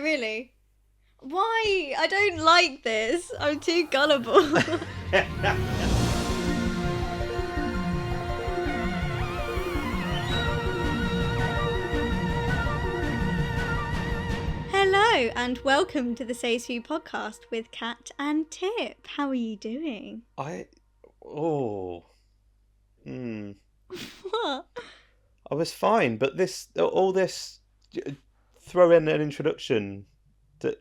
really? Why? I don't like this. I'm too gullible. Hello and welcome to the Say So podcast with Kat and Tip. How are you doing? What? I was fine, but all this throw in an introduction that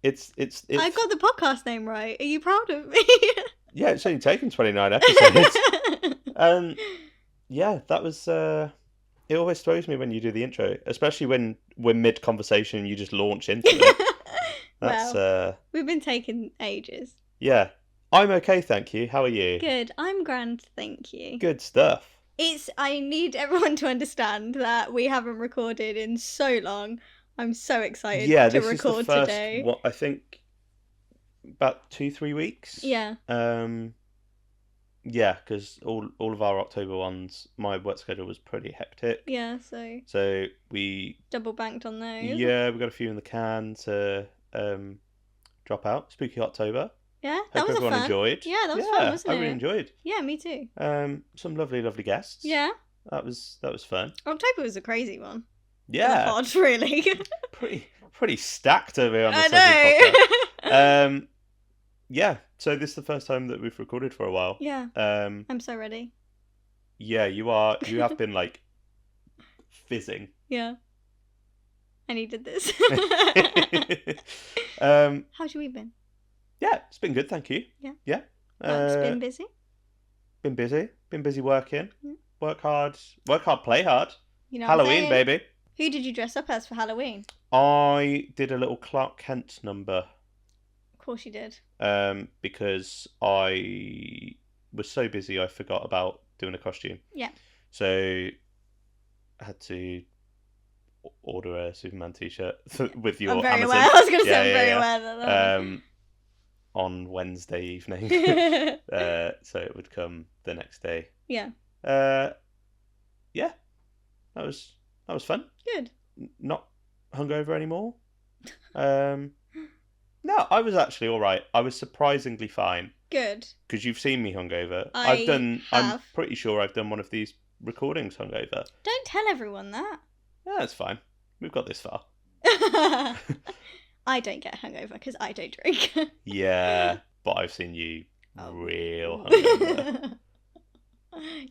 it's I got the podcast name right. Are you proud of me? Yeah, it's only taken 29 episodes. Yeah, that was it always throws me when you do the intro, especially when we're mid conversation and you just launch into it. That's we've been taking ages. Yeah. I'm okay, thank you. How are you? Good. I'm grand, thank you. Good stuff. I need everyone to understand that we haven't recorded in so long. I'm so excited to record today. What I think about 2-3 weeks. Yeah. Yeah, because all of our October ones, my work schedule was pretty hectic. Yeah, so we double banked on those. Yeah, we got a few in the can to drop out. Spooky October. Yeah, Hope was everyone fun. enjoyed. Yeah, that was fun, wasn't it? I really enjoyed. Yeah, me too. Some lovely guests. Yeah. That was fun. October was a crazy one. Yeah. Pod, really. pretty stacked over here on the I know. Yeah, so this is the first time that we've recorded for a while. Yeah. I'm so ready. Yeah, you are. You have been fizzing. Yeah. I needed this. How's your week been? Yeah, it's been good, thank you. Yeah. Yeah. Work's been busy? Been busy working. Yeah. Work hard, play hard. You know Halloween, baby. Who did you dress up as for Halloween? I did a little Clark Kent number. Of course you did. Because I was so busy I forgot about doing a costume. Yeah. So I had to order a Superman t-shirt with your I'm very Amazon. aware. I was going to say I'm very aware that. On Wednesday evening. So it would come the next day. Yeah. Yeah. That was fun. Good. Not hungover anymore. No, I was actually all right. I was surprisingly fine. Good. Because you've seen me hungover. I'm pretty sure I've done one of these recordings hungover. Don't tell everyone that. Yeah, that's fine. We've got this far. I don't get hungover because I don't drink. Yeah, but I've seen you real hungover.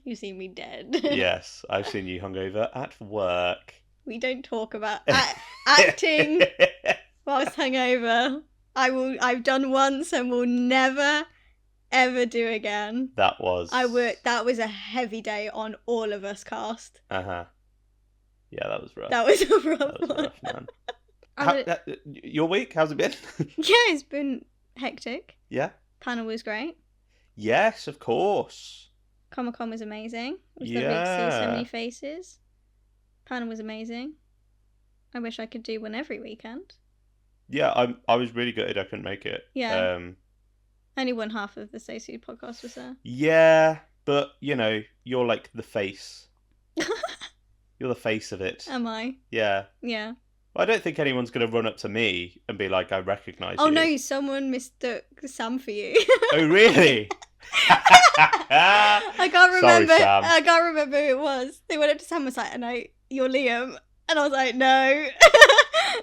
You've seen me dead. Yes, I've seen you hungover at work. We don't talk about acting whilst hungover. I've done once and will never ever do again. That was a heavy day on all of us cast. Yeah, that was rough. That was a rough That was one. rough, man. Your week, how's it been? Yeah, it's been hectic. Yeah. Panel was great. Yes, of course. Comic-Con was amazing. It was lovely to see so many faces. Panel was amazing. I wish I could do one every weekend. Yeah, I was really gutted I couldn't make it. Yeah. Only one half of the Say So podcast was there. Yeah, but you're like the face. You're the face of it. Am I? Yeah. Yeah. Well, I don't think anyone's going to run up to me and be like, I recognise you. Oh no, someone mistook Sam for you. Oh really? I can't remember. Sorry, Sam. I can't remember who it was. They went up to Sam and was like, "No, you're Liam," and I was like, "No,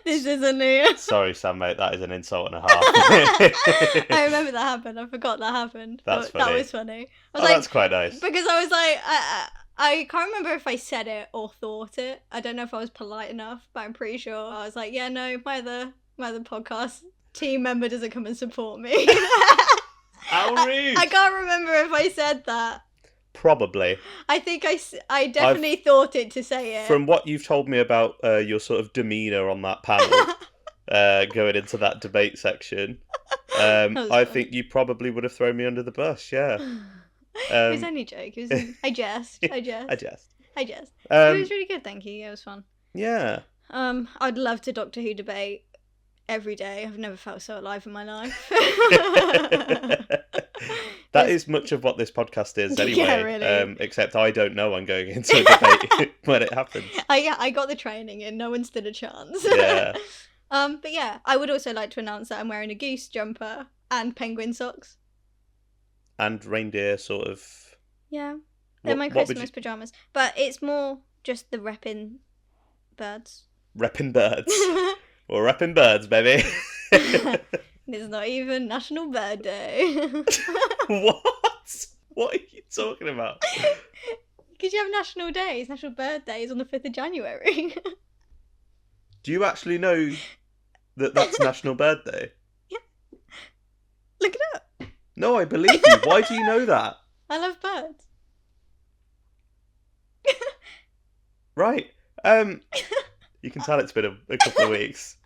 this isn't Liam." Sorry, Sam, mate. That is an insult and a half. I remember that happened. I forgot that happened. That's funny. That was funny. I was like, that's quite nice. Because I was like, I can't remember if I said it or thought it. I don't know if I was polite enough, but I'm pretty sure I was like, "Yeah, no, my other podcast team member doesn't come and support me." How rude! I can't remember if I said that. Probably. I think I definitely thought it to say it. From what you've told me about your sort of demeanour on that panel, going into that debate section, I think you probably would have thrown me under the bus. Yeah. It was only a joke. It was. I jest. I jest. It was really good. Thank you. It was fun. Yeah. I'd love to Doctor Who debate every day. I've never felt so alive in my life. That is much of what this podcast is anyway. Yeah, really. Except I don't know I'm going into a debate when it happens. I got the training and no one stood a chance. Yeah. But yeah, I would also like to announce that I'm wearing a goose jumper and penguin socks. And reindeer sort of... Yeah. They're my Christmas pyjamas. But it's more just the repping birds. Repping birds. We're repping birds, baby. It's not even National Bird Day. What? What are you talking about? Because you have national days. National Bird Day is on the 5th of January. Do you actually know that that's National Bird Day? Yeah. Look it up. No, I believe you. Why do you know that? I love birds. Right. You can tell it's been a couple of weeks.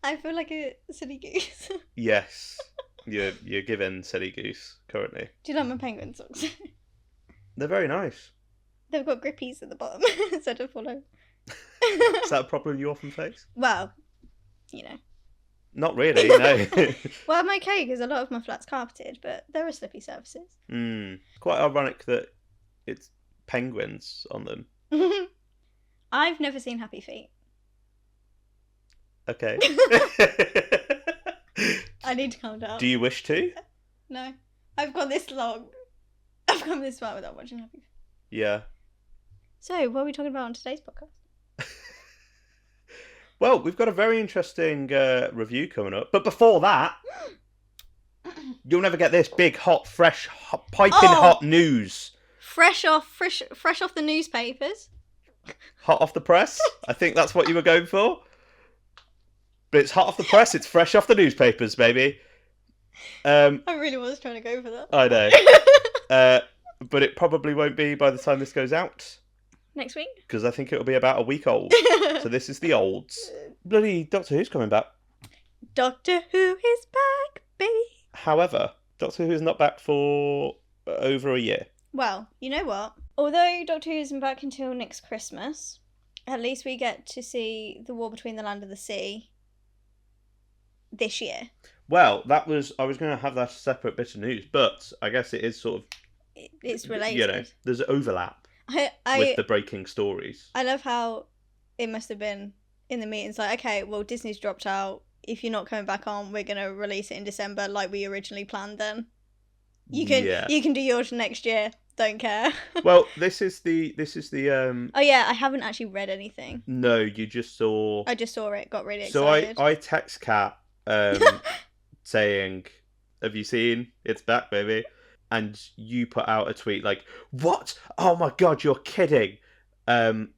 I feel like a silly goose. Yes. You're given silly goose currently. Do you like my penguin socks? They're very nice. They've got grippies at the bottom instead of follow. Is that a problem you often face? Well, you know. Not really, no. Well, I'm okay because a lot of my flat's carpeted, but there are slippy surfaces. Quite ironic that it's penguins on them. I've never seen Happy Feet. Okay. I need to calm down. Do you wish to? No. I've gone this long. I've come this far without watching Happy Feet. Yeah. So, what are we talking about on today's podcast? Well, we've got a very interesting review coming up. But before that, you'll never get this big, hot, fresh, piping hot news. Fresh off the newspapers. Hot off the press? I think that's what you were going for. But it's hot off the press. It's fresh off the newspapers, baby. I really was trying to go for that. I know. But it probably won't be by the time this goes out. Next week? Because I think it'll be about a week old. So this is the olds. Bloody Doctor Who's coming back. Doctor Who is back, baby. However, Doctor Who is not back for over a year. Well, you know what? Although Doctor Who isn't back until next Christmas, at least we get to see the war between the land and the sea this year. Well, I was going to have that separate bit of news, but I guess it is sort of... It's related. You know, there's overlap with the breaking stories. I love how it must have been in the meetings like, okay, well, Disney's dropped out. If you're not coming back on, we're going to release it in December like we originally planned then. You can do yours next year. Don't care. Well, this is the Oh yeah, I haven't actually read anything. No, you just saw... I just saw it, got really excited. So I text Kat saying, have you seen? It's back, baby. And you put out a tweet like, what? Oh my God, you're kidding. And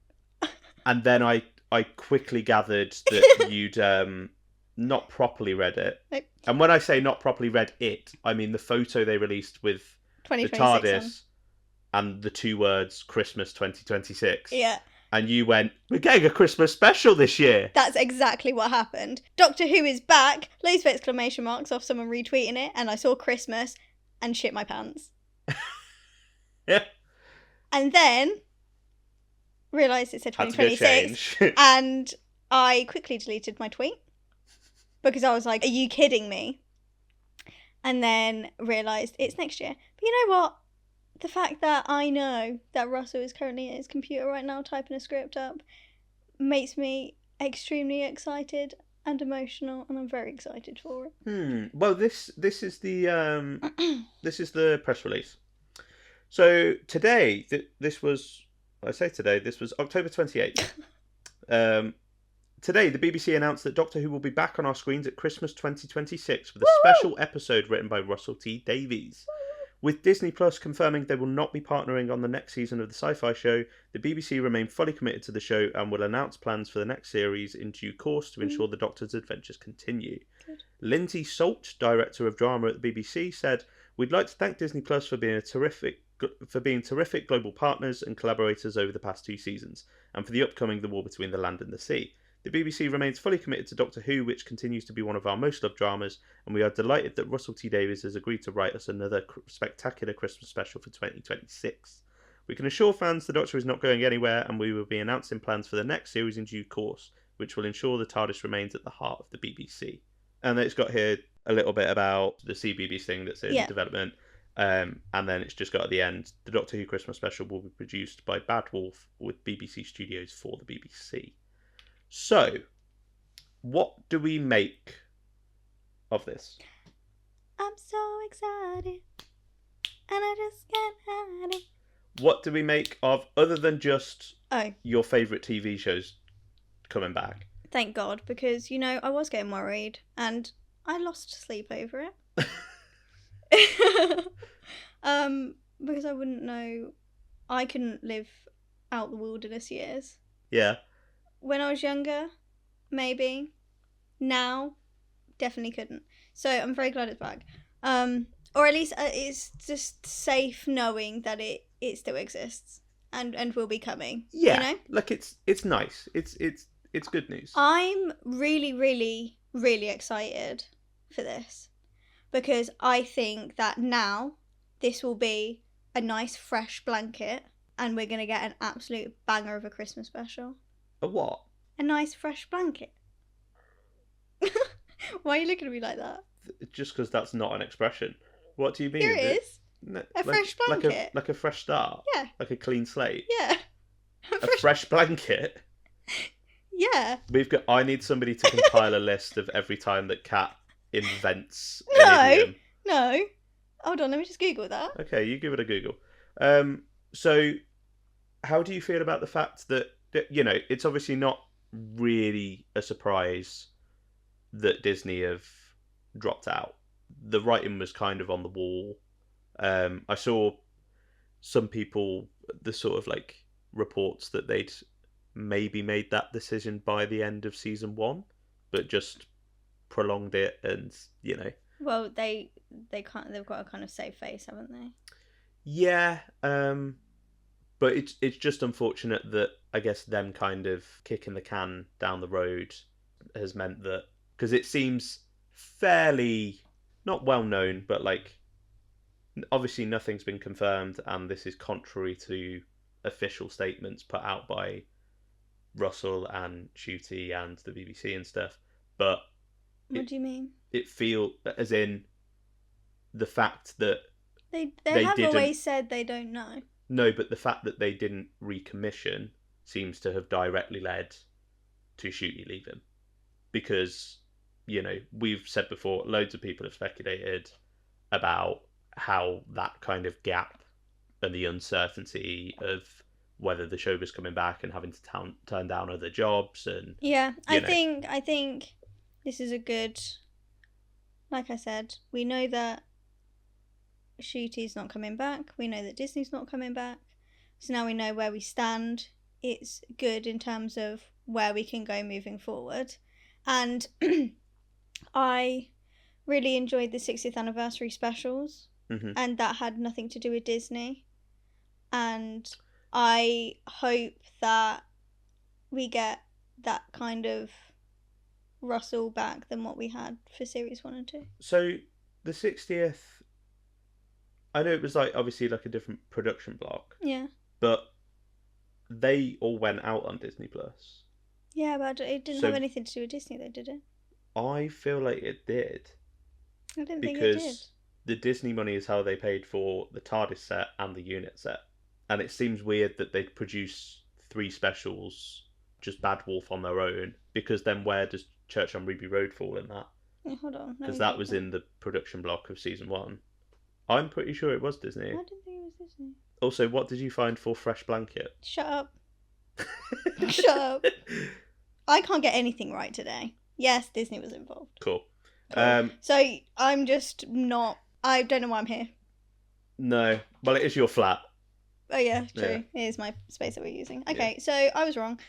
then I quickly gathered that you'd not properly read it. Nope. And when I say not properly read it, I mean the photo they released with the TARDIS and the two words Christmas 2026. Yeah. And you went, we're getting a Christmas special this year. That's exactly what happened. Doctor Who is back. Loads of exclamation marks off someone retweeting it. And I saw Christmas and shit my pants. Yeah. And then realised it said 2026. And I quickly deleted my tweet. Because I was like, are you kidding me? And then realised it's next year. But you know what? The fact that I know that Russell is currently at his computer right now typing a script up makes me extremely excited and emotional, and I'm very excited for it. Well, this is the press release. So today, this was October 28th. Today, the BBC announced that Doctor Who will be back on our screens at Christmas 2026 with a special episode written by Russell T Davies. With Disney Plus confirming they will not be partnering on the next season of the sci-fi show, the BBC remain fully committed to the show and will announce plans for the next series in due course to ensure the Doctor's adventures continue. Good. Lindsay Salt, director of drama at the BBC, said, "We'd like to thank Disney Plus for being terrific global partners and collaborators over the past 2 seasons, and for the upcoming The War Between the Land and the Sea. The BBC remains fully committed to Doctor Who, which continues to be one of our most loved dramas, and we are delighted that Russell T Davies has agreed to write us another spectacular Christmas special for 2026. We can assure fans the Doctor is not going anywhere, and we will be announcing plans for the next series in due course, which will ensure the TARDIS remains at the heart of the BBC." And then it's got here a little bit about the CBeebies thing that's in development, and then it's just got at the end, the Doctor Who Christmas special will be produced by Bad Wolf with BBC Studios for the BBC. So, What do we make of this? I'm so excited, and I just can't hide it. What do we make of, other than just your favourite TV shows coming back? Thank God, because, you know, I was getting worried, and I lost sleep over it. Because I wouldn't know, I couldn't live out the wilderness years. Yeah. When I was younger, maybe. Now, definitely couldn't. So I'm very glad it's back. Or at least it's just safe knowing that it still exists and will be coming. Yeah. You know? Like it's nice. It's good news. I'm really, really, really excited for this because I think that now this will be a nice fresh blanket and we're going to get an absolute banger of a Christmas special. A what? A nice fresh blanket. Why are you looking at me like that? Just because that's not an expression. What do you mean? Here it is. A fresh blanket. Like a fresh start? Yeah. Like a clean slate? Yeah. A fresh blanket? Yeah. I need somebody to compile a list of every time that Kat invents an idiom. No. Hold on, let me just Google that. Okay, you give it a Google. So, how do you feel about the fact that, you know, it's obviously not really a surprise that Disney have dropped out. The writing was kind of on the wall. I saw some people, the sort of like reports that they'd maybe made that decision by the end of season 1, but just prolonged it, and you know. Well, they've got a kind of safe face, haven't they? Yeah, but it's just unfortunate that I guess them kind of kicking the can down the road has meant that, because it seems fairly not well known, but like obviously nothing's been confirmed, and this is contrary to official statements put out by Russell and Shooty and the BBC and stuff. But what do you mean? It feel as in the fact that they have always said they don't know. No, but the fact that they didn't recommission seems to have directly led to Shooty leaving, because, you know, we've said before, loads of people have speculated about how that kind of gap and the uncertainty of whether the show was coming back and having to turn down other jobs, and I think this is a good, like I said, we know that Shooty's not coming back, we know that Disney's not coming back, so now we know where we stand. It's good in terms of where we can go moving forward, and I really enjoyed the 60th anniversary specials, and that had nothing to do with Disney, and I hope that we get that kind of Russell back than what we had for series 1 and 2. So the 60th, I know it was like obviously like a different production block. Yeah. But they all went out on Disney Plus. Yeah, but it didn't have anything to do with Disney though, did it? I feel like it did. I didn't think it did. Because the Disney money is how they paid for the TARDIS set and the unit set. And it seems weird that they'd produce 3 specials, just Bad Wolf on their own, because then where does Church on Ruby Road fall in that? Yeah, hold on. Because that was in the production block of season 1. I'm pretty sure it was Disney. I didn't think it was Disney. Also, what did you find for Fresh Blanket? Shut up. Shut up. I can't get anything right today. Yes, Disney was involved. Cool. So I'm just not... I don't know why I'm here. No. Well, it is your flat. Oh yeah, true. Yeah. It is my space that we're using. Okay, yeah. So I was wrong.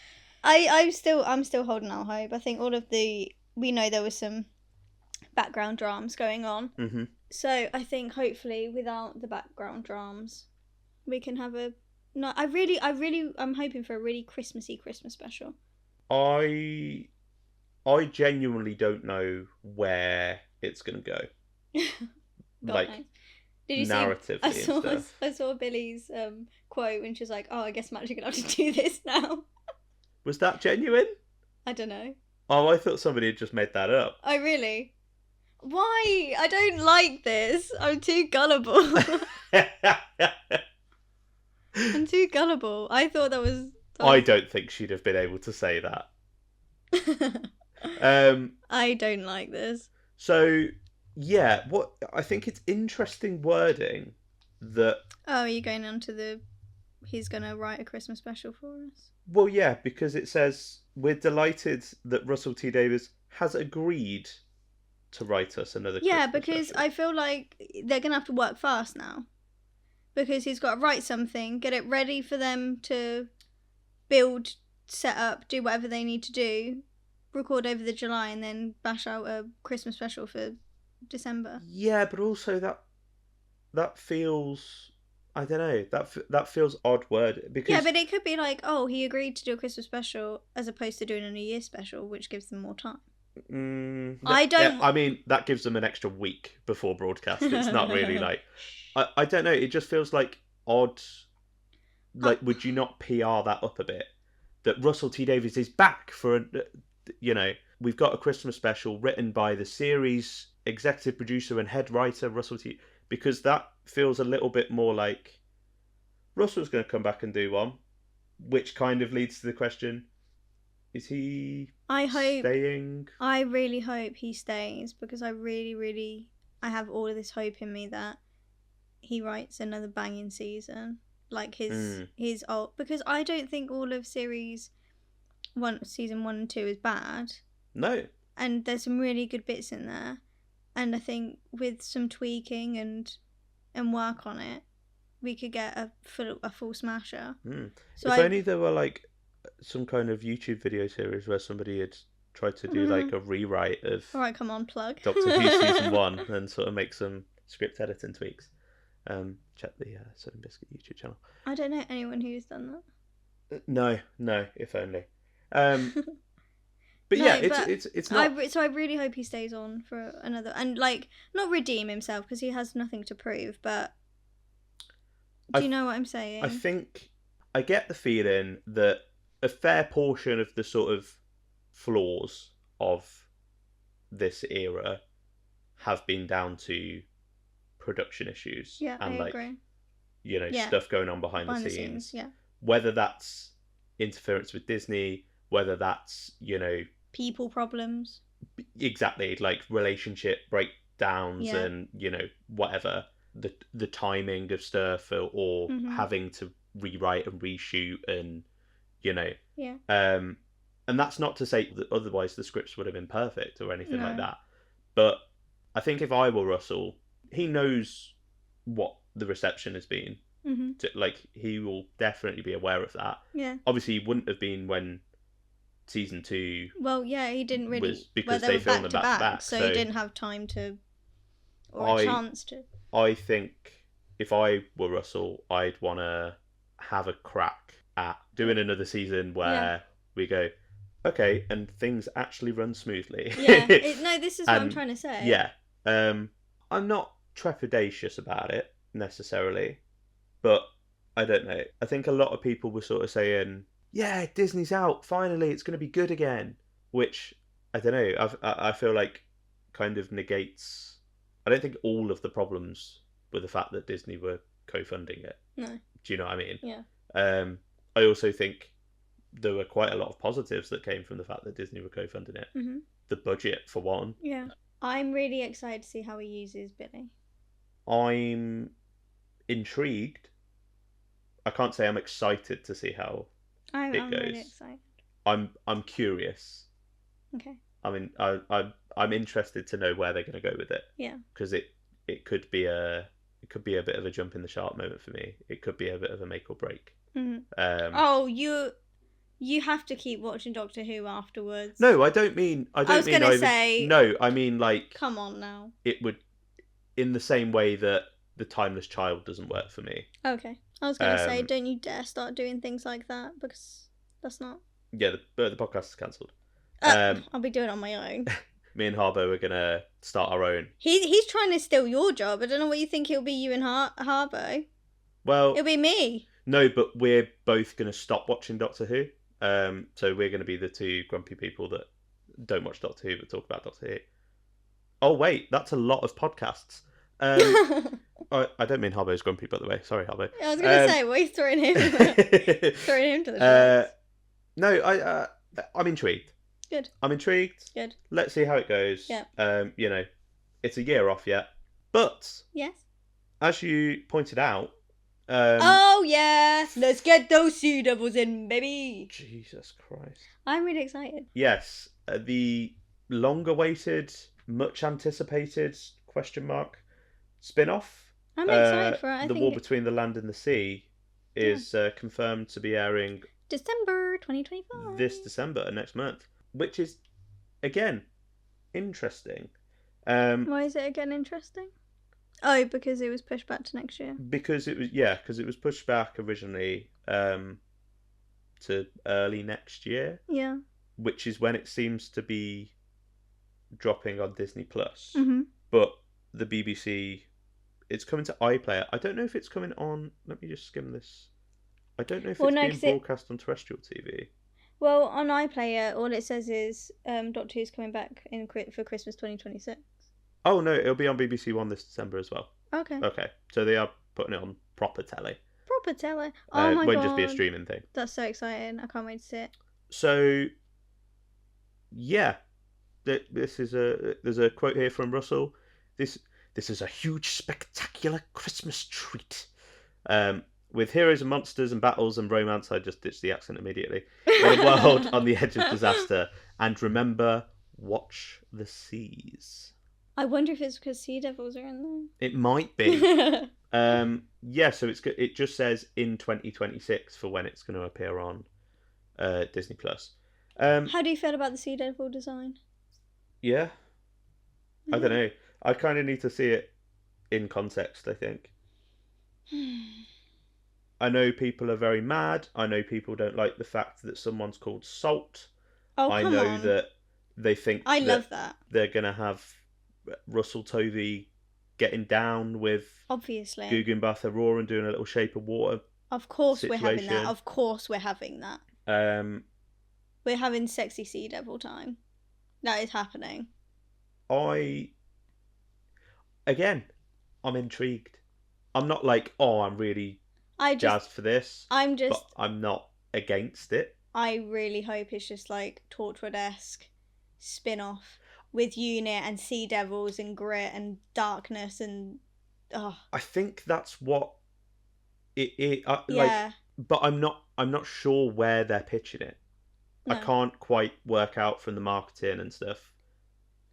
I'm still holding out hope. I think we know there was some background dramas going on. Mm-hmm. So I think hopefully without the background dramas, we can have I'm hoping for a really Christmassy Christmas special. I genuinely don't know where it's gonna go. Like knows. Did you narratively see? I saw Billy's quote when she was like, "Oh, I guess I'm actually gonna have to do this now." Was that genuine? I don't know. Oh, I thought somebody had just made that up. Oh, really? Why? I don't like this. I'm too gullible. I'm too gullible. I thought that was... I don't think she'd have been able to say that. I don't like this. So, yeah, what I think it's interesting wording that... Oh, are you going on to the... He's going to write a Christmas special for us? Well, yeah, because it says, we're delighted that Russell T Davies has agreed to write us another Christmas Yeah, because special. I feel like they're going to have to work fast now. Because he's got to write something, get it ready for them to build, set up, do whatever they need to do, record over the July, and then bash out a Christmas special for December. Yeah, but also that feels... I don't know. That feels odd word because... Yeah, but it could be like, oh, he agreed to do a Christmas special as opposed to doing a New Year special, which gives them more time. I don't... Yeah, I mean, that gives them an extra week before broadcast. It's not really like... I don't know. It just feels like odd. Like, would you not PR that up a bit? That Russell T Davies is back for, we've got a Christmas special written by the series executive producer and head writer, Russell T. Because that feels a little bit more like Russell's going to come back and do one, which kind of leads to the question, is he staying? I really hope he stays, because I really, I have all of this hope in me that he writes another banging season. Like his old... Because I don't think all of season 1 and 2 is bad. No. And there's some really good bits in there. And I think with some tweaking and work on it, we could get a full smasher. So if only there were like some kind of YouTube video series where somebody had tried to do like a rewrite of... Alright, come on, plug. Doctor Who season 1 and sort of make some script editing tweaks. Check the Southern Biscuit YouTube channel. I don't know anyone who's done that. No, if only. But yeah, it's not... So I really hope he stays on for another... And, like, not redeem himself, because he has nothing to prove, but... Do you know what I'm saying? I think... I get the feeling that a fair portion of the sort of flaws of this era have been down to production issues. Yeah, and I agree. Stuff going on behind the scenes. Yeah. Whether that's interference with Disney, whether that's, people problems. Exactly, like relationship breakdowns and, whatever. The timing of stuff or having to rewrite and reshoot and, Yeah. And that's not to say that otherwise the scripts would have been perfect or anything like that. But I think if I were Russell, he knows what the reception has been. Like, he will definitely be aware of that. Yeah. Obviously, he wouldn't have been when season 2... Well, yeah, he didn't really... because they filmed them back to back. So he didn't have time to... Or a chance to. I think if I were Russell, I'd want to have a crack at doing another season where we go, okay, and things actually run smoothly. Yeah. No, this is what I'm trying to say. Yeah. I'm not trepidatious about it, necessarily. But, I don't know. I think a lot of people were sort of saying, yeah, Disney's out, finally, it's going to be good again. Which, I don't know, I feel like kind of negates... I don't think all of the problems were the fact that Disney were co-funding it. No. Do you know what I mean? Yeah. I also think there were quite a lot of positives that came from the fact that Disney were co-funding it. The budget, for one. Yeah. I'm really excited to see how he uses Billy. I'm intrigued. I can't say I'm excited to see how it goes. I'm really excited. I'm curious. Okay. I mean, I'm interested to know where they're going to go with it. Yeah. Because it could be a bit of a jump in the shark moment for me. It could be a bit of a make or break. You have to keep watching Doctor Who afterwards. No, I don't mean. I was going to say. No, I mean like. Come on now. It would, in the same way that The Timeless Child doesn't work for me. Okay, I was going to say, don't you dare start doing things like that, because that's not. Yeah, the podcast is cancelled. I'll be doing it on my own. Me and Harbo are gonna start our own. He's trying to steal your job. I don't know what you think. He'll be you and Harbo. Well, it'll be me. No, but we're both gonna stop watching Doctor Who. So we're gonna be the two grumpy people that don't watch Doctor Who but talk about Doctor Who. Oh wait, that's a lot of podcasts. I don't mean Harbo's grumpy, by the way. Sorry, Harbo. I was gonna say, why are you throwing him to the sharks? No, I'm intrigued. Good. I'm intrigued. Good. Let's see how it goes. Yeah. You know, it's a year off yet. But, Yes. as you pointed out... oh, yes! Let's get those Sea Devils in, baby! Jesus Christ. I'm really excited. Yes. The long-awaited, much-anticipated, spin-off. I'm excited for it. I The think War Between the Land and the Sea is confirmed to be airing... December 2025. This December, next month. Which is, again, interesting. Why is it again interesting? Oh, because it was pushed back to next year. Because it was pushed back originally to early next year. Yeah. Which is when it seems to be dropping on Disney Plus. Mm-hmm. But the BBC, it's coming to iPlayer. I don't know if it's coming on. Let me just skim this. I don't know if it's being broadcast on terrestrial TV. Well, on iPlayer, all it says is Doctor Who's coming back for Christmas 2026. Oh no, it'll be on BBC One this December as well. Okay. Okay, so they are putting it on proper telly. Proper telly. Oh my god. It won't just be a streaming thing. That's so exciting. I can't wait to see it. So, yeah, there's a quote here from Russell. This is a huge, spectacular Christmas treat. With heroes and monsters and battles and romance, I just ditched the accent immediately. In a world on the edge of disaster. And remember, watch the seas. I wonder if it's because Sea Devils are in there. It might be. Yeah, so it just says in 2026 for when it's going to appear on Disney Plus. How do you feel about the Sea Devil design? Yeah. I don't know. I kind of need to see it in context, I think. I know people are very mad. I know people don't like the fact that someone's called Salt. Oh, I come know on. that they think love that. They're going to have Russell Tovey getting down with obviously Guggenbath Aurora and doing a little Shape of Water. Of course situation. We're having that. Of course we're having that. We're having sexy Sea Devil time. That is happening. I'm intrigued. I'm not like, I'm really jazzed for this. But I'm not against it. I really hope it's just like Torchwood-esque spin-off with Unit and Sea Devils and Grit and Darkness and... I think that's what it yeah. But I'm not sure where they're pitching it. No. I can't quite work out from the marketing and stuff.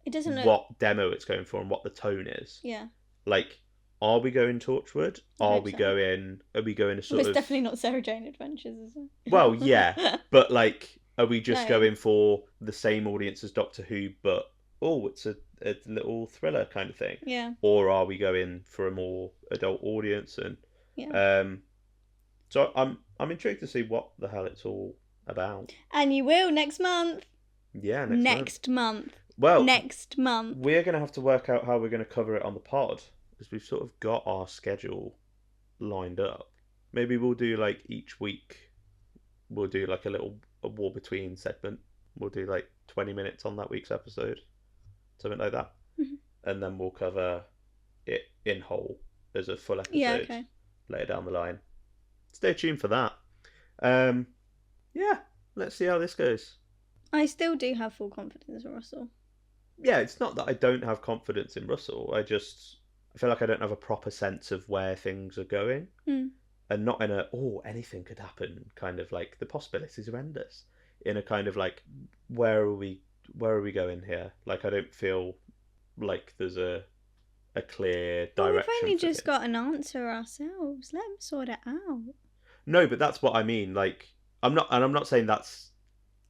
It doesn't look... what demo it's going for and what the tone is. Yeah. Like, are we going Torchwood? Are we going a sort of... It's definitely not Sarah Jane Adventures, is it? Well, yeah. But, like, are we just going for the same audience as Doctor Who, but, it's a little thriller kind of thing? Yeah. Or are we going for a more adult audience? And yeah. So I'm intrigued to see what the hell it's all about. And you will next month. Yeah, next month. Well, next month. We're going to have to work out how we're going to cover it on the pod, because we've sort of got our schedule lined up. Maybe we'll do, like, each week, we'll do, like, a War Between segment. We'll do, like, 20 minutes on that week's episode. Something like that. Mm-hmm. And then we'll cover it in whole as a full episode. Yeah, okay. Later down the line. Stay tuned for that. Yeah, let's see how this goes. I still do have full confidence in Russell. Yeah, it's not that I don't have confidence in Russell. I feel like I don't have a proper sense of where things are going. Mm. And not in a, anything could happen, kind of like, the possibilities are endless. In a kind of like, where are we going here? Like, I don't feel like there's a clear direction. We've only just got an answer ourselves. Let them sort it out. No, but that's what I mean. Like, I'm not saying that's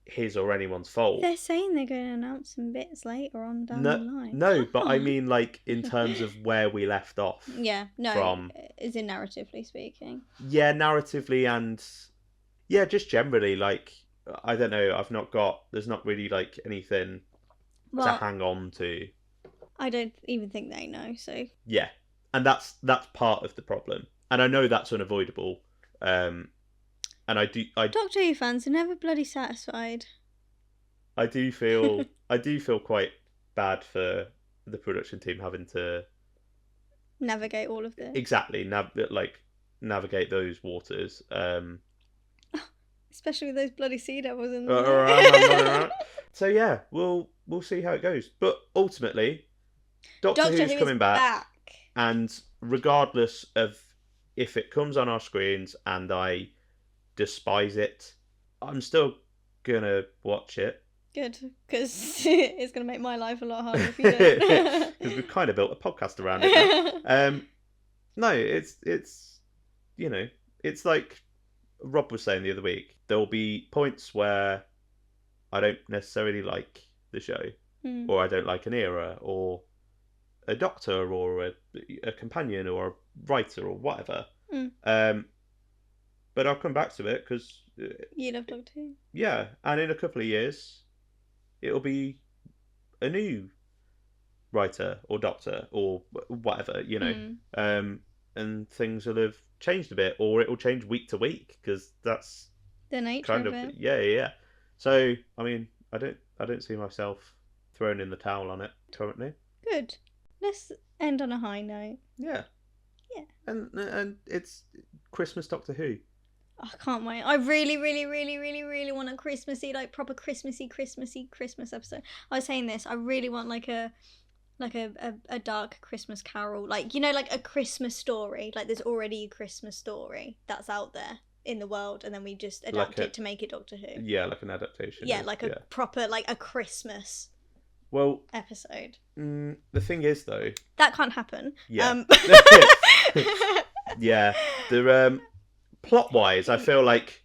his or anyone's fault. They're saying they're going to announce some bits later on down the line. No, but I mean, like, in terms of where we left off. Yeah, no, as in narratively speaking. Yeah, narratively and... Yeah, just generally, like, I don't know, there's not really, like, anything to hang on to. I don't even think they know, so... Yeah, and that's part of the problem. And I know that's unavoidable. And Doctor Who fans are never bloody satisfied. I do feel quite bad for the production team having to navigate all of this. Exactly, navigate those waters. Especially with those bloody sea devils in All there. right. So yeah, we'll see how it goes. But ultimately, Doctor Who's Who coming is back, and regardless of if it comes on our screens and I despise it, I'm still gonna watch it. Good, because it's gonna make my life a lot harder if you don't. Because we've kind of built a podcast around it now. No, it's it's like Rob was saying the other week. There will be points where I don't necessarily like the show, or I don't like an era, or a doctor, or a companion, or a writer, or whatever. But I'll come back to it because you love Doctor Who. Yeah, and in a couple of years, it'll be a new writer or doctor or whatever, and things will have changed a bit, or it'll change week to week because that's the nature kind of it. Yeah. So I mean, I don't see myself throwing in the towel on it currently. Good. Let's end on a high note. Yeah. And it's Christmas Doctor Who. I can't wait. I really, really, really, really, really want a Christmassy, like proper Christmassy Christmas episode. I was saying this. I really want like a dark Christmas carol, like like a Christmas story. Like there's already a Christmas story that's out there in the world, and then we just adapt it to make it Doctor Who. Yeah, like an adaptation. Yeah, like a proper like a Christmas. Episode. The thing is, though, that can't happen. Yeah. Yeah. The plot-wise, I feel like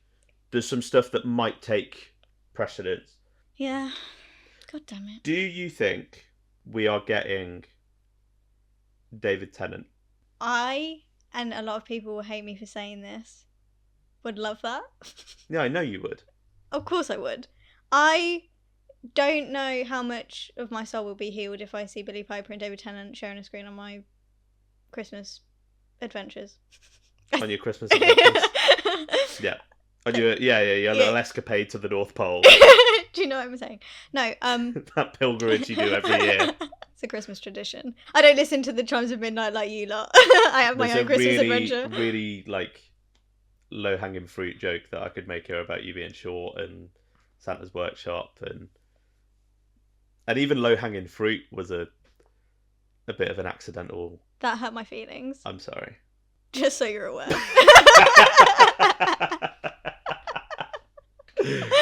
there's some stuff that might take precedence. Yeah. God damn it. Do you think we are getting David Tennant? I, and a lot of people will hate me for saying this, would love that. Yeah, I know you would. Of course I would. I don't know how much of my soul will be healed if I see Billie Piper and David Tennant sharing a screen on my Christmas adventures. On your Christmas adventures? Yeah. On your little escapade to the North Pole. Do you know what I'm saying? No, that pilgrimage you do every year. It's a Christmas tradition. I don't listen to the Chimes of Midnight like you lot. I have my own Christmas adventure. Really, like, low-hanging fruit joke that I could make here about you being short and Santa's workshop and even low-hanging fruit was a bit of an accidental. That hurt my feelings. I'm sorry. Just so you're aware.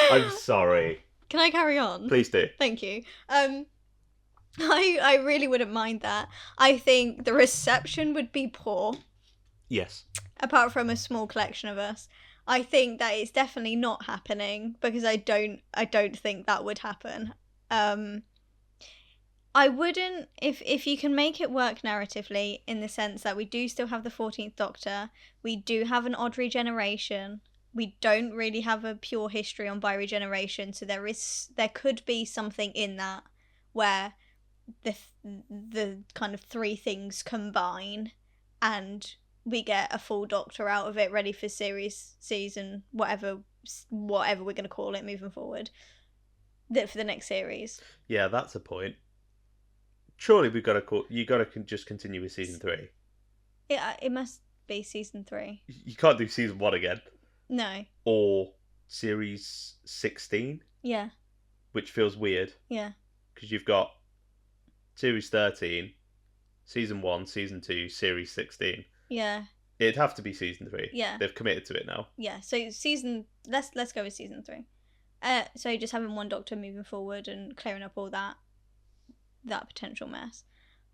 I'm sorry. Can I carry on? Please do. Thank you. I really wouldn't mind that. I think the reception would be poor. Yes. Apart from a small collection of us. I think that it's definitely not happening because I don't think that would happen. I wouldn't, if you can make it work narratively in the sense that we do still have the 14th Doctor, we do have an odd regeneration, we don't really have a pure history on bi-regeneration, so there could be something in that where the kind of three things combine and we get a full Doctor out of it ready for season, whatever we're going to call it moving forward, for the next series. Yeah, that's a point. Surely you got to just continue with season 3. It must be season 3. You can't do season 1 again. No. Or series 16. Yeah. Which feels weird. Yeah. Because you've got series 13, season 1, season 2, series 16. Yeah. It'd have to be season 3. Yeah. They've committed to it now. Yeah. So let's go with season 3. So just having one Doctor moving forward and clearing up all that potential mess.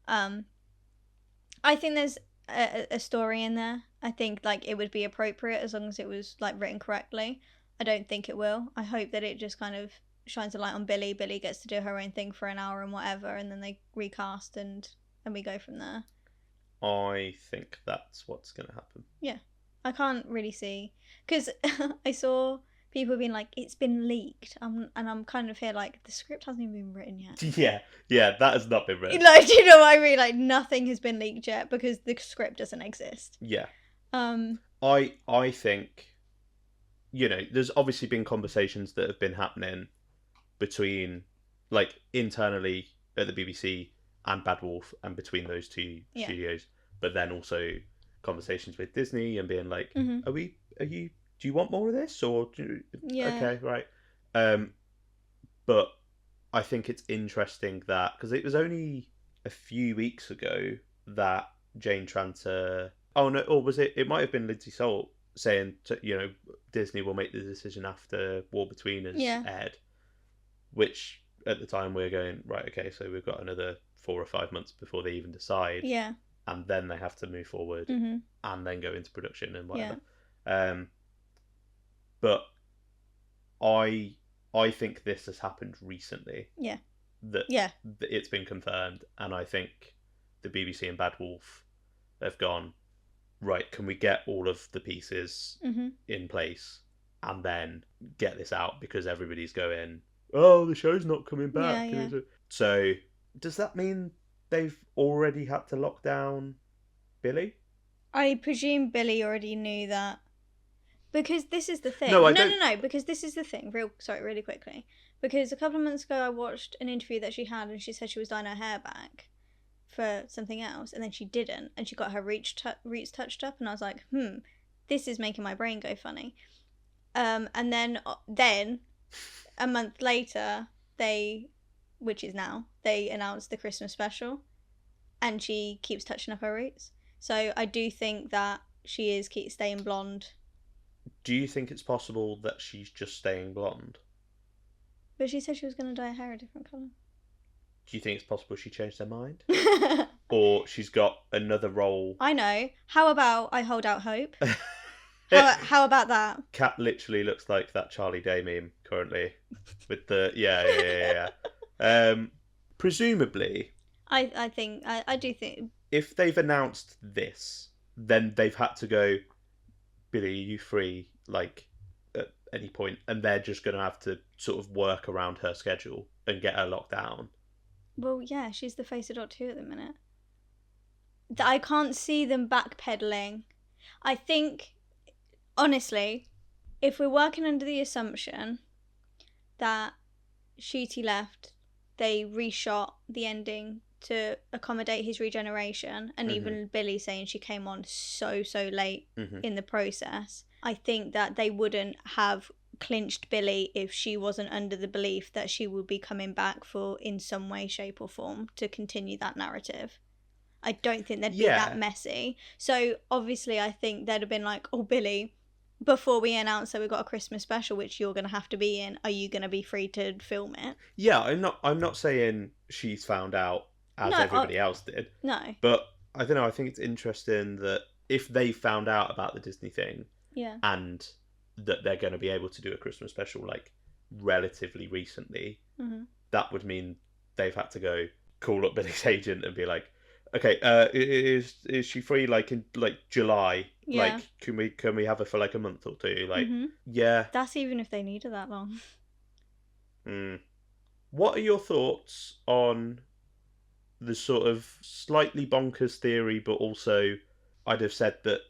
I think there's a story in there. I think like it would be appropriate as long as it was like written correctly. I don't think it will. I hope that it just kind of shines a light on Billie. Billie gets to do her own thing for an hour and whatever, and then they recast and we go from there. I think that's what's going to happen. Yeah. I can't really see, because I saw people being like, it's been leaked. And I'm kind of here like, the script hasn't even been written yet. Yeah, that has not been written. Like, do you know what I mean? Like, nothing has been leaked yet because the script doesn't exist. Yeah. I think, there's obviously been conversations that have been happening between, like, internally at the BBC and Bad Wolf and between those two studios. But then also conversations with Disney and being like, mm-hmm. are you do you want more of this? Or Yeah. Okay, right. But I think it's interesting that, because it was only a few weeks ago that Jane Tranter, oh no, or was it might have been Lindsay Salt saying, Disney will make the decision after War Between Us aired, which at the time we were going, right, okay, so we've got another 4 or 5 months before they even decide. Yeah. And then they have to move forward and then go into production and whatever. Yeah. But I think this has happened recently. Yeah. That it's been confirmed, and I think the BBC and Bad Wolf have gone, right, can we get all of the pieces in place and then get this out, because everybody's going, oh, the show's not coming back. Yeah. So does that mean they've already had to lock down Billy? I presume Billy already knew that. Because this is the thing. No, because this is the thing. Really quickly. Because a couple of months ago I watched an interview that she had, and she said she was dyeing her hair back for something else, and then she didn't, and she got her roots touched up, and I was like, this is making my brain go funny. And then a month later, which is now, they announced the Christmas special, and she keeps touching up her roots. So I do think that she is staying blonde. Do you think it's possible that she's just staying blonde? But she said she was going to dye her hair a different colour. Do you think it's possible she changed her mind? Or she's got another role? I know. How about I hold out hope? How about that? Kat literally looks like that Charlie Day meme currently. With the... Yeah. Presumably... I do think... If they've announced this, then they've had to go, Billy, are you free, at any point? And they're just going to have to sort of work around her schedule and get her locked down. Well, yeah, she's the face of Doctor Who at the minute. I can't see them backpedaling. I think, honestly, if we're working under the assumption that Ncuti left, they reshot the ending to accommodate his regeneration, and even Billy saying she came on so late in the process, I think that they wouldn't have clinched Billy if she wasn't under the belief that she would be coming back in some way, shape or form to continue that narrative. I don't think they'd be that messy. So obviously I think they'd have been like, oh, Billy, before we announce that we've got a Christmas special, which you're going to have to be in, are you going to be free to film it? Yeah, I'm not saying she's found out as everybody else did. No. But I don't know, I think it's interesting that if they found out about the Disney thing, and that they're going to be able to do a Christmas special relatively recently, that would mean they've had to go call up Billy's agent and be like, okay, is she free in July? Yeah. Can we have her for a month or two? Yeah. That's even if they need her that long. What are your thoughts on the sort of slightly bonkers theory, but also I'd have said that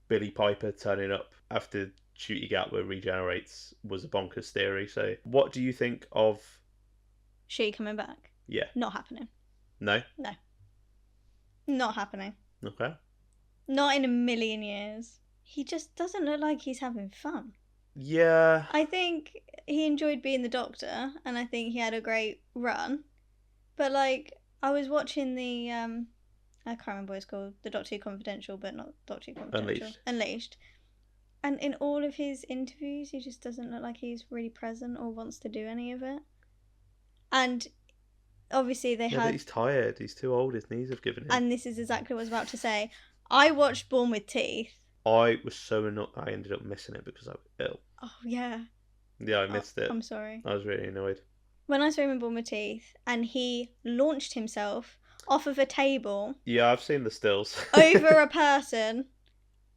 Billy Piper turning up after Ncuti Gatwa regenerates was a bonkers theory. So what do you think of she coming back? Yeah. Not happening. No? No. Not happening. Okay. Not in a million years. He just doesn't look like he's having fun. Yeah. I think he enjoyed being the Doctor, and I think he had a great run. But I was watching the I can't remember what it's called, the Doctor Who Confidential, but not Doctor Who Confidential. Unleashed. And in all of his interviews, he just doesn't look like he's really present or wants to do any of it. And obviously they had... But he's tired. He's too old. His knees have given him. And this is exactly what I was about to say. I watched Born with Teeth. I was so annoyed. I ended up missing it because I was ill. Oh, yeah. Yeah, I missed it. I'm sorry. I was really annoyed. When I saw him in Born with Teeth, and he launched himself off of a table... Yeah, I've seen the stills. over a person,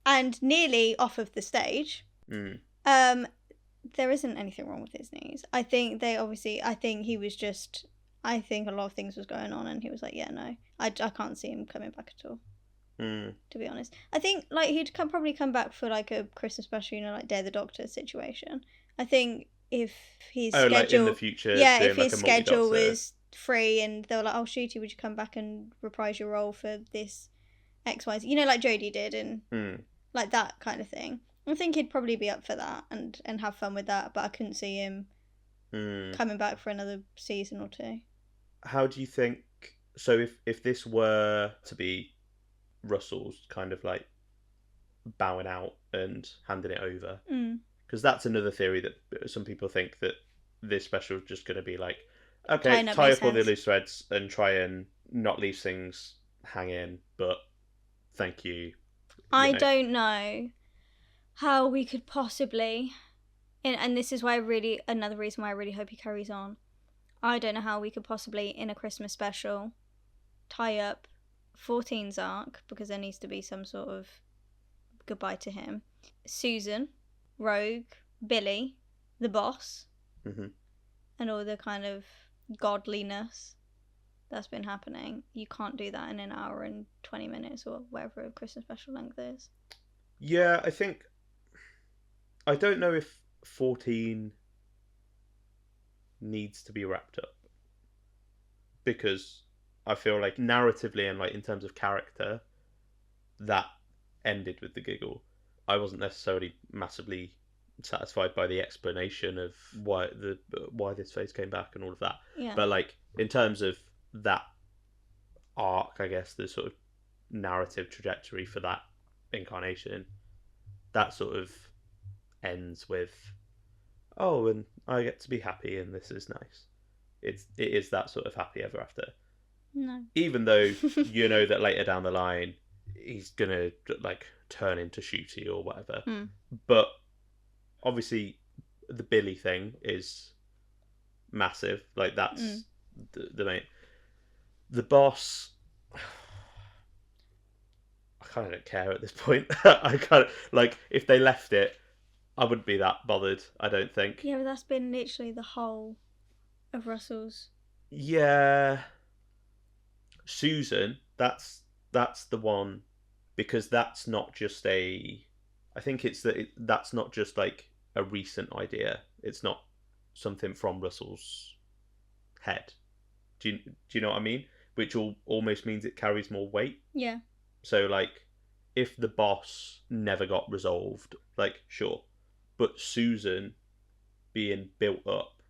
and nearly off of the stage. There isn't anything wrong with his knees. I think he was just... I think a lot of things was going on, and he was like, yeah, no. I can't see him coming back at all. To be honest. I think he'd probably come back for a Christmas special, Dare the Doctor situation. I think if his schedule... in the future. Yeah, if his schedule was free and they were like, oh, Ncuti, would you come back and reprise your role for this XYZ? Like Jodie did, and like that kind of thing. I think he'd probably be up for that and have fun with that, but I couldn't see him coming back for another season or two. How do you think... So if this were to be Russell's kind of like bowing out and handing it over, because that's another theory that some people think that this special is just going to be like, okay, tie up all the loose threads and try and not leave things hanging, but thank you. I don't know how we could possibly, and this is why another reason why I really hope he carries on. I don't know how we could possibly, in a Christmas special, tie up 14's arc, because there needs to be some sort of goodbye to him. Susan, Rogue, Billy, the boss, and all the kind of godliness that's been happening. You can't do that in an hour and 20 minutes or whatever a Christmas special length is. Yeah, I don't know if 14 needs to be wrapped up, because I feel like narratively and like in terms of character, that ended with the giggle. I wasn't necessarily massively satisfied by the explanation of why this phase came back and all of that. Yeah. But like in terms of that arc, I guess the sort of narrative trajectory for that incarnation, that sort of ends with, oh, and I get to be happy and this is nice. It is that sort of happy ever after. No. Even though you know that later down the line he's gonna like turn into Shooty or whatever. But obviously the Billy thing is massive. Like that's the main. The boss, I kind of don't care at this point. I kind of like, if they left it, I wouldn't be that bothered. I don't think. Yeah, but that's been literally the whole of Russell's. Yeah. Susan, that's the one, because that's not just I think it's that's not just like a recent idea. It's not something from Russell's head. Do you know what I mean? Which almost means it carries more weight. Yeah. So like, if the boss never got resolved, like sure, but Susan being built up,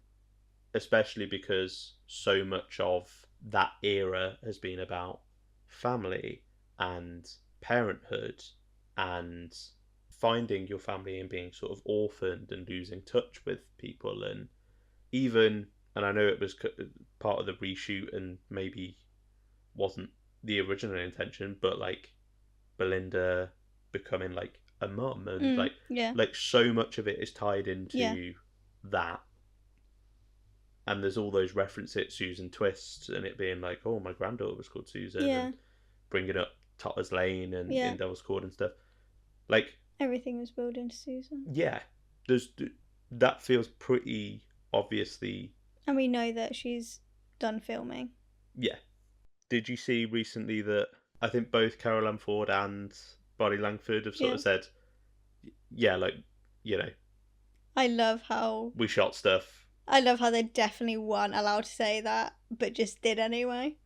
especially because so much of that era has been about family and parenthood and finding your family and being sort of orphaned and losing touch with people, and even, and I know it was part of the reshoot and maybe wasn't the original intention, but like Belinda becoming like a mum and like so much of it is tied into that. And there's all those references, Susan twists, and it being like, oh, my granddaughter was called Susan, and bringing up Totter's Lane and in Devil's Court and stuff. Like, everything was built into Susan. Yeah, that feels pretty obviously. And we know that she's done filming. Yeah. Did you see recently that I think both Carol Ann Ford and Bonnie Langford have sort of said, yeah, like, you know. I love how we shot stuff. I love how they definitely weren't allowed to say that, but just did anyway.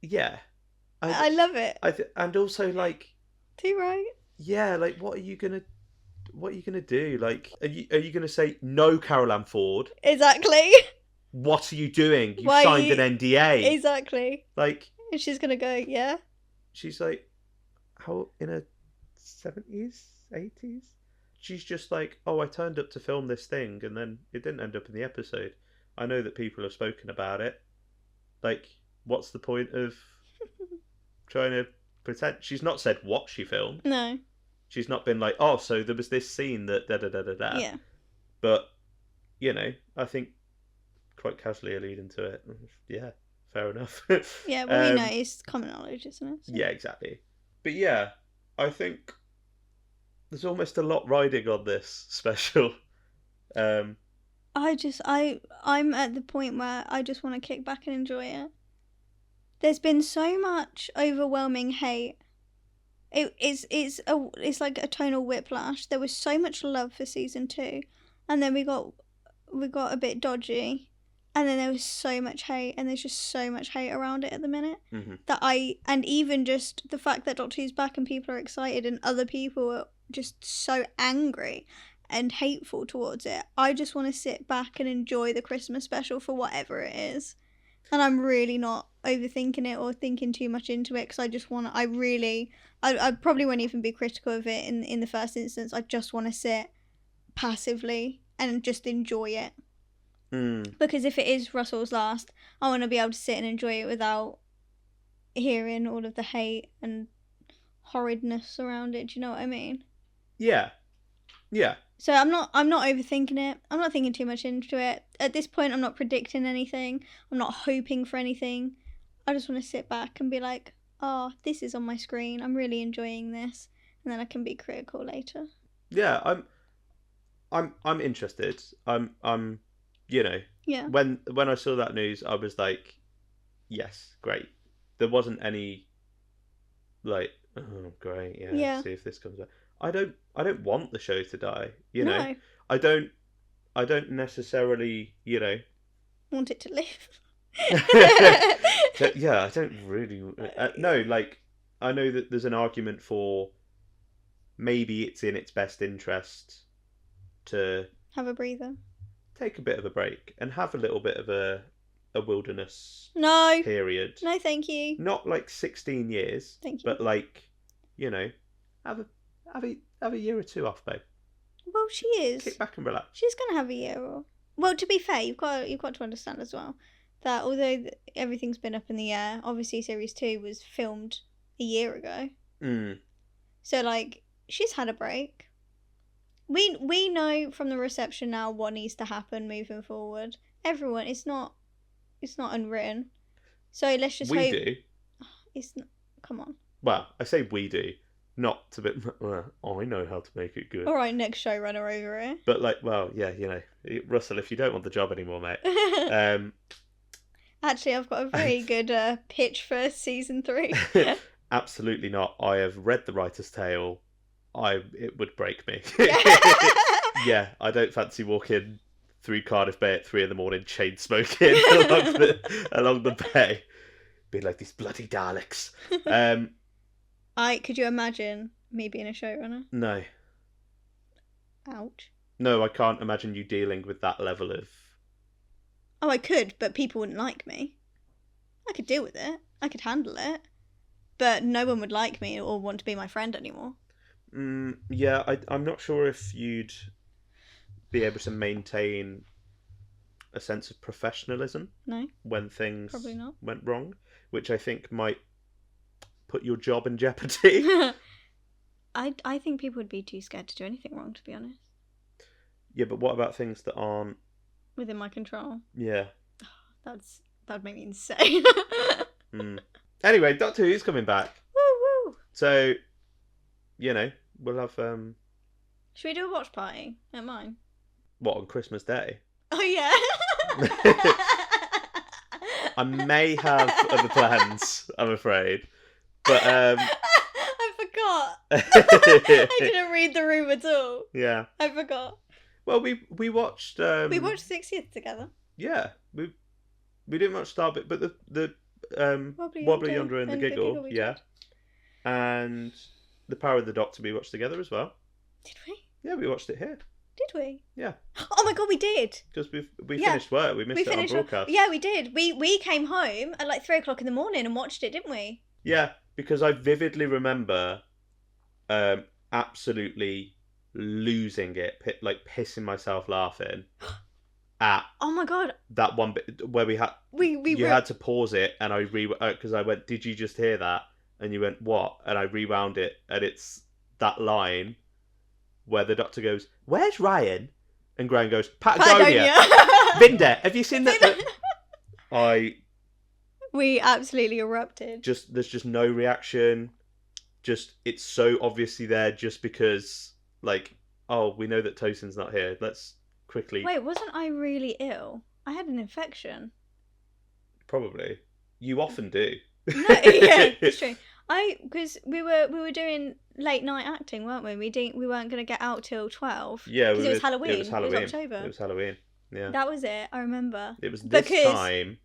Yeah. I love it. And also, like... Too right. Yeah, like, what are you gonna do? Like, are you gonna say, no, Carol Ann Ford? Exactly. What are you doing? You signed an NDA. Exactly. Like... And she's gonna go, yeah? She's like, how, in her 70s? 80s? She's just like, oh, I turned up to film this thing and then it didn't end up in the episode. I know that people have spoken about it. Like, what's the point of trying to pretend? She's not said what she filmed. No. She's not been like, oh, so there was this scene that da-da-da-da-da. Yeah. But, you know, I think quite casually alluding to it. Yeah, fair enough. Yeah, well, we know it's common knowledge, isn't it? So. Yeah, exactly. But yeah, I think... there's almost a lot riding on this special. I'm at the point where I just want to kick back and enjoy it. There's been so much overwhelming hate. It's like a tonal whiplash. There was so much love for season 2, and then we got a bit dodgy, and then there was so much hate, and there's just so much hate around it at the minute. Mm-hmm. And even just the fact that Doctor Who's back and people are excited, and other people just so angry and hateful towards it. I just want to sit back and enjoy the Christmas special for whatever it is. And I'm really not overthinking it or thinking too much into it, because I just want to, I probably won't even be critical of it in the first instance. I just want to sit passively and just enjoy it. Because if it is Russell's last, I want to be able to sit and enjoy it without hearing all of the hate and horridness around it. Do you know what I mean? Yeah. So I'm not overthinking it. I'm not thinking too much into it. At this point, I'm not predicting anything. I'm not hoping for anything. I just want to sit back and be like, oh, this is on my screen. I'm really enjoying this. And then I can be critical later. Yeah, I'm interested. I'm you know. Yeah. When I saw that news, I was like, yes, great. There wasn't any like, oh great, yeah. See if this comes out. I don't want the show to die, you know. No. I don't necessarily, you know, want it to live. Yeah, I don't really. No, like, I know that there's an argument for maybe it's in its best interest to have a breather, take a bit of a break, and have a little bit of a wilderness period. No, thank you. Not like 16 years. Thank you. But like, you know, have a year or two off, babe. Well, she is. Kick back and relax. She's gonna have a year. Well, to be fair, you've got to understand as well that although everything's been up in the air, obviously series 2 was filmed a year ago. So like, she's had a break. We know from the reception now what needs to happen moving forward. Everyone, it's not unwritten. So let's just hope. We do. It's not. Come on. Well, I say we do. Not to be. I know how to make it good. All right, next showrunner over here. But like, well, yeah, you know, Russell, if you don't want the job anymore, mate. Actually, I've got a very good pitch for season 3. Absolutely not. I have read the writer's tale. It would break me. Yeah, I don't fancy walking through Cardiff Bay at 3 a.m, chain smoking along the bay, being like these bloody Daleks. Could you imagine me being a showrunner? No. Ouch. No, I can't imagine you dealing with that level of... Oh, I could, but people wouldn't like me. I could deal with it. I could handle it. But no one would like me or want to be my friend anymore. Yeah, I'm not sure if you'd be able to maintain a sense of professionalism. No. When things probably not. Went wrong, which I think might put your job in jeopardy. I think people would be too scared to do anything wrong, to be honest. Yeah, but what about things that aren't within my control? Yeah. That'd make me insane. Anyway, Doctor Who's coming back. Woo woo. So, you know, we'll have should we do a watch party at mine? What, on Christmas Day? Oh yeah. I may have other plans, I'm afraid. But I forgot. I didn't read the room at all. Yeah. I forgot. Well, we watched we watched 60th together. Yeah. We didn't watch Starbit, but the Wobbly Yonder and the Giggle, yeah. And The Power of the Doctor we watched together as well. Did we? Yeah, we watched it here. Did we? Yeah. Oh my god, we did. Because we finished work, we missed it on broadcast. Yeah, we did. We came home at like 3 o'clock in the morning and watched it, didn't we? Yeah, because I vividly remember absolutely losing it, like pissing myself laughing at oh my god, that one bit where you had to pause it, and I because I went, did you just hear that? And you went, what? And I rewound it, and it's that line where the Doctor goes, where's Ryan? And Graham goes, Patagonia. Vinda, have you seen that? We absolutely erupted. There's just no reaction. It's so obviously there just because, like, oh, we know that Tosin's not here. Let's quickly... Wait, wasn't I really ill? I had an infection. Probably. You often do. No, yeah, it's true. Because we were doing late night acting, weren't we? We weren't going to get out till 12. Yeah, because it was Halloween. It was October. It was Halloween. Yeah. That was it. I remember. It was this time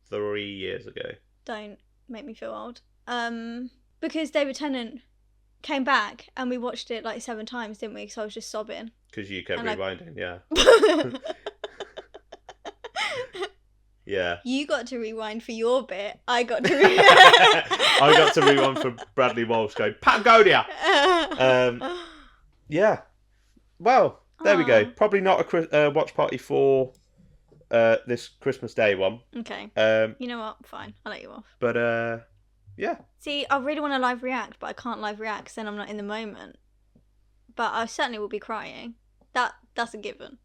3 years ago. Don't make me feel old. Because David Tennant came back and we watched it like 7 times, didn't we? Because I was just sobbing. Because you kept rewinding, yeah. Yeah. You got to rewind for your bit. I got to I got to rewind for Bradley Walsh going, Patagonia! Yeah. Well, there we go. Probably not a watch party for this Christmas Day one. Okay. You know what? Fine. I'll let you off. But, yeah. See, I really want to live react, but I can't live react because then I'm not in the moment. But I certainly will be crying. That's a given.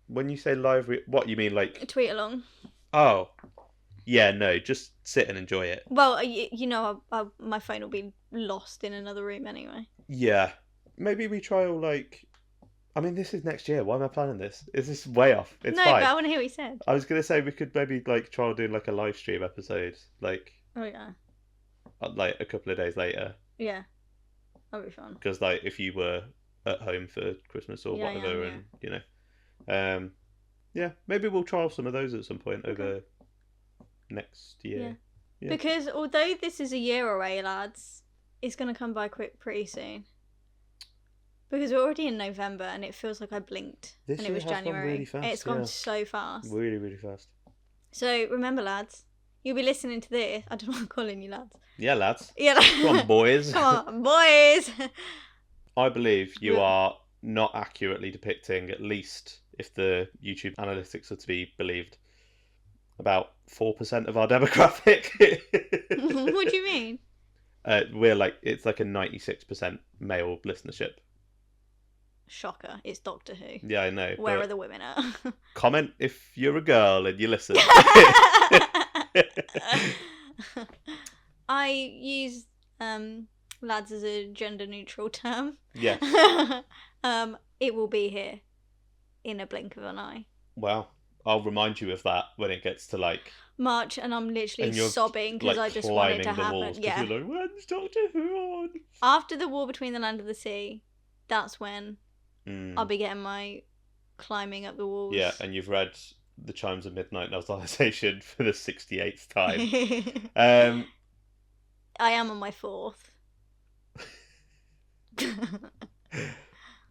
When you say live what, you mean like... A tweet along. Oh. Yeah, no, just sit and enjoy it. Well, you know, my phone will be lost in another room anyway. Yeah. Maybe we try all like... I mean, this is next year. Why am I planning this? Is this way off? It's no, fine. But I want to hear what you said. I was going to say we could maybe like try doing like a live stream episode. Like... Oh, yeah. Like a couple of days later. Yeah. That'll be fun. Because like if you were at home for Christmas or whatever, and you know, yeah, maybe we'll trial some of those at some point over next year. Yeah. Because although this is a year away, lads, it's gonna come by pretty soon. Because we're already in November and it feels like I blinked and it was January. Really fast, it's gone so fast. Really, really fast. So remember, lads, you'll be listening to this. I don't know what I'm calling you, lads. Yeah, lads. Yeah. Come on, boys. Come on, boys. I believe you are not accurately depicting, at least if the YouTube analytics are to be believed, about 4% of our demographic. What do you mean? It's like a 96% male listenership. Shocker. It's Doctor Who. Yeah, I know. Where are the women at? Comment if you're a girl and you listen. I use lads as a gender neutral term. Yes. It will be here in a blink of an eye. Wow. I'll remind you of that when it gets to like March, and I'm literally sobbing because I just want it to happen. Yeah. You're like, when's Doctor Who on? After the war between the land and the sea, that's when I'll be getting my climbing up the walls. Yeah, and you've read The Chimes of Midnight Novelization for the 68th time. I am on my 4th.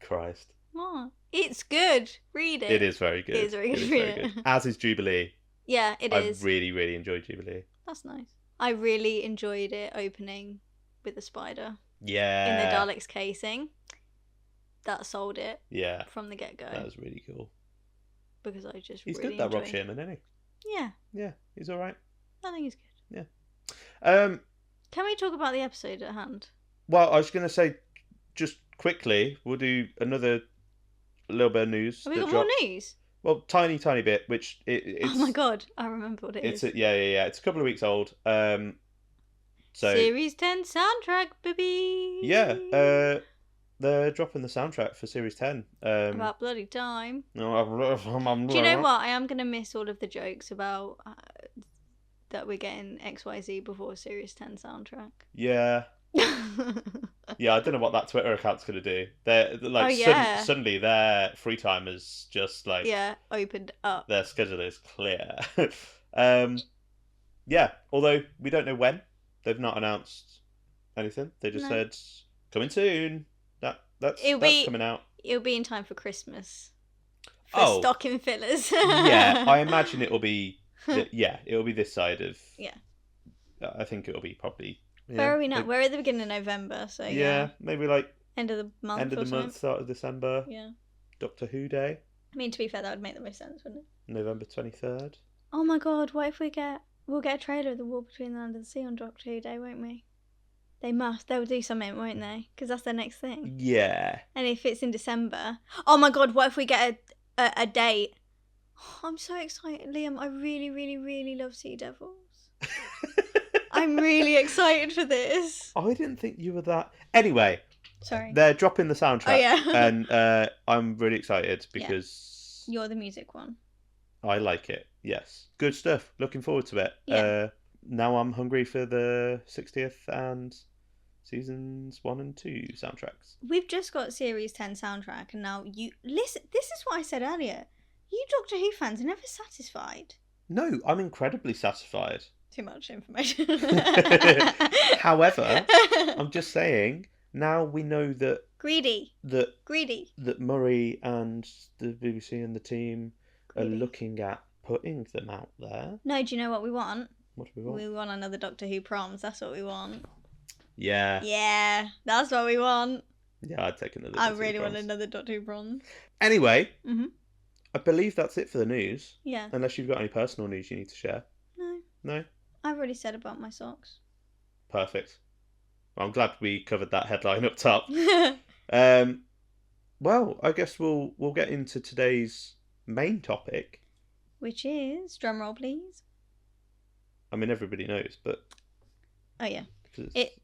Christ. What? It's good. Read it. It is very good. It is very good. Read it. As is Jubilee. Yeah, it is. I really, really enjoyed Jubilee. That's nice. I really enjoyed it opening with the spider. Yeah. In the Dalek's casing. That sold it. Yeah. From the get-go. That was really cool. Because I just he's really good, that Rob Shearman, isn't he? Yeah. Yeah, he's alright. I think he's good. Yeah. Can we talk about the episode at hand? Well, I was going to say, just quickly, we'll do another little bit of news. Have we got more news? Well, tiny bit, which it's... Oh my god, I remember what it is. Yeah. It's a couple of weeks old. So Series 10 soundtrack, baby! Yeah, they're dropping the soundtrack for Series 10. About bloody time. Do you know what? I am going to miss all of the jokes about that we're getting XYZ before Series 10 soundtrack. Yeah. Yeah, I don't know what that Twitter account's going to do. They're like, suddenly their free time is just like... Yeah, opened up. Their schedule is clear. Yeah, although we don't know when. They've not announced anything. They just said, coming soon. That's coming out. It'll be in time for Christmas. For stocking fillers. Yeah, I imagine it'll be... it'll be this side of... Yeah. I think it'll be probably... Yeah, where are we now? We're at the beginning of November, so yeah. Maybe like... End of the month, start of December. Yeah. Doctor Who Day. I mean, to be fair, that would make the most sense, wouldn't it? November 23rd. Oh my god, what if we'll get a trailer of the War Between the Land and the Sea on Doctor Who Day, won't we? They'll do something, won't they? Because that's their next thing. Yeah. And if it's in December... Oh my god, what if we get a date? Oh, I'm so excited, Liam. I really, really, really love Sea Devils. I'm really excited for this. I didn't think you were that... Anyway. Sorry. They're dropping the soundtrack. Oh, yeah. And I'm really excited because... You're the music one. I like it, yes. Good stuff. Looking forward to it. Yeah. Now I'm hungry for the 60th and seasons 1 and 2 soundtracks. We've just got Series 10 soundtrack, and now you... Listen, this is what I said earlier. You Doctor Who fans are never satisfied. No, I'm incredibly satisfied. Too much information. However, I'm just saying, Now we know that Greedy. that Murray and the BBC and the team are looking at putting them out there. No, do you know what we want? What do we want? We want another Doctor Who proms. That's what we want. Yeah. Yeah, that's what we want. Yeah, I'd take another. I really want another Doctor Who proms. Anyway, I believe that's it for the news. Yeah. Unless you've got any personal news you need to share. No. No? I've already said about my socks. Perfect. Well, I'm glad we covered that headline up top. Well, I guess we'll get into today's main topic. Which is, drum roll please. I mean, everybody knows, but... Oh, yeah.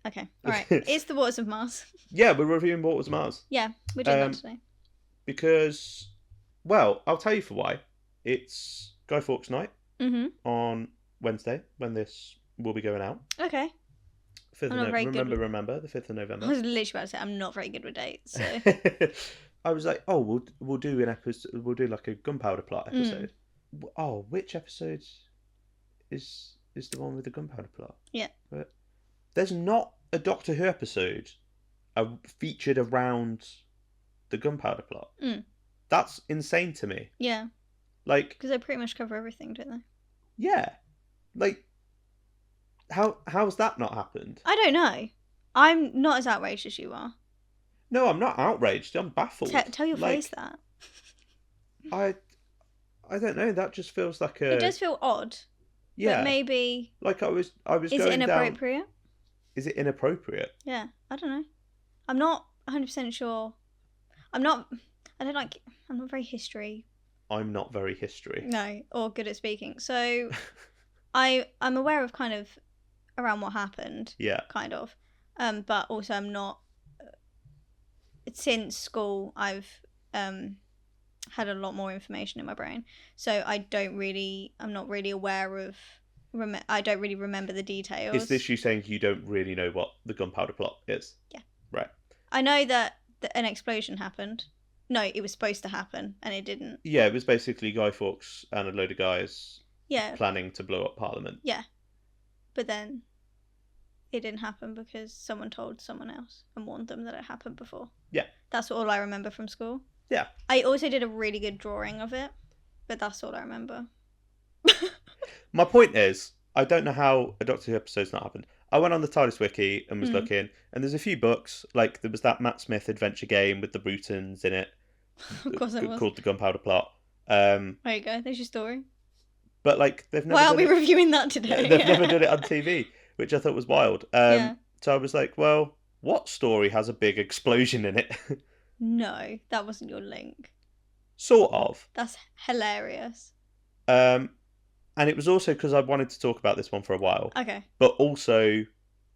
Okay, alright. It's the Waters of Mars. Yeah, we're reviewing Waters of Mars. Yeah, we're doing that today. Because, well, I'll tell you for why. It's Guy Fawkes night on Wednesday, when this will be going out. Okay. 5th of November. Remember, the 5th of November. I was literally about to say, I'm not very good with dates, so... I was like, oh, we'll do an episode, we'll do like a Gunpowder Plot episode. Oh, which episode is the one with the Gunpowder Plot? Yeah. But there's not a Doctor Who episode featured around the Gunpowder Plot. That's insane to me. Yeah. Like... Because they pretty much cover everything, don't they? Yeah. Like, how's that not happened? I don't know. I'm not as outraged as you are. No, I'm not outraged. I'm baffled. Tell your face that. I don't know. That just feels like a... It does feel odd. Yeah. But maybe... Like I was Is it inappropriate? Is it inappropriate? Yeah. I don't know. I'm not 100% sure. I'm not very history. I'm not very history. No, or good at speaking. So I'm aware of kind of around what happened. Yeah. Kind of. But also I'm not... Since school, I've had a lot more information in my brain, so I'm not really aware of. I don't really remember the details. Is this you saying you don't really know what the Gunpowder Plot is? Yeah. Right. I know that an explosion happened. No, it was supposed to happen, and it didn't. Yeah, it was basically Guy Fawkes and a load of guys. Yeah. Planning to blow up Parliament. Yeah, but then it didn't happen because someone told someone else and warned them that it happened before. Yeah. That's all I remember from school. Yeah. I also did a really good drawing of it, but that's all I remember. My point is, I don't know how a Doctor Who episode's not happened. I went on the TARDIS wiki and was looking, and there's a few books, like there was that Matt Smith adventure game with the Brutons in it. Of course there was. Called The Gunpowder Plot. There you go, there's your story. But like, they've never... Why aren't we reviewing that today? They've never done it on TV, which I thought was wild. So I was like, well, what story has a big explosion in it? No, that wasn't your link. Sort of. That's hilarious. And it was also because I wanted to talk about this one for a while. Okay. But also,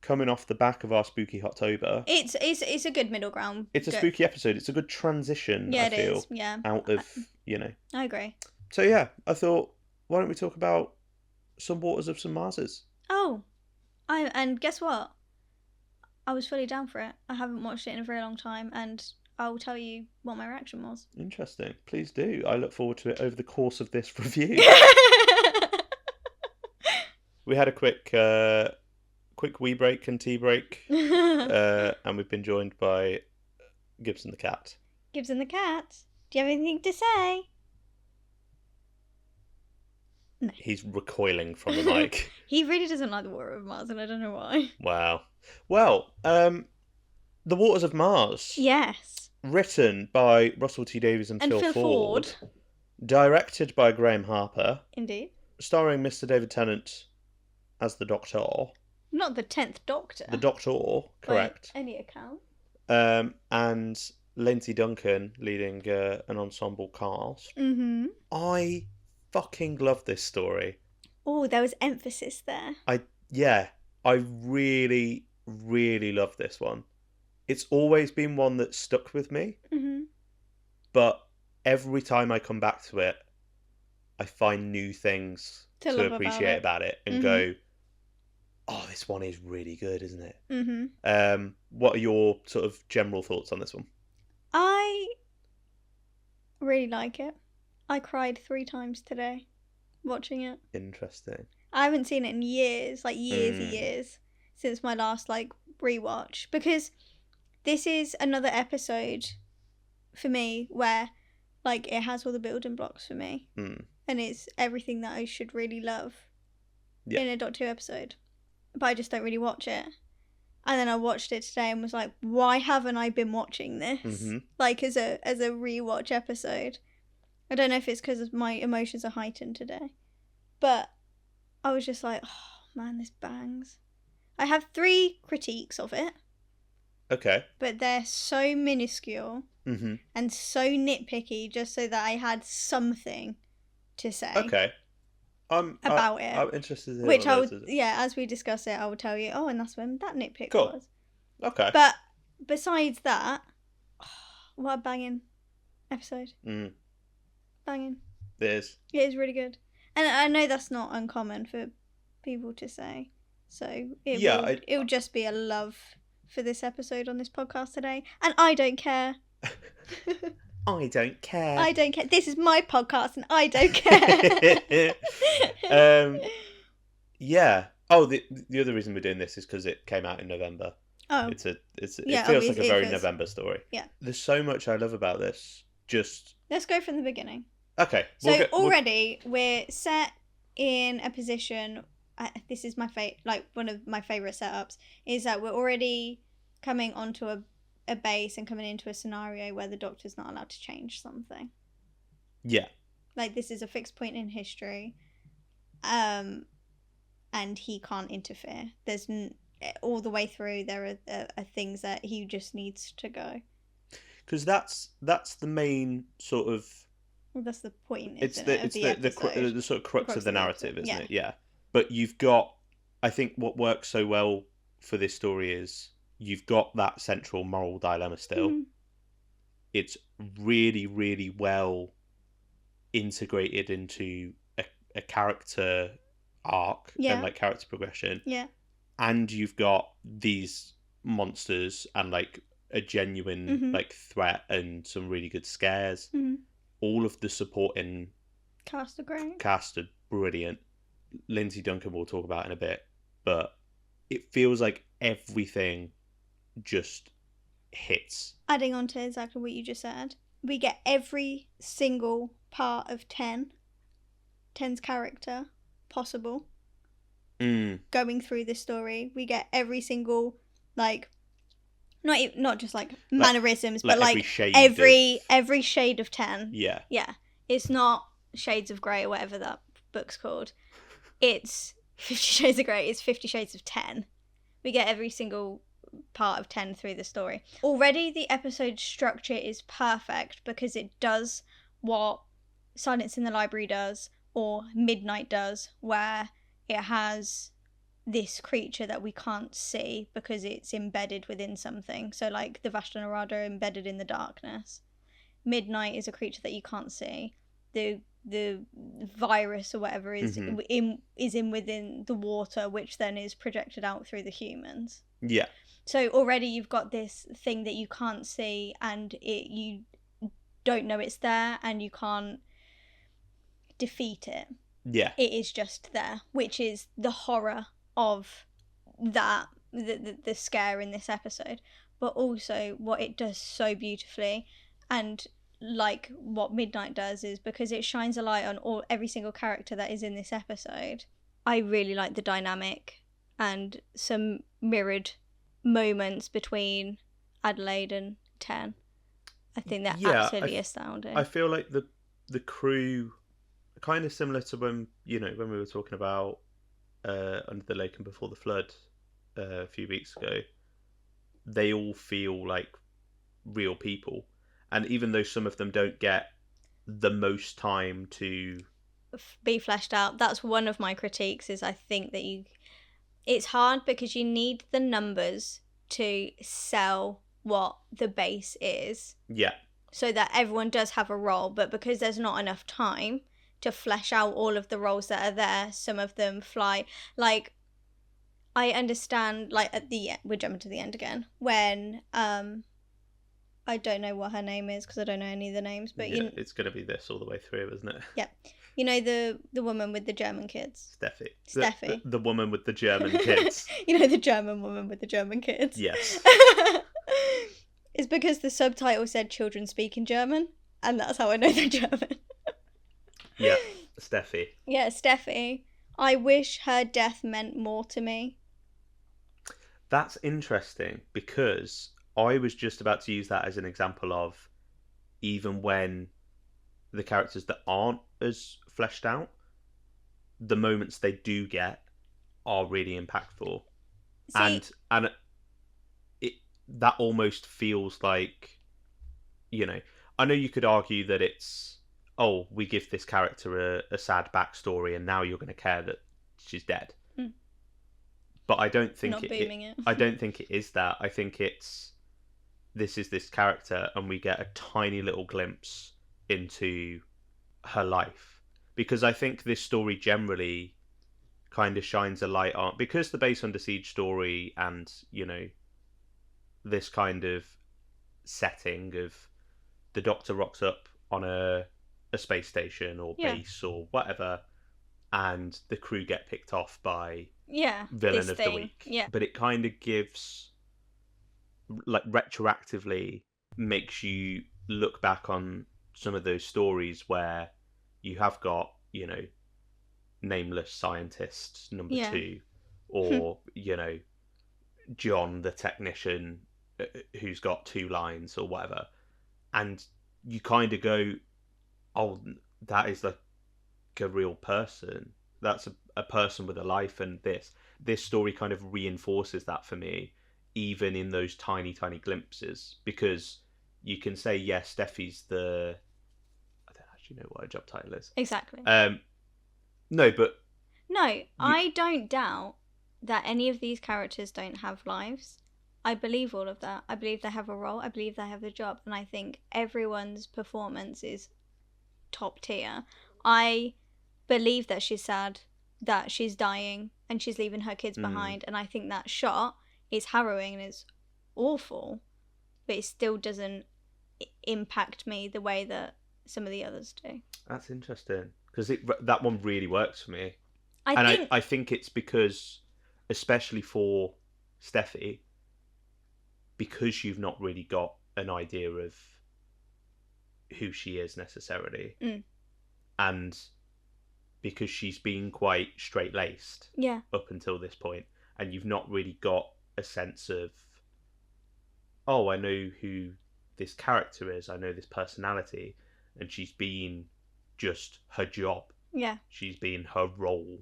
coming off the back of our Spooky Hottober... It's a good middle ground. It's a spooky episode. It's a good transition, I feel. Is. Yeah. Out of, I agree. So yeah, I thought, why don't we talk about some Waters of some Marses? Oh. And guess what? I was fully down for it. I haven't watched it in a very long time, and I'll tell you what my reaction was. Interesting. Please do. I look forward to it over the course of this review. We had a quick wee break and tea break, and we've been joined by Gibson the cat. Gibson the cat, do you have anything to say? No. He's recoiling from the mic. He really doesn't like the Water of Mars, and I don't know why. Wow. Well, The Waters of Mars. Yes. Written by Russell T Davies and Phil Ford. Directed by Graham Harper. Indeed. Starring Mr. David Tennant as the Doctor. Not the 10th Doctor. The Doctor, correct. By any account. And Lindsay Duncan leading an ensemble cast. Mm-hmm. I fucking love this story. Oh, there was emphasis there. I really, really love this one. It's always been one that stuck with me. Mm-hmm. But every time I come back to it, I find new things to appreciate about it and go, oh, this one is really good, isn't it? Mm-hmm. What are your sort of general thoughts on this one? I really like it. I cried 3 times today watching it. Interesting. I haven't seen it in years, like years and years, since my last like rewatch, because this is another episode for me where, like, it has all the building blocks for me. Mm. And it's everything that I should really love Yeah. in a Doctor Who episode. But I just don't really watch it. And then I watched it today and was like, why haven't I been watching this? Mm-hmm. Like, as a rewatch episode. I don't know if it's because my emotions are heightened today. But I was just like, oh, man, this bangs. I have 3 critiques of it. Okay. But they're so minuscule Mm-hmm. and so nitpicky just so that I had something to say. Okay. About it. I'm interested in Which I would, as we discuss it, I will tell you, and that's when that nitpick was. Okay. But besides that, what a banging episode. Mm. Banging. It is. It is really good. And I know that's not uncommon for people to say. So it will just be a love for this episode on this podcast today. And I don't care. I don't care. I don't care. This is my podcast and I don't care. Yeah. Oh, the other reason we're doing this is because it came out in November. Oh. It feels like a very November story. Yeah. There's so much I love about this. Let's go from the beginning. Okay. So we're set in a position. This is my one of my favorite setups is that we're already coming onto a base and coming into a scenario where the Doctor's not allowed to change something. Yeah. Like, this is a fixed point in history, and he can't interfere. There's all the way through there are things that he just needs to go. Because that's the main sort of. Well, that's the point. It's the sort of crux of the narrative, isn't it? Yeah. But you've got, I think, what works so well for this story is you've got that central moral dilemma still. Mm-hmm. It's really, really well integrated into a character arc and like character progression. Yeah. And you've got these monsters and like a genuine like threat and some really good scares. Mm-hmm. All of the supporting cast are great. Cast are brilliant. Lindsay Duncan we'll talk about in a bit, but it feels like everything just hits. Adding on to exactly what you just said, we get every single part of 10's character possible going through this story. We get every single, like, not just like mannerisms, but like every shade of 10. Yeah. It's not Shades of Grey or whatever that book's called. It's 50 Shades of Grey. It's 50 Shades of 10. We get every single part of 10 through the story. Already the episode structure is perfect because it does what Silence in the Library does or Midnight does, where it has this creature that we can't see because it's embedded within something. So like the Vashta Nerada embedded in the darkness. Midnight is a creature that you can't see. The virus or whatever is in within the water, which then is projected out through the humans. Yeah. So already you've got this thing that you can't see, and you don't know it's there, and you can't defeat it. Yeah. It is just there, which is the horror of that, the scare in this episode, but also what it does so beautifully, and like what Midnight does is because it shines a light on every single character that is in this episode. I really like the dynamic and some mirrored moments between Adelaide and 10. I think they're absolutely astounding. I feel like the crew, kind of similar to when we were talking about Under the Lake and Before the Flood a few weeks ago. They all feel like real people. And even though some of them don't get the most time to be fleshed out, that's one of my critiques, is I think that it's hard because you need the numbers to sell what the base is. Yeah. So that everyone does have a role, but because there's not enough time to flesh out all of the roles that are there, some of them fly. Like, I understand, like, at the end, we're jumping to the end again, when I don't know what her name is because I don't know any of the names, but it's going to be this all the way through, isn't it? Yeah. You know the woman with the German kids? Steffi. The woman with the German kids. You know the German woman with the German kids? Yes. It's because the subtitle said children speak in German, and that's how I know they're German. Yeah, Steffi. Yeah, Steffi. I wish her death meant more to me. That's interesting, because I was just about to use that as an example of even when the characters that aren't as fleshed out, the moments they do get are really impactful. See, And it that almost feels like, I know you could argue that it's, oh, we give this character a sad backstory and now you're going to care that she's dead. Mm. But I don't think not booming it. I don't think it is that. I think it's, this is this character and we get a tiny little glimpse into her life. Because I think this story generally kind of shines a light on, because the Base Under Siege story and, this kind of setting of the Doctor rocks up on a space station or base or whatever, and the crew get picked off by villain of the week. Yeah. But it kind of gives, like, retroactively makes you look back on some of those stories where you have got, nameless scientist number 2, or, John the technician who's got 2 lines or whatever. And you kind of go, oh, that is like a real person. That's a person with a life, and this story kind of reinforces that for me, even in those tiny, tiny glimpses. Because you can say, yes, Steffi's the... I don't actually know what her job title is. Exactly. No, but... No, I don't doubt that any of these characters don't have lives. I believe all of that. I believe they have a role. I believe they have a job. And I think everyone's performance is top tier. I believe that she's sad, that she's dying, and she's leaving her kids behind. And I think that shot is harrowing and is awful, but it still doesn't impact me the way that some of the others do. That's interesting, because that one really works for me. I think it's because, especially for Steffi, because you've not really got an idea of who she is necessarily, and because she's been quite straight-laced up until this point, and you've not really got a sense of, oh, I know who this character is, I know this personality, and she's been just her job. Yeah. She's been her role,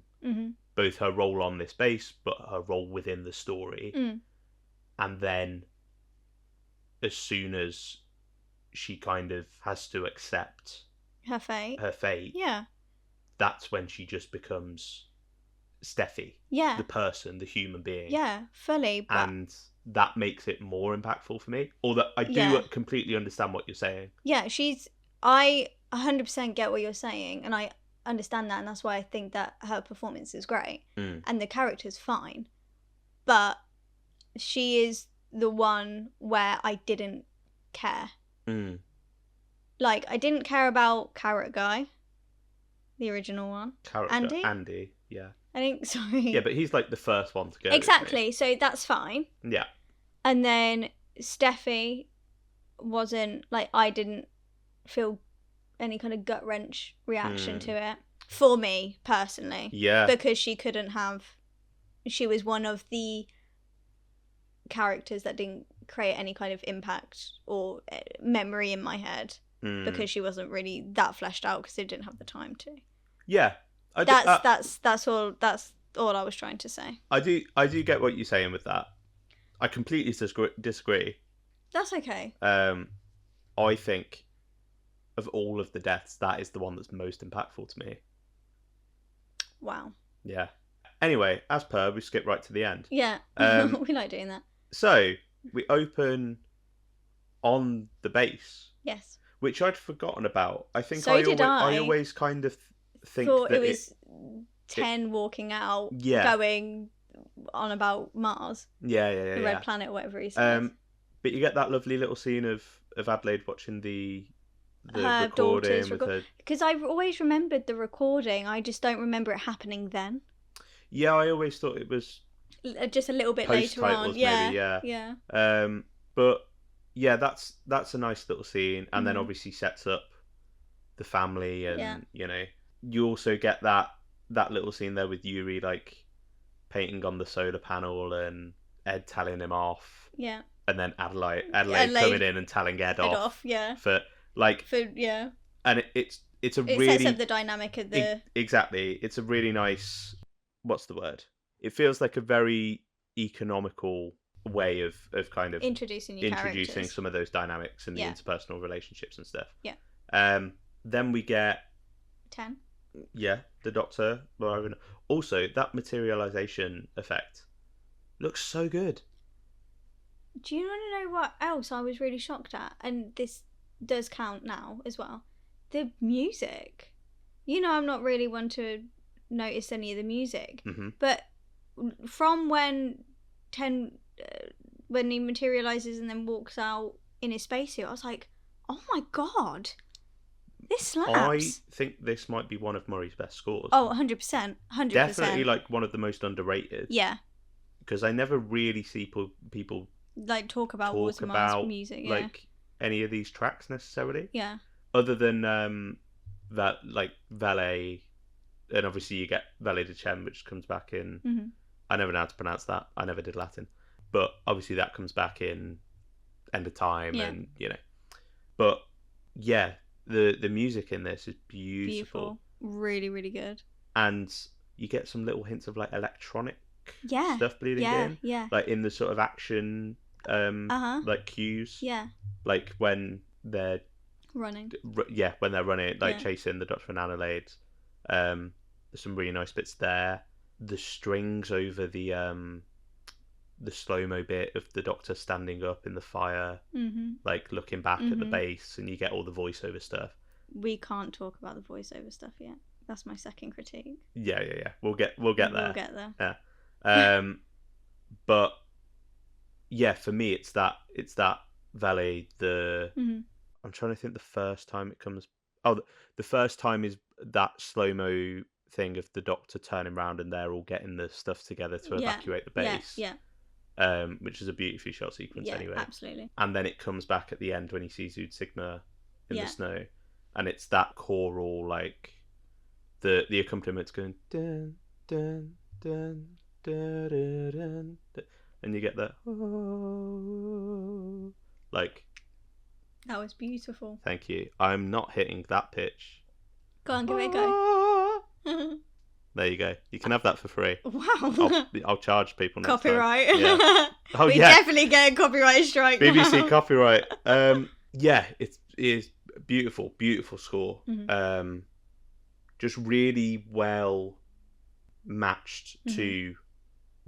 both her role on this base, but her role within the story. And then, as soon as she kind of has to accept her fate, that's when she just becomes Steffi, the person, the human being, fully. But... and that makes it more impactful for me. Although I do completely understand what you're saying. I 100% get what you're saying, and I understand that, and that's why I think that her performance is great, and the character's fine, but she is the one where I didn't care. Like, I didn't care about Carrot Guy, the original one. Andy, yeah. I think, sorry. Yeah, but he's like the first one to go. Exactly, so that's fine. Yeah. And then Steffi wasn't, like, I didn't feel any kind of gut-wrench reaction to it. For me, personally. Yeah. Because she was one of the characters that didn't create any kind of impact or memory in my head. Because she wasn't really that fleshed out, because they didn't have the time to. Yeah. That's all I was trying to say. I do get what you're saying with that. I completely disagree. That's okay. I think of all of the deaths, that is the one that's most impactful to me. Wow. Yeah. Anyway, as per, we skip right to the end. Yeah. We like doing that. So, we open on the base. Yes. Which I'd forgotten about. I think I always kind of thought it was 10 walking out, going on about Mars. Yeah. The Red Planet, or whatever he says. But you get that lovely little scene of Adelaide watching the her recording with her... Because I've always remembered the recording, I just don't remember it happening then. Yeah, I always thought it was just a little bit later on. Maybe, yeah. But yeah, that's a nice little scene, and then Mhm. obviously sets up the family, and Yeah. you also get that little scene there with Yuri like painting on the solar panel and Ed telling him off, Yeah. and then Adelaide coming Adelaide in and telling Ed head off off. Yeah. for like, For yeah. and it's a It sets up really the dynamic of the. exactly, it's a really nice, what's the word? It feels like a very economical way of kind of Introducing new introducing characters. some of those dynamics and the Yeah. interpersonal relationships and stuff. Yeah. Then we get 10. the Doctor. Also, that materialization effect looks so good. Do you want to know what else I was really shocked at? And this does count now as well. The music. I'm not really one to notice any of the music. Mm-hmm. But from when when he materializes and then walks out in his spacesuit, I was like, oh my god, this slaps. I think this might be one of Murray's best scores. Oh, 100%. 100%. Definitely like one of the most underrated. Yeah. Because I never really see people like talk about music. Yeah. Like any of these tracks necessarily. Yeah. Other than that, like Valet, and obviously you get Valet de Chem, which comes back in. Mm-hmm. I never know how to pronounce that. I never did Latin, but obviously that comes back in End of Time, and But yeah, the music in this is beautiful. Really, really good. And you get some little hints of like electronic stuff bleeding in. Yeah. Like in the sort of action like cues. Yeah. Like when they're running. When they're running, like chasing the Doctor and Adelaide. There's some really nice bits there. The strings over the slow-mo bit of the Doctor standing up in the fire, like looking back at the base, and you get all the voiceover stuff. We can't talk about the voiceover stuff yet. That's my second critique. Yeah. We'll get there. We'll get there. Yeah. But yeah, for me, it's that Valet. I'm trying to think the first time it comes. Oh, the first time is that slow-mo thing of the Doctor turning around and they're all getting the stuff together to evacuate the base. Yeah. Which is a beautifully shot sequence anyway. Absolutely. And then it comes back at the end when he sees Zood Sigma in the snow, and it's that choral, like the accompaniments going dun dun dun dun dun dun, and you get that like. That was beautiful. Thank you. I'm not hitting that pitch. Go on, give it a go. There you go. You can have that for free. Wow. I'll charge people next copyright. time. Yeah. Oh, we definitely get a copyright strike. BBC now. copyright. Yeah, it is beautiful, beautiful score. Mm-hmm. Just really well matched to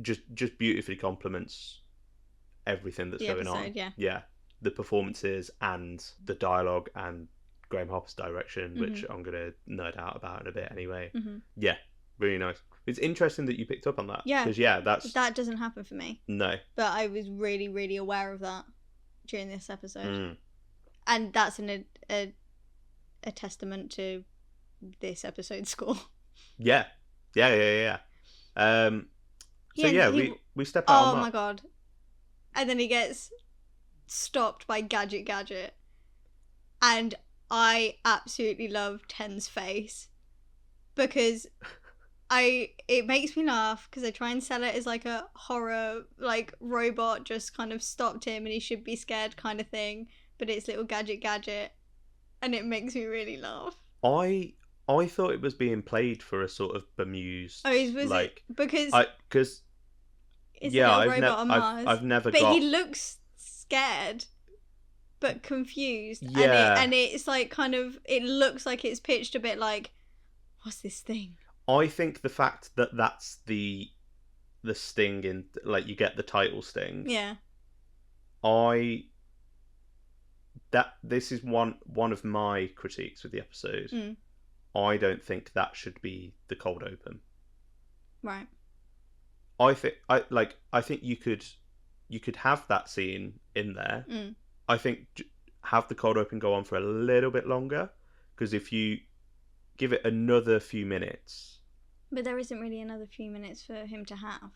just beautifully complements everything that's going on. Yeah. The performances and the dialogue and Graham Hopper's direction, which I'm going to nerd out about in a bit anyway. Yeah, really nice. It's interesting that you picked up on that. Yeah. Because, that doesn't happen for me. No. But I was really, really aware of that during this episode. And that's a testament to this episode's score. Yeah. We step out on that. Oh my god. And then he gets stopped by Gadget. And I absolutely love Ten's face. Because it makes me laugh because I try and sell it as like a horror, like robot just kind of stopped him and he should be scared kind of thing. But it's little Gadget. And it makes me really laugh. I thought it was being played for a sort of bemused. Oh, was like it? Because it's a little robot on Mars. I've never. But he looks scared, but confused. Yeah. And it's like kind of. It looks like it's pitched a bit like, what's this thing? I think the fact that that's the sting in, like, you get the title sting. Yeah. This is one of my critiques with the episode. I don't think that should be the cold open. Right. I think you could have that scene in there. I think have the cold open go on for a little bit longer, because if you give it another few minutes. But there isn't really another few minutes for him to have.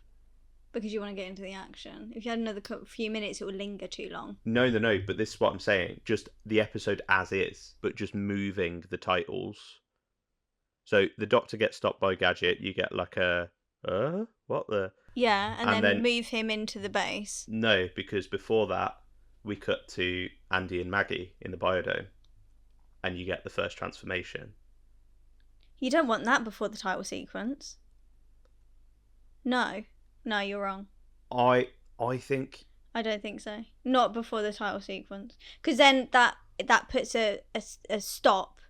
Because you want to get into the action. If you had another few minutes, it would linger too long. No, but this is what I'm saying. Just the episode as is, but just moving the titles. So the Doctor gets stopped by Gadget. You get like a, what the? Yeah, and then move him into the base. No, because before that, we cut to Andy and Maggie in the biodome, and you get the first transformation. You don't want that before the title sequence. No, you're wrong. I think. I don't think so. Not before the title sequence, because then that puts a stop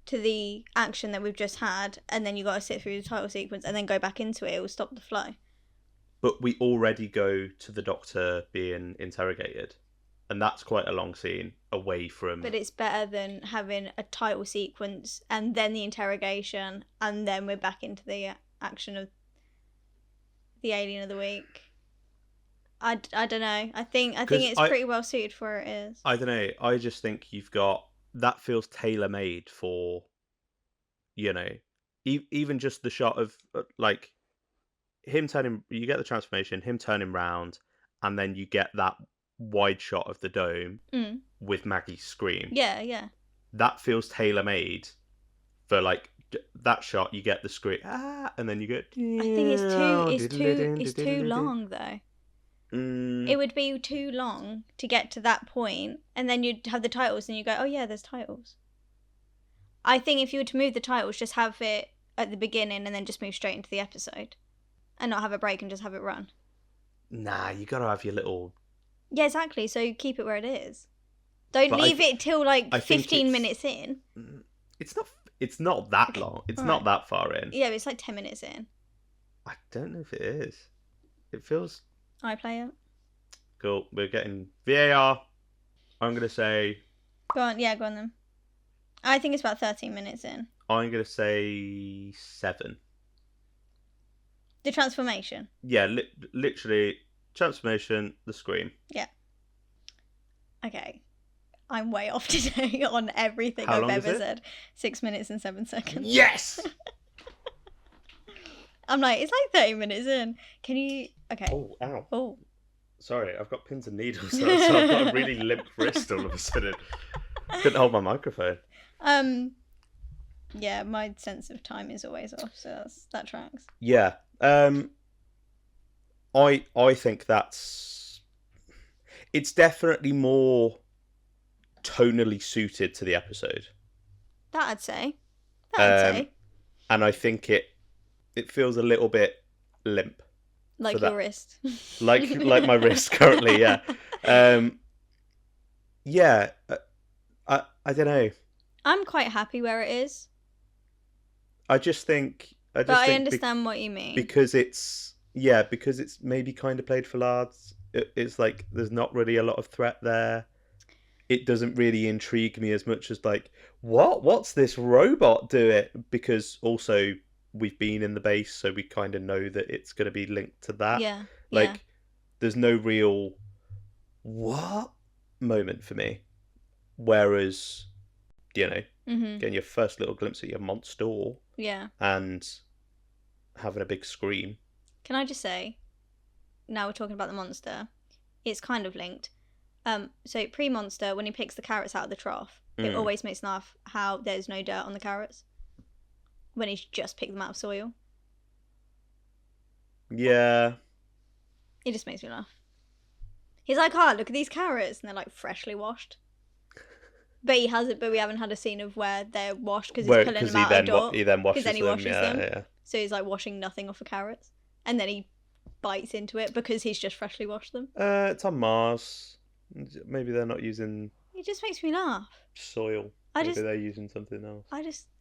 to the action that we've just had, and then you got to sit through the title sequence and then go back into it. It will stop the flow. But we already go to the Doctor being interrogated, and that's quite a long scene away from. But it's better than having a title sequence and then the interrogation, and then we're back into the action of the Alien of the Week. I don't know. I think it's pretty well suited for where it is. I don't know. I just think you've got that feels tailor made for, even just the shot of like him turning. You get the transformation, him turning round, and then you get that wide shot of the dome with Maggie's scream. Yeah. That feels tailor made for like that shot. You get the scream, and then you get. I think it's too long though. It would be too long to get to that point, and then you'd have the titles, and you go, "Oh yeah, there's titles." I think if you were to move the titles, just have it at the beginning, and then just move straight into the episode, and not have a break and just have it run. Nah, you gotta have your little. Yeah, exactly. So keep it where it is. Don't leave it till like 15 minutes in. It's not that long. It's not that far in. Yeah, it's like 10 minutes in. I don't know if it is. It feels. I play it. Cool. We're getting VAR. I'm gonna say. Go on then. I think it's about 13 minutes in. I'm gonna say 7. The transformation. Yeah, literally transformation. The scream. Yeah. Okay. I'm way off today on everything I've ever said. 6 minutes and 7 seconds. Yes! I'm like, it's like 30 minutes in. Can you... Okay. Oh, ow. Oh. Sorry, I've got pins and needles, so I've got a really limp wrist all of a sudden. Couldn't hold my microphone. Yeah, my sense of time is always off, so that tracks. Yeah. I think it's definitely more tonally suited to the episode. That I'd say. And I think it feels a little bit limp. Like your wrist. like my wrist currently, yeah. Yeah. I don't know. I'm quite happy where it is. I think understand what you mean. Because it's maybe kind of played for lads. It's like there's not really a lot of threat there. It doesn't really intrigue me as much as like, what's this robot doing? Because also we've been in the base, so we kind of know that it's going to be linked to that. Yeah. Like, there's no real what moment for me. Whereas, getting your first little glimpse at your monster. Yeah. And having a big scream. Can I just say, now we're talking about the monster, it's kind of linked. So pre-monster, when he picks the carrots out of the trough, it always makes me laugh how there's no dirt on the carrots when he's just picked them out of soil. Yeah. It just makes me laugh. He's like, look at these carrots, and they're like freshly washed. But we haven't had a scene of where they're washed because he's pulling them out of the door. He then washes them. He washes them. Yeah. So he's like washing nothing off the carrots, and then he bites into it because he's just freshly washed them. It's on Mars. Maybe they're not using. It just makes me laugh. Soil. Maybe they're using something else.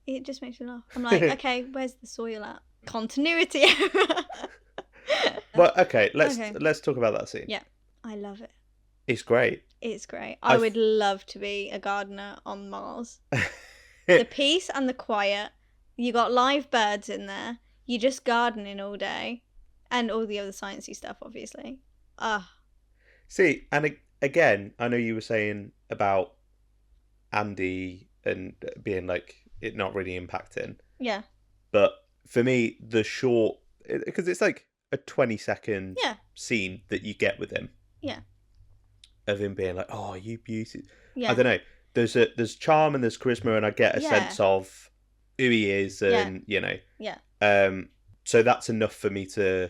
It just makes me laugh. I'm like, okay, where's the soil at? Continuity error. Well, okay, let's talk about that scene. Yeah, I love it. It's great. It's great. I would love to be a gardener on Mars. The peace and the quiet. You got live birds in there. You're just gardening all day, and all the other sciencey stuff, obviously. See, and again, I know you were saying about Andy and being like it not really impacting. Yeah. But for me, the short, because it's like a 20-second Yeah. scene that you get with him. Yeah. Of him being like, "Oh, you beauty." Yeah. I don't know. There's charm and there's charisma, and I get a sense of who he is, and you know. Yeah. So that's enough for me to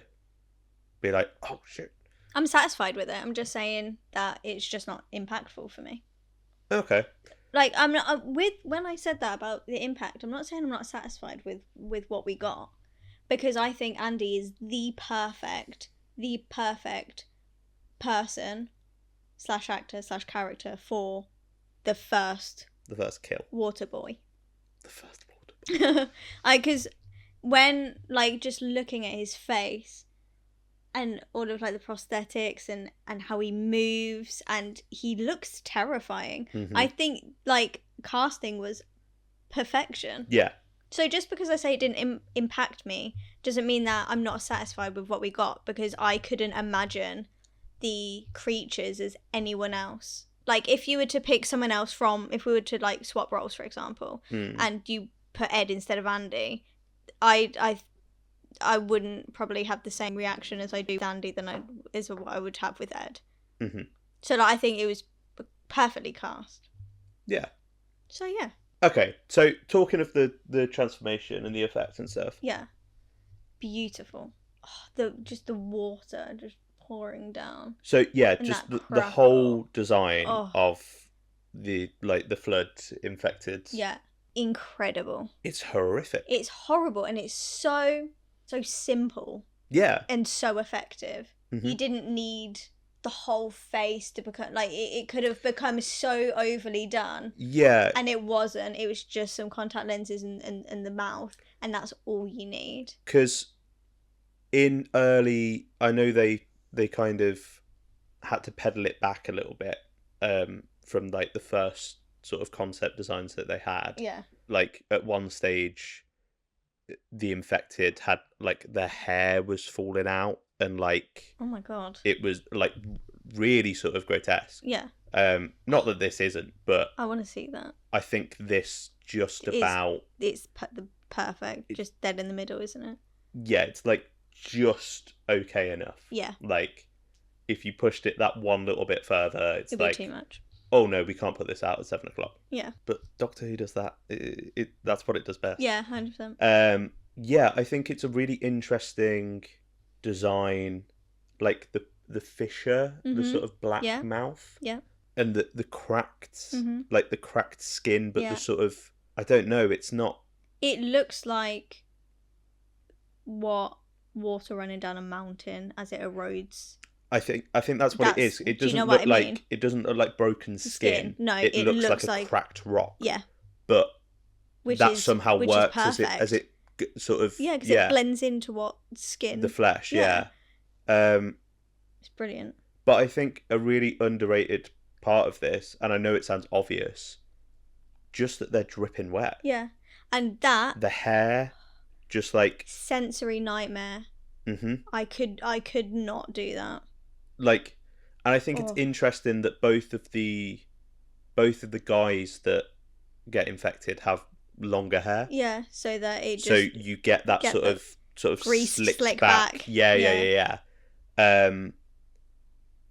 be like, "Oh shit." I'm satisfied with it. I'm just saying that it's just not impactful for me. Okay. Like, I'm not when I said that about the impact, I'm not saying I'm not satisfied with what we got, because I think Andy is the perfect person / actor / character for the first kill. water boy. The first water boy. Because when, like, just looking at his face and all of, like, the prosthetics and how he moves, and he looks terrifying. Mm-hmm. I think, like, casting was perfection. Yeah. So just because I say it didn't impact me doesn't mean that I'm not satisfied with what we got, because I couldn't imagine the creatures as anyone else. Like, if you were to pick someone else if we were to, like, swap roles, for example, and you put Ed instead of Andy, I wouldn't probably have the same reaction as I do with Andy as what I would have with Ed. Mm-hmm. So, like, I think it was perfectly cast. Yeah. So, yeah. Okay, so talking of the transformation and the effects and stuff. Yeah. Beautiful. Oh, the water just pouring down. So yeah, just the whole design of the flood infected. Yeah. Incredible. It's horrific. It's horrible, and it's so simple. Yeah. And so effective. Mm-hmm. You didn't need the whole face to become, like, it could have become so overly done. Yeah. And it wasn't. It was just some contact lenses and the mouth, and that's all you need. Because in early, I know they kind of had to pedal it back a little bit from, like, the first sort of concept designs that they had. Yeah. Like, at one stage, the infected had, like, their hair was falling out, and, like, oh my god, it was, like, really sort of grotesque. Yeah. Not that this isn't, but I want to see that. I think this just it's the perfect, just dead in the middle, isn't it? Yeah, it's, like, just okay enough. Yeah. Like, if you pushed it that one little bit further, it'd be too much. Oh no, we can't put this out at 7:00. Yeah. But Doctor Who does that. That's what it does best. Yeah, 100%. Yeah, I think it's a really interesting design, like the fissure, the sort of black mouth. Yeah. And the cracked, like the cracked skin, but the sort of, I don't know, it's not. It looks like what water running down a mountain as it erodes. I think that's what it is. It doesn't look like it doesn't look like broken skin. No, it looks like a cracked rock. Yeah. But that somehow works as it sort of because it blends into what skin, the flesh. Yeah. It's brilliant. But I think a really underrated part of this, and I know it sounds obvious, just that they're dripping wet. Yeah, and that the hair, just like sensory nightmare. Mm-hmm. I could not do that. Like, and I think it's interesting that both of the guys that get infected have longer hair. Yeah, so that it just so you get that sort of grease slick back. Yeah.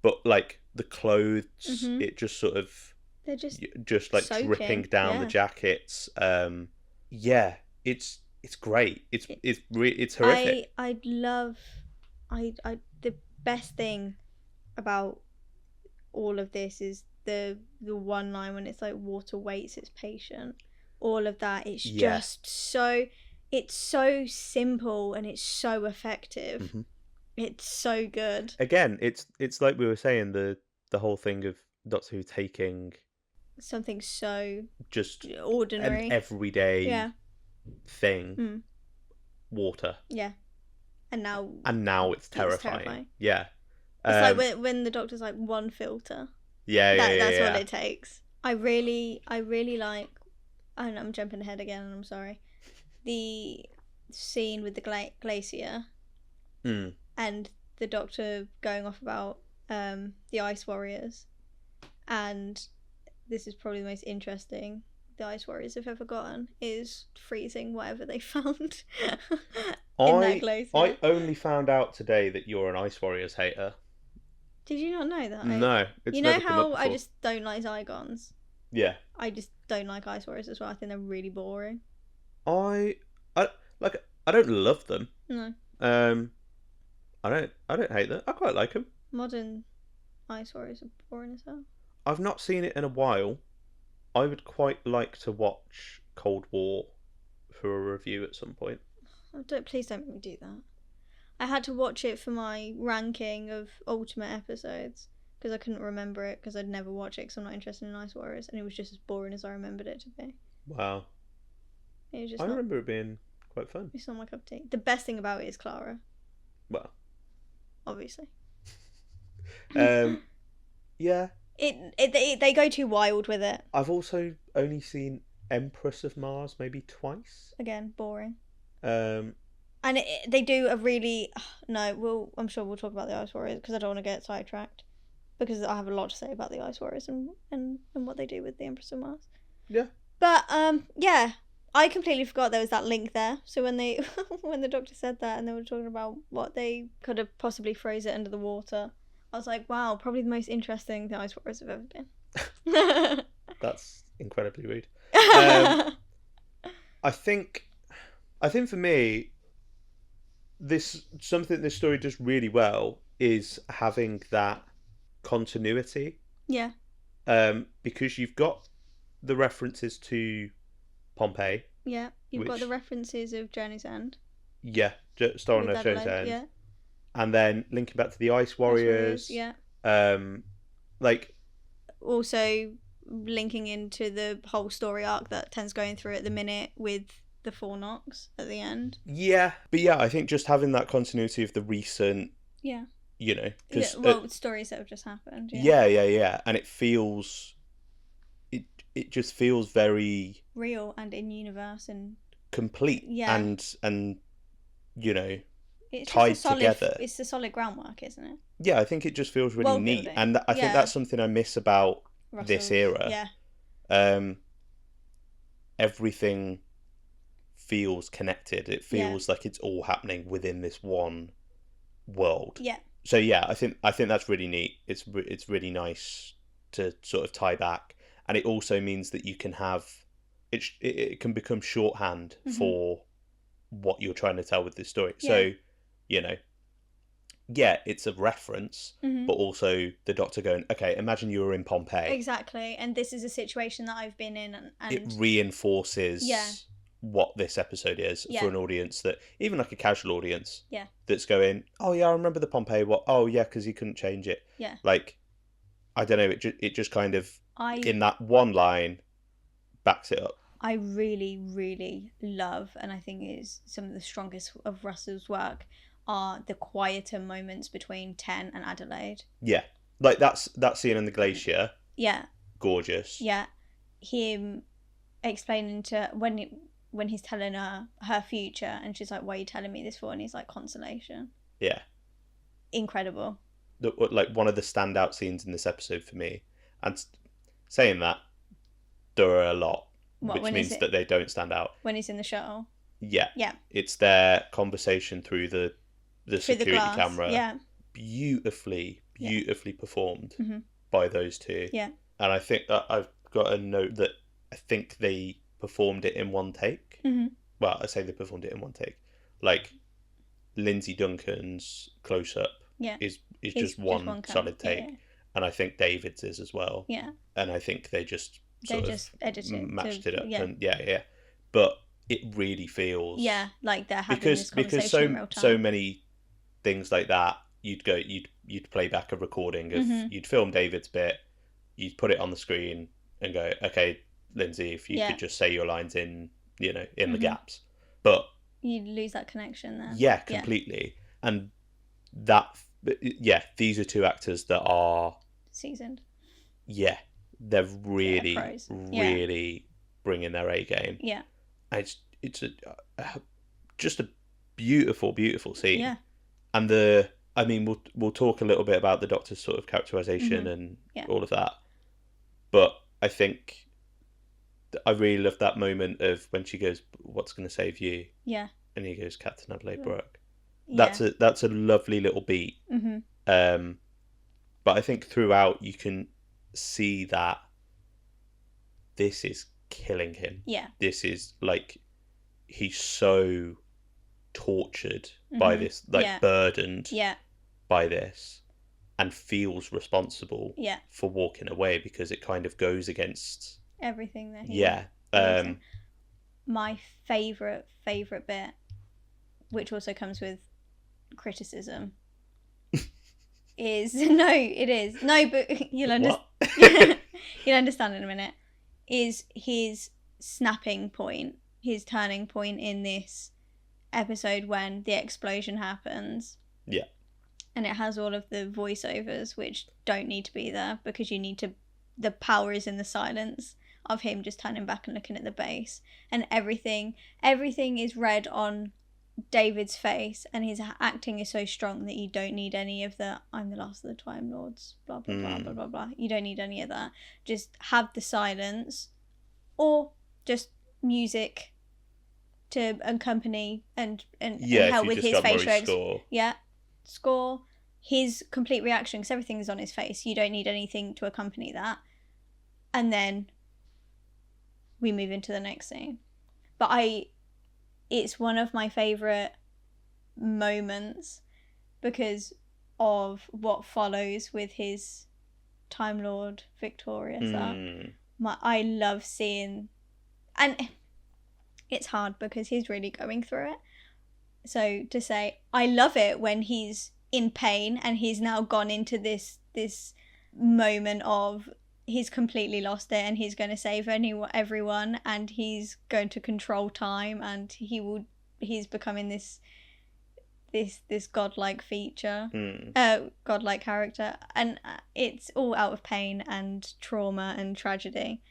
But like the clothes, it just sort of they're just like soaking. dripping down the jackets. Yeah, it's great. It's horrific. The best thing about all of this is the one line when it's like water waits its patient. All of that, it's just it's so simple and it's so effective. Mm-hmm. It's so good. Again, it's like we were saying, the whole thing of Doctor Who taking something so just ordinary, an everyday thing, water. Yeah. And now it's terrifying. Yeah. It's like when the Doctor's like one filter. That's what it takes. I really like, and I'm jumping ahead again and I'm sorry, the scene with the glacier and the Doctor going off about the Ice Warriors, and this is probably the most interesting the Ice Warriors have ever gotten, is freezing whatever they found. I only found out today that you're an Ice Warriors hater. Did you not know that? No, it's you know never come up how before. I just don't like Zygons? Yeah. I just don't like Ice Warriors as well. I think they're really boring. I don't love them. No. I don't hate them. I quite like them. Modern Ice Warriors are boring as hell. I've not seen it in a while. I would quite like to watch Cold War for a review at some point. Please don't make me do that. I had to watch it for my ranking of Ultimate episodes because I couldn't remember it because I'd never watched it because I'm not interested in Ice Warriors, and it was just as boring as I remembered it to be. Wow. It was just I remember it being quite fun. It's not my cup of tea. The best thing about it is Clara. Well. Obviously. Yeah. They go too wild with it. I've also only seen Empress of Mars maybe twice. Again, boring. And they do a really... No, I'm sure we'll talk about the Ice Warriors because I don't want to get sidetracked. Because I have a lot to say about the Ice Warriors and what they do with the Empress of Mars. Yeah. But, yeah. I completely forgot there was that link there. So when when the doctor said that and they were talking about what they could have possibly froze it under the water, I was like, wow, probably the most interesting the Ice Warriors have ever been. That's incredibly rude. I think for me, something this story does really well is having that continuity. Yeah. Because you've got the references to Pompeii. Yeah, you've got the references of Journey's End. Yeah, starring on Journey's End. Yeah. And then linking back to the Ice Warriors. Yeah. Also linking into the whole story arc that Ten's going through at the minute with the 4 knocks at the end. Yeah, but yeah, I think just having that continuity of the recent. Yeah. You know, stories that have just happened. Yeah, and it feels. It just feels very real and in universe and complete. Yeah. And you know, it's tied together. It's the solid groundwork, isn't it? Yeah, I think it just feels really neat, and I think that's something I miss about this era. Yeah. Everything feels connected. It feels like it's all happening within this one world. Yeah. So yeah, I think that's really neat. It's really nice to sort of tie back, and it also means that you can have it can become shorthand for what you're trying to tell with this story. Yeah. So, you know, yeah, it's a reference, but also the Doctor going, okay, imagine you were in Pompeii. Exactly, and this is a situation that I've been in, and it reinforces what this episode is for an audience that, even like a casual audience, that's going, oh yeah, I remember the Pompeii. What? Oh yeah, because he couldn't change it. Yeah. Like, I don't know. It just kind of in that one line backs it up. I really, really love, and I think is some of the strongest of Russell's work, are the quieter moments between Ten and Adelaide. Yeah, like that scene in the glacier. Yeah. Gorgeous. Yeah, him explaining to when he's telling her future, and she's like, "Why are you telling me this for?" And he's like, "Consolation." Yeah. Incredible. Like one of the standout scenes in this episode for me, and saying that, there are a lot. Which means that they don't stand out. When he's in the shuttle. Yeah. Yeah. It's their conversation through the security camera. Yeah. Beautifully performed by those two. Yeah. And I think that I've got a note that I think they performed it in one take. Mm-hmm. Well, I say they performed it in one take. Like, Lindsay Duncan's close-up is just one solid take. Yeah. And I think David's is as well. Yeah. And I think they just edited matched it up. And but it really feels like they're having this conversation in real time. So many things like that, you'd play back a recording of you'd film David's bit, you'd put it on the screen and go, okay, Lindsay, if you could just say your lines in the gaps, but you'd lose that connection there. Yeah, completely. And that these are two actors that are seasoned. Yeah. They're really, really bringing their A game. Yeah. And it's just a beautiful, beautiful scene. Yeah. And we'll talk a little bit about the Doctor's sort of characterization and all of that. But I think I really love that moment of when she goes, "What's going to save you?" Yeah. and he goes, Captain Adelaide Brooke. Yeah. That's a lovely little beat. Mm-hmm. But I think throughout you can see that this is killing him. Yeah. This is like, he's so tortured by this, like burdened by this, and feels responsible for walking away because it kind of goes against everything that he my favourite bit, which also comes with criticism, is but you'll understand in a minute, is his snapping point, his turning point in this episode when the explosion happens. Yeah. And it has all of the voiceovers which don't need to be there because the power is in the silence of him just turning back and looking at the base, and everything is read on David's face, and his acting is so strong that you don't need any of the "I'm the last of the Time Lords" blah blah blah blah blah blah. You don't need any of that. Just have the silence, or just music to accompany and help with his facial score, his complete reaction, because everything is on his face. You don't need anything to accompany that, and then we move into the next scene. But it's one of my favourite moments because of what follows with his Time Lord victorious arc. I love seeing, and it's hard because he's really going through it. So to say, I love it when he's in pain and he's now gone into this moment of he's completely lost it and he's going to save everyone and he's going to control time and he's becoming this godlike godlike character, and it's all out of pain and trauma and tragedy,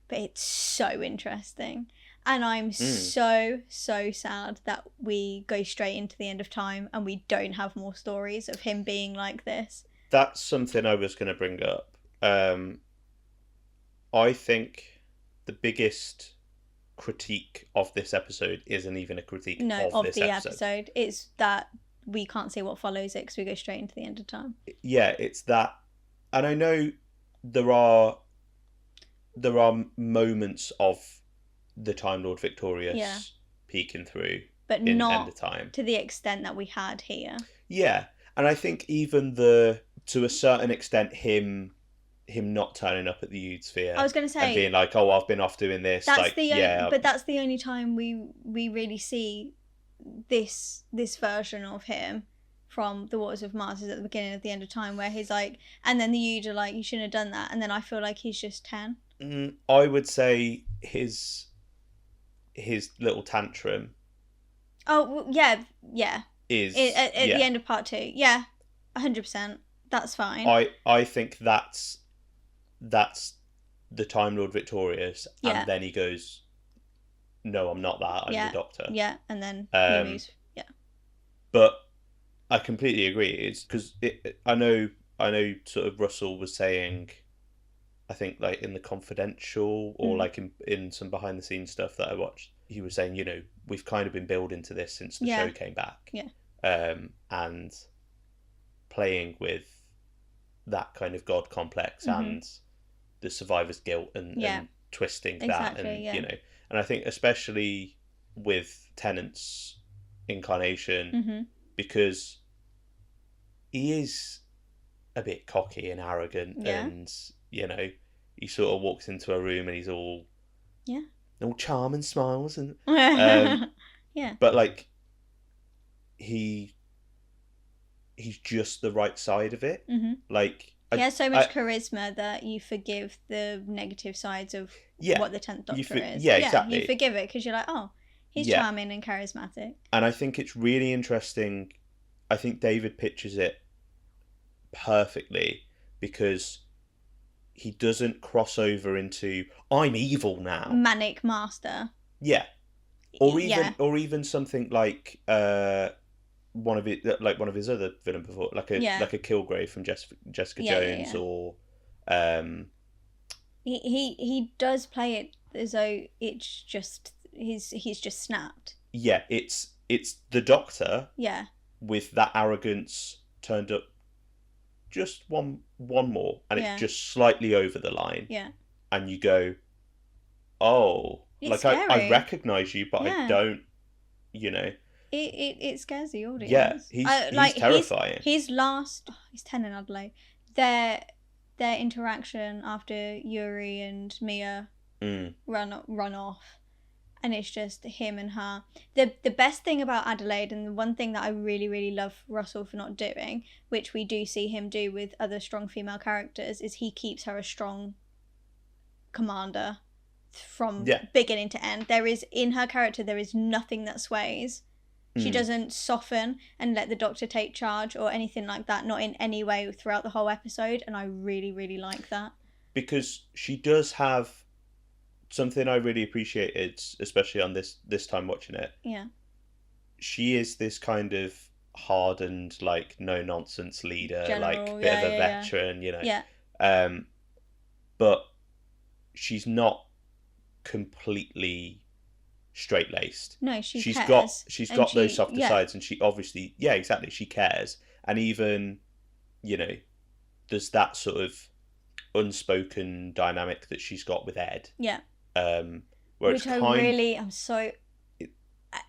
but it's so interesting. And I'm so sad that we go straight into the end of time and we don't have more stories of him being like this. That's something I was going to bring up. I think the biggest critique of this episode isn't even a critique of this episode. It's that we can't see what follows it because we go straight into the end of time. Yeah, it's that. And I know there are moments of the Time Lord victorious peeking through, but in not End of Time to the extent that we had here. Yeah, and I think even to a certain extent him not turning up at the Youth Sphere, I was going to say, and being like, "Oh, I've been off doing this." But that's the only time we really see this version of him from the Waters of Mars is at the beginning of the End of Time, where he's like, and then the Youth are like, "You shouldn't have done that," and then I feel like he's just 10. I would say his little tantrum. Oh yeah. Is at the end of part 2? Yeah, 100%. That's fine. I think that's the Time Lord victorious, and then he goes, "No, I'm not that. I'm the Doctor." Yeah, and then he moves. Yeah. But I completely agree. It's because I know. Sort of Russell was saying, I think like in the Confidential or like in some behind the scenes stuff that I watched, he was saying, we've kind of been building to this since the show came back. Yeah. And playing with that kind of God complex and the survivor's guilt and twisting that, and and I think especially with Tennant's incarnation, because he is a bit cocky and arrogant, and he sort of walks into a room and he's all charm and smiles and but like he's just the right side of it. Like he has so much charisma that you forgive the negative sides of what the 10th Doctor is. Yeah, exactly. You forgive it because you're like, oh, he's charming and charismatic. And I think it's really interesting. I think David pictures it perfectly because he doesn't cross over into I'm evil now. Manic Master. Yeah. Or even something like one of his other villain before, like a Kilgrave from Jessica Jones, or he does play it as though it's just he's just snapped. Yeah, it's it's the Doctor Yeah. with that arrogance turned up just one more, and it's just slightly over the line. Yeah. And you go, oh, it's like scary. I recognise you, but I don't, It scares the audience. Yeah, he's terrifying. His last, he's 10 in Adelaide. Their interaction after Yuri and Mia run off, and it's just him and her. The best thing about Adelaide, and the one thing that I really, really love Russell for not doing, which we do see him do with other strong female characters, is he keeps her a strong commander from beginning to end. In her character, there is nothing that sways. She doesn't soften and let the Doctor take charge or anything like that, not in any way throughout the whole episode, and I really, really like that. Because she does have something I really appreciated, especially on this time watching it. Yeah. She is this kind of hardened, like, no-nonsense leader, General, like, bit of a veteran, Yeah. But she's not completely straight-laced. No, she's cares. She's got those softer sides, and she obviously, exactly, she cares. And even, there's that sort of unspoken dynamic that she's got with Ed. Yeah. Which I'm so...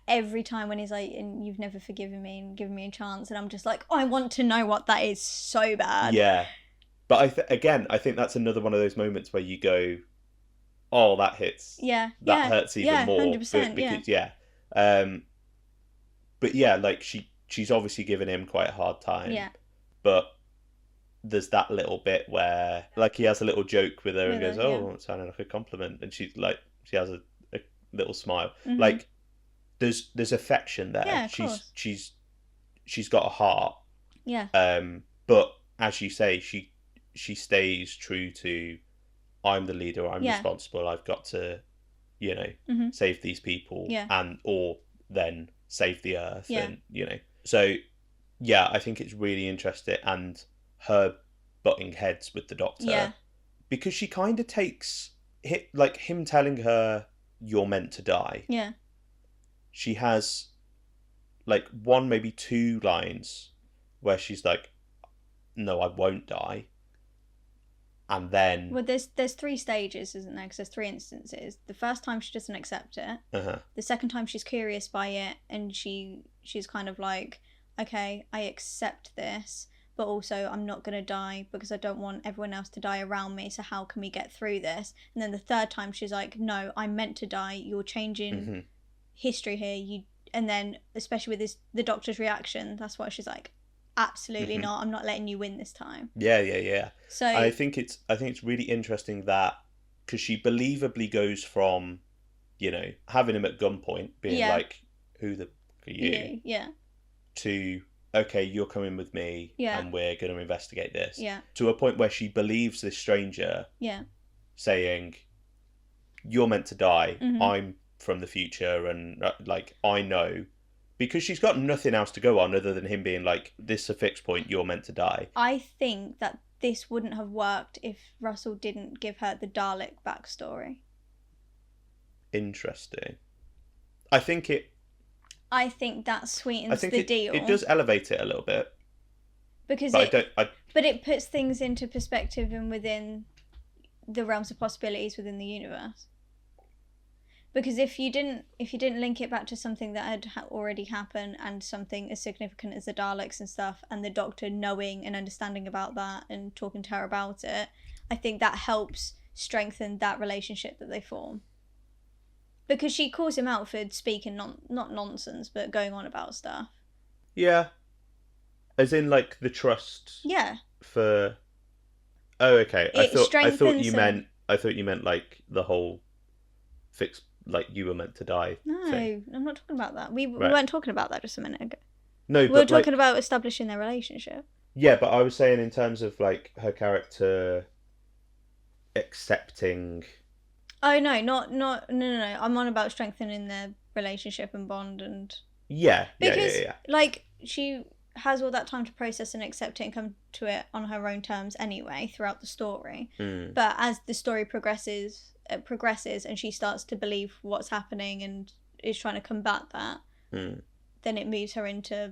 Every time when he's like, and you've never forgiven me and given me a chance, and I'm just like, I want to know what that is so bad. Yeah. But I think that's another one of those moments where you go, oh, that hits. Yeah. That hurts even more. 100%, because, But yeah, like, she's obviously given him quite a hard time. Yeah. But there's that little bit where, like, he has a little joke with her and goes, oh, it sounded like a compliment. And she's like, she has a little smile. Mm-hmm. Like, there's affection there. Yeah, of course. She's got a heart. Yeah. But as you say, she stays true to, I'm the leader, I'm responsible, I've got to, save these people or then save the earth and So I think it's really interesting, and her butting heads with the Doctor because she kind of takes like him telling her you're meant to die. Yeah. She has like one, maybe two lines where she's like, no, I won't die. And then... Well, there's 3 stages, isn't there? Because there's 3 instances. The first time she doesn't accept it. Uh-huh. The second time she's curious by it, and she's kind of like, okay, I accept this, but also I'm not going to die because I don't want everyone else to die around me, so how can we get through this? And then the third time she's like, no, I'm meant to die, you're changing history here. And then, especially with the Doctor's reaction, that's why she's like, absolutely not, I'm not letting you win this time. Yeah. So I think it's really interesting that, because she believably goes from, having him at gunpoint, being like, who the fuck are you? Yeah. To, okay, you're coming with me, and we're going to investigate this. Yeah. To a point where she believes this stranger. Yeah. Saying, you're meant to die. I'm from the future, and like, I know. Because she's got nothing else to go on other than him being like, this is a fixed point, you're meant to die. I think that this wouldn't have worked if Russell didn't give her the Dalek backstory. Interesting. I think that sweetens the deal. It does elevate it a little bit. Because but it puts things into perspective and within the realms of possibilities within the universe. Because if you didn't link it back to something that had already happened, and something as significant as the Daleks and stuff, and the Doctor knowing and understanding about that and talking to her about it, I think that helps strengthen that relationship that they form. Because she calls him out for speaking not nonsense, but going on about stuff. Yeah. As in, like, the trust. Yeah. For. Oh, okay. I thought you meant like the whole fixed. Like, you were meant to die. No, thing. I'm not talking about that. We weren't talking about that just a minute ago. No, we were talking about establishing their relationship. Yeah, but I was saying in terms of, like, her character accepting... Oh, no. I'm on about strengthening their relationship and bond and... Yeah. Like, she has all that time to process and accept it and come to it on her own terms anyway throughout the story. But as the story progresses and she starts to believe what's happening and is trying to combat that, then it moves her into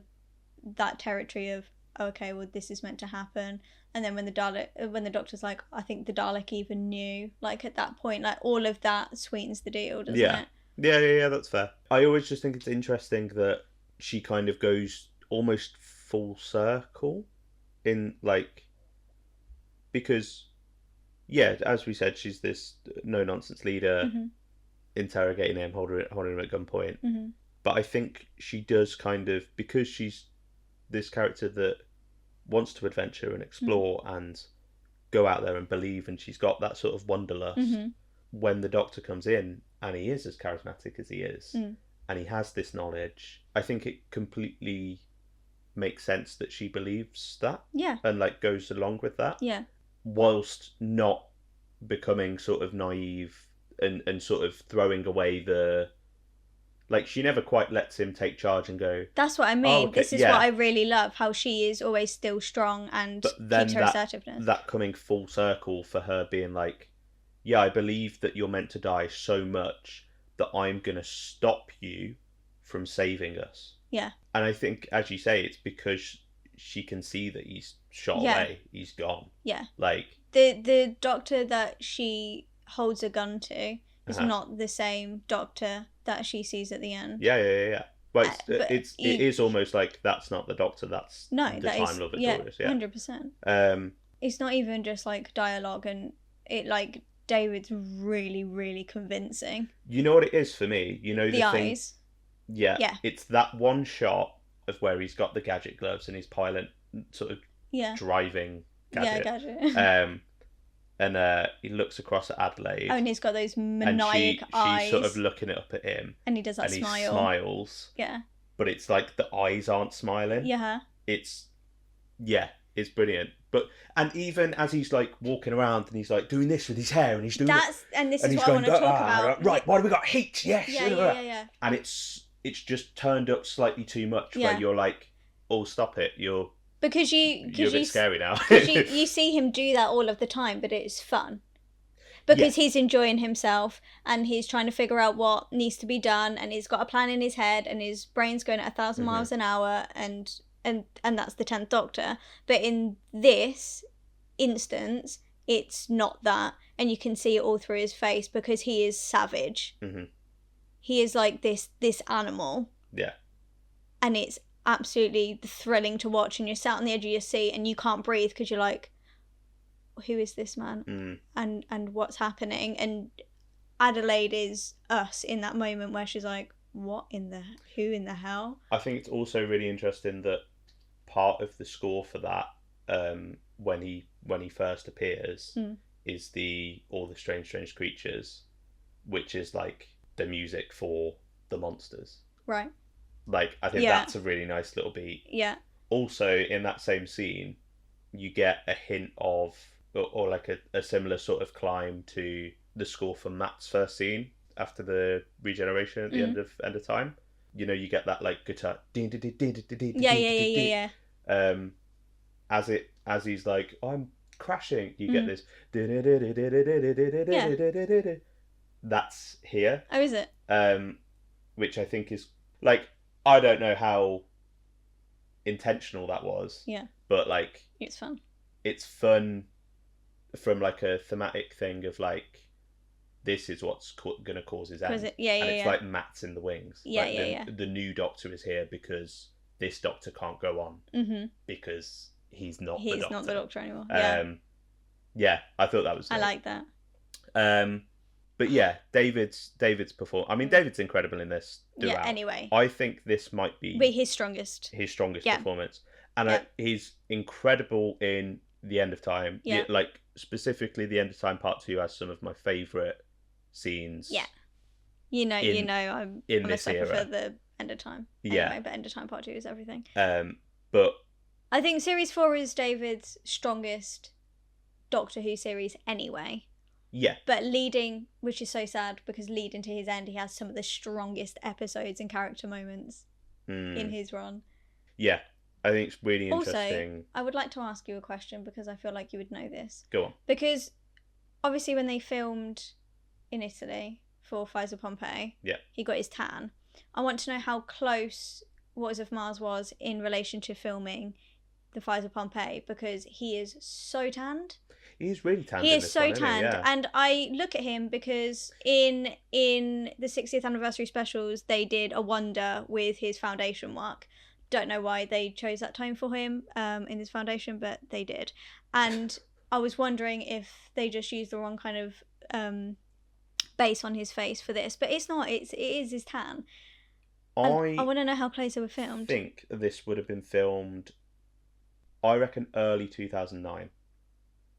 that territory of, okay, well, this is meant to happen. And then when the doctor's like, I think the Dalek even knew, like, at that point, like, all of that sweetens the deal, doesn't it? Yeah, that's fair. I always just think it's interesting that she kind of goes almost full circle in, like, because, yeah, as we said, she's this no-nonsense leader, interrogating him, holding him at gunpoint. But I think she does kind of, because she's this character that wants to adventure and explore and go out there and believe, and she's got that sort of wanderlust. When the Doctor comes in, and he is as charismatic as he is, and he has this knowledge, I think it completely makes sense that she believes that. Yeah. And, like, goes along with that. Yeah. Whilst not becoming sort of naive and sort of throwing away the... Like, she never quite lets him take charge and go... That's what I mean. This is what I really love, how she is always still strong and keeps her assertiveness. That coming full circle for her being like, yeah, I believe that you're meant to die so much that I'm going to stop you from saving us. Yeah. And I think, as you say, it's because she can see that he's shot away. He's gone. Yeah. Like... The Doctor that she holds a gun to is not the same Doctor that she sees at the end. Yeah. Well, it is almost like that's not the Doctor, that's the Time Lord Victorious. Yeah, 100%. It's not even just like dialogue, and it, like, David's really, really convincing. You know what it is for me? You know the eyes? Yeah. It's that one shot of where he's got the gadget gloves and he's pilot sort of driving gadget. Yeah, gadget. And he looks across at Adelaide. Oh, and he's got those maniac eyes. She's sort of looking up at him. And he does that smile. He smiles. Yeah. But it's like the eyes aren't smiling. Yeah. It's brilliant. And even as he's, like, walking around and he's, like, doing this with his hair and he's doing this is what I want to talk about. Right, why do we got heat? Yes. Yeah. And it's just turned up slightly too much where you're like, oh, stop it. You're a bit scary now. you see him do that all of the time, but it's fun. Because he's enjoying himself and he's trying to figure out what needs to be done, and he's got a plan in his head and his brain's going at 1,000 miles an hour, and that's the 10th Doctor. But in this instance, it's not that, and you can see it all through his face because he is savage. He is like this animal. Yeah. And it's absolutely thrilling to watch, and you're sat on the edge of your seat and you can't breathe because you're like, who is this man? And what's happening? And Adelaide is us in that moment where she's like, who in the hell? I think it's also really interesting that part of the score for that, when he first appears, is all the strange creatures, which is like the music for the monsters. Right. Like, I think that's a really nice little beat. Yeah. Also, in that same scene, you get a hint of, or like a similar sort of climb to the score for Matt's first scene after the regeneration at the end of time. You know, you get that, like, guitar. Yeah. As he's like, I'm crashing, you get this. That's here. Oh, is it? Which I think is, like, I don't know how intentional that was. Yeah. But, like, it's fun. It's fun from, like, a thematic thing of, like, this is what's going to cause his end. And it's like Matt's in the wings. The new Doctor is here because this Doctor can't go on. Because he's not the Doctor. He's not the Doctor anymore. Yeah, I thought that was I like that. But yeah, David's performance. I mean, David's incredible in this throughout. Yeah, anyway. I think this might be his strongest. Performance. And he's incredible in The End of Time. Yeah. Like, specifically The End of Time Part 2 has some of my favourite scenes. Yeah. You know, I'm a sucker for The End of Time. Anyway, but End of Time Part 2 is everything. But I think Series 4 is David's strongest Doctor Who series anyway. Yeah. But which is so sad, because leading to his end, he has some of the strongest episodes and character moments in his run. Yeah. I think it's really interesting. Also, I would like to ask you a question, because I feel like you would know this. Go on. Because obviously when they filmed in Italy for Pfizer Pompeii, he got his tan. I want to know how close What Is of Mars was in relation to filming The Fires of Pompeii, because he is so tanned. He's really tanned. He in is this so one, tanned, yeah. and I look at him because in the 60th anniversary specials they did a wonder with his foundation work. Don't know why they chose that tone for him in his foundation, but they did. And I was wondering if they just used the wrong kind of base on his face for this, but it's not. It is his tan. I want to know how close they were filmed. I think this would have been filmed, I reckon, early 2009.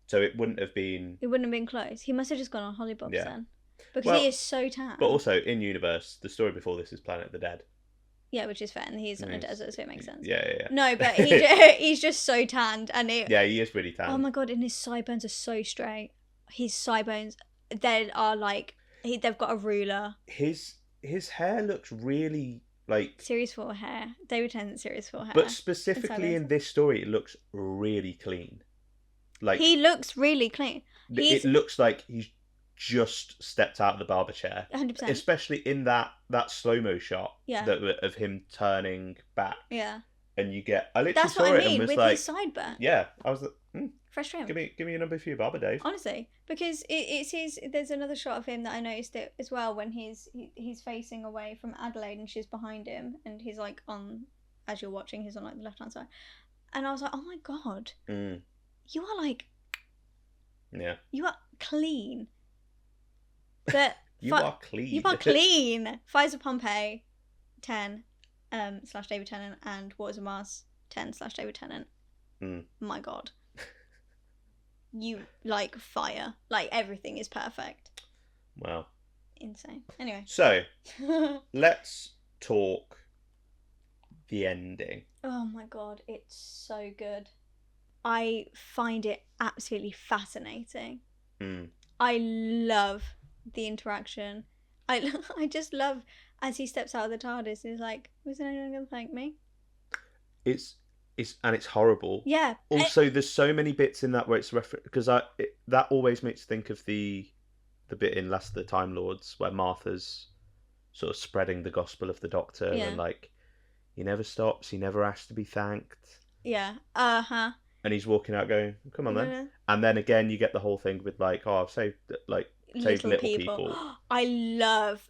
So it wouldn't have been... It wouldn't have been close. He must have just gone on Hollybobs then. Because he is so tan. But also, in universe, the story before this is Planet of the Dead. Yeah, which is fair, and he's on a desert, so it makes sense. Yeah. No, but he's just so tanned, and Yeah, he is really tanned. Oh my god, and his sideburns are so straight. His sideburns, they are like they've got a ruler. His hair looks really like Series 4 hair. David Tennant Series 4 hair. But specifically in this story, it looks really clean. Like he looks really clean. It looks like he's just stepped out of the barber chair. 100%. Especially in that slow-mo shot of him turning back. Yeah. And you get... I literally That's saw what I it mean, and was with like... his sideburn. Yeah. I was like, fresh trim. Give me a number for your barber, Dave. Honestly. Because it's his... There's another shot of him that I noticed it as well when he's facing away from Adelaide and she's behind him and he's like on... As you're watching, he's on like the left-hand side. And I was like, oh my god. You are like... Yeah. You are clean. But you are clean. You are clean. Fires of Pompeii, 10 / David Tennant, and Waters of Mars, 10 / David Tennant. My god. You like fire. Like everything is perfect. Wow. Insane. Anyway. So, let's talk the ending. Oh my god, it's so good. I find it absolutely fascinating. I love the interaction. I just love as he steps out of the TARDIS. He's like, "Was anyone going to thank me?" It's horrible. Yeah. Also, there's so many bits in that where it's because that always makes me think of the bit in Last of the Time Lords where Martha's sort of spreading the gospel of the Doctor and like, he never stops, he never asks to be thanked. Yeah. And he's walking out going, "Come on then." And then again, you get the whole thing with like, "Oh, I've saved little people." I love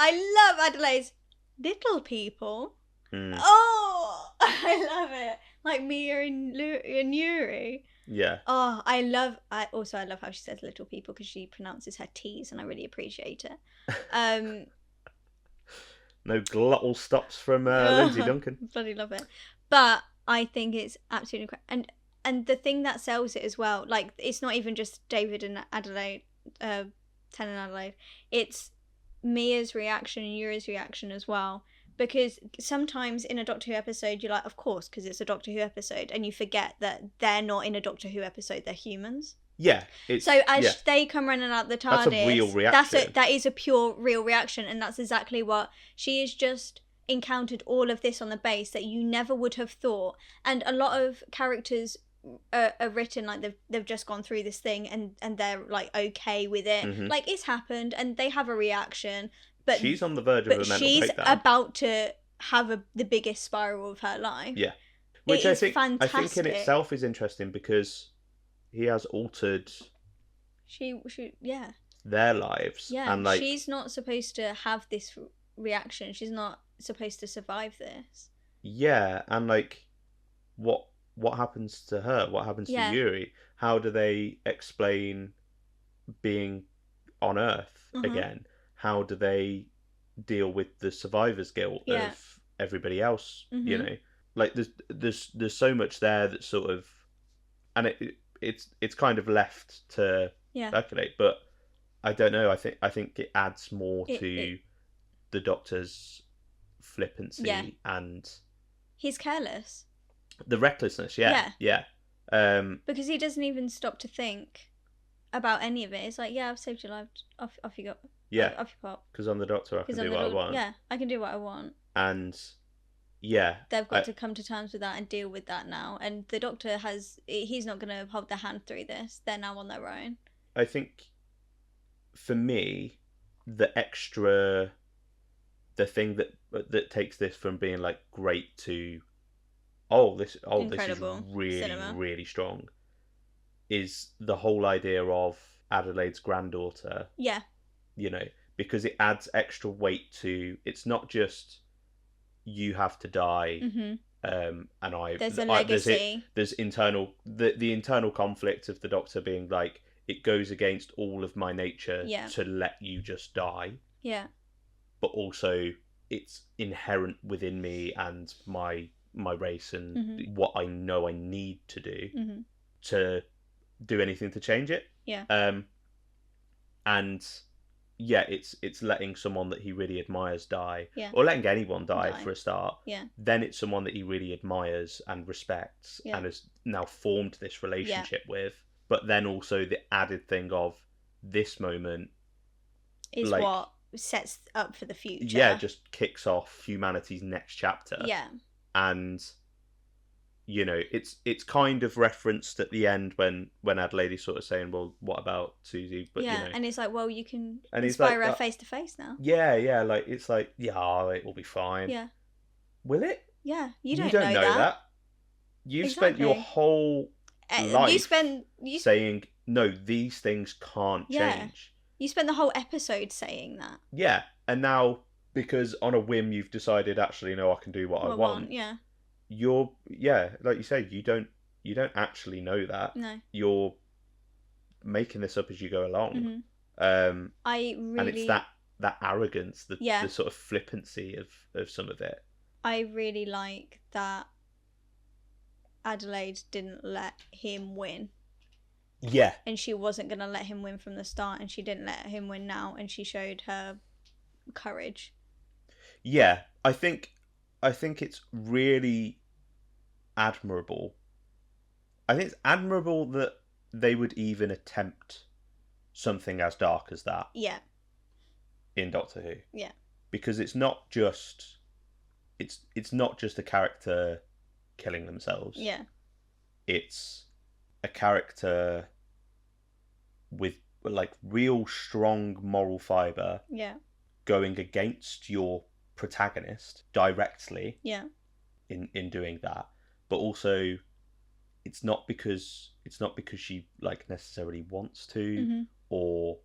Adelaide's little people. Oh, I love it. Like Mia and Yuri. Yeah. Oh, I love how she says little people because she pronounces her T's and I really appreciate it. No glottal stops from Lindsay Duncan. Bloody love it. But I think it's absolutely incredible. And the thing that sells it as well, like, it's not even just David and Adelaide, Ten and Adelaide. It's Mia's reaction and Yuri's reaction as well. Because sometimes in a Doctor Who episode, you're like, of course, because it's a Doctor Who episode. And you forget that they're not in a Doctor Who episode, they're humans. Yeah. So as they come running out the TARDIS... That's a real reaction. That is a pure, real reaction. And that's exactly what... She is just... encountered all of this on the base that you never would have thought, and a lot of characters are written like they've just gone through this thing and they're like okay with it, like it's happened and they have a reaction, but she's on the verge of a mental breakdown. She's about to have the biggest spiral of her life. Yeah, which I think fantastic. I think in itself is interesting because he has altered she their lives. Yeah, and like she's not supposed to have this reaction. She's not supposed to survive this. Yeah, and like what happens to her? What happens to Yuri? How do they explain being on Earth again? How do they deal with the survivor's guilt of everybody else? You know, like there's so much there that sort of, and it's kind of left to speculate, but I don't know. I think it adds more to the Doctor's flippancy and he's careless. The recklessness, yeah. Because he doesn't even stop to think about any of it. It's like, I've saved your life. Off you go. Yeah. Off you pop. Because I'm the Doctor, I can do what I want. Yeah, I can do what I want. And they've got to come to terms with that and deal with that now. And the Doctor he's not going to hold their hand through this. They're now on their own. I think, for me, the thing that that takes this from being like great to this is Incredible really cinema. really strong, is the whole idea of Adelaide's granddaughter. Yeah. You know, because it adds extra weight to, it's not just you have to die. Mm-hmm. There's a legacy. There's internal the internal conflict of the Doctor being like, it goes against all of my nature to let you just die. Yeah. But also it's inherent within me and my race and what I know I need to do to do anything to change it. Yeah. And yeah, it's letting someone that he really admires die, or letting anyone die for a start. Yeah. Then it's someone that he really admires and respects and has now formed this relationship with. But then also the added thing of this moment is like, what sets up for the future. Yeah, just kicks off humanity's next chapter. Yeah. And you know, it's kind of referenced at the end when Adelaide is sort of saying, well, what about Susie? But yeah, you know, and it's like, well, you can and inspire her face to face now. Yeah, like it's like, yeah, it will be fine. Yeah. Will it? Yeah, you don't know that. You've spent your whole life saying, no, these things can't change. You spent the whole episode saying that. Yeah, and now, because on a whim you've decided, actually, no, I can do what I want. Yeah. You're, like you say, you don't actually know that. No. You're making this up as you go along. And it's that arrogance, the sort of flippancy of some of it. I really like that Adelaide didn't let him win. Yeah. And she wasn't going to let him win from the start, and she didn't let him win now, and she showed her courage. Yeah, I think it's really admirable. I think it's admirable that they would even attempt something as dark as that. Yeah. In Doctor Who. Yeah. Because it's not just a character killing themselves. Yeah. It's a character with like real strong moral fibre. Yeah. Going against your protagonist directly. Yeah. In doing that. But also it's not because she like necessarily wants to or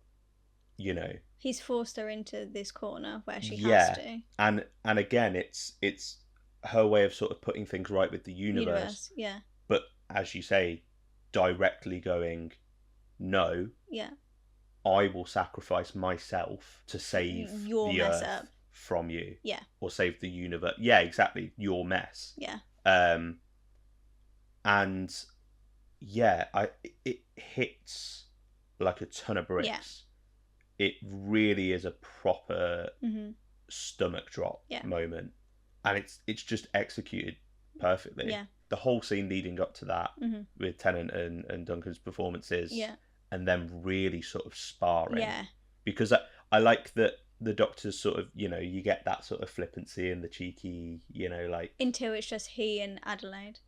you know, he's forced her into this corner where she has to. And again, it's her way of sort of putting things right with the universe. Yeah. But as you say, directly going, no. Yeah. I will sacrifice myself to save your the mess Earth up from you. Yeah. Or save the universe. Yeah, exactly. Your mess. Yeah. And yeah, it hits like a ton of bricks. Yeah. It really is a proper stomach drop moment, and it's just executed perfectly. Yeah. The whole scene leading up to that with Tennant and Duncan's performances, and then really sort of sparring. Yeah. Because I like that the Doctor's sort of, you know, you get that sort of flippancy and the cheeky, you know, like until it's just he and Adelaide.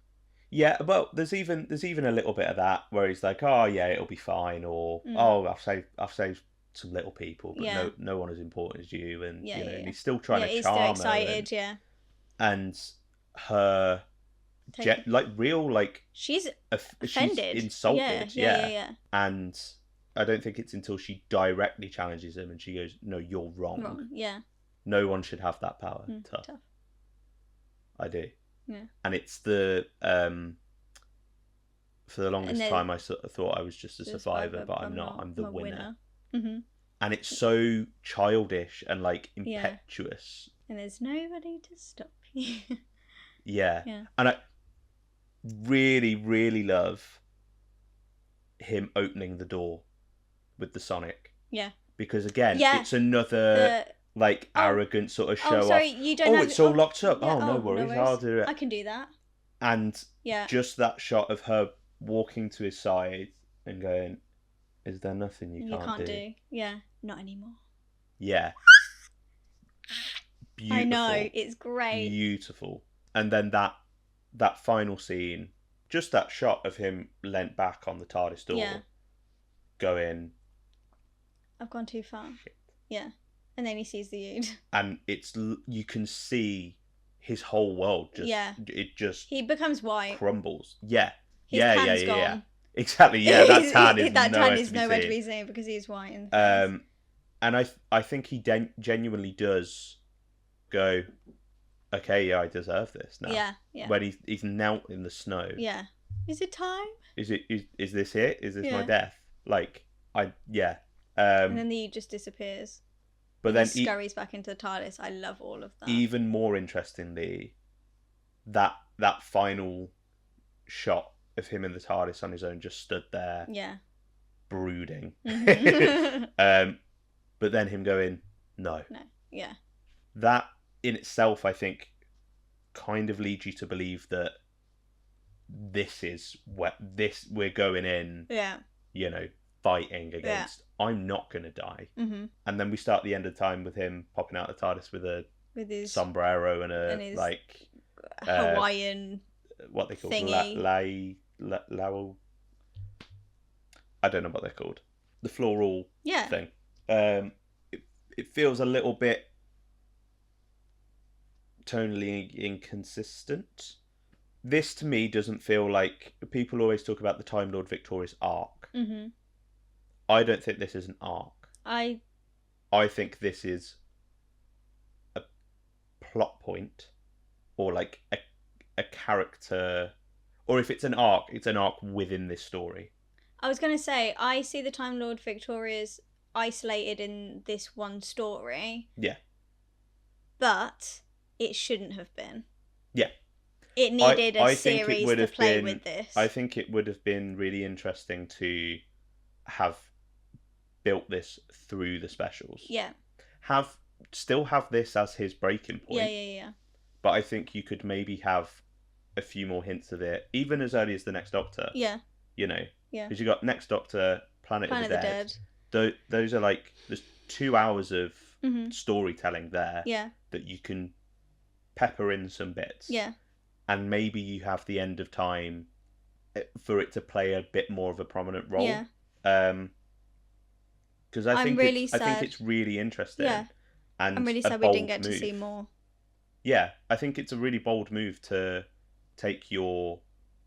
Yeah, well, there's even a little bit of that where he's like, "Oh yeah, it'll be fine," or "Oh, I've saved some little people, but no one as important as you," and you know, and he's still trying to charm her. He's still excited, and her, like real, like she's offended, she's insulted, yeah. And I don't think it's until she directly challenges him and she goes, "No, you're wrong. Yeah, no one should have that power." Tough. I do. Yeah. And it's the for the longest time I sort of thought I was just a survivor, but I'm not. I'm the winner. And it's so childish and like impetuous. And there's nobody to stop you. Yeah. And I really, really love him opening the door with the Sonic. Yeah. Because again, it's another like arrogant sort of show off. You don't have... it's all locked up. Yeah, no worries, I'll do it. I can do that. And just that shot of her walking to his side and going, "Is there nothing you can't do?" Yeah, not anymore. Yeah. Beautiful. I know, it's great. Beautiful. And then that final scene, just that shot of him leant back on the TARDIS door, going, "I've gone too far." Shit. Yeah. And then he sees the Ood. And you can see his whole world he becomes white. crumbles. Yeah. His tan's gone. Exactly, yeah. That tan is nowhere to be seen because he's white in the face. And I think he genuinely does go, okay, yeah, I deserve this now. Yeah. When he's knelt in the snow. Yeah. Is it time? Is this it? Is this my death? Like, and then the Ood just disappears. But then he scurries back into the TARDIS. I love all of that. Even more interestingly, that final shot of him in the TARDIS on his own, just stood there, brooding. Mm-hmm. But then him going, no. Yeah. That in itself, I think, kind of leads you to believe that we're going in. Yeah. You know, fighting against. I'm not gonna die. Mm-hmm. And then we start the end of time with him popping out of the TARDIS with his sombrero and his like Hawaiian what they call thingy. I don't know what they're called. The floral thing. It feels a little bit tonally inconsistent. This to me doesn't feel like, people always talk about the Time Lord Victorious arc. Mm-hmm. I don't think this is an arc. I think this is a plot point, or like a character, or if it's an arc within this story. I was going to say, I see the Time Lord Victorious isolated in this one story. Yeah. But it shouldn't have been. Yeah. It needed a series to play with this. I think it would have been really interesting to have built this through the specials. Yeah. Still have this as his breaking point. Yeah. But I think you could maybe have a few more hints of it, even as early as the Next Doctor. Yeah. You know? Yeah. Because you got Next Doctor, Planet of the Dead. Those are like, there's 2 hours of storytelling there. Yeah. That you can pepper in some bits. Yeah. And maybe you have the End of Time for it to play a bit more of a prominent role. Yeah. Because I think it's really interesting. Yeah. And I'm really sad we didn't get to see more. Yeah, I think it's a really bold move to take your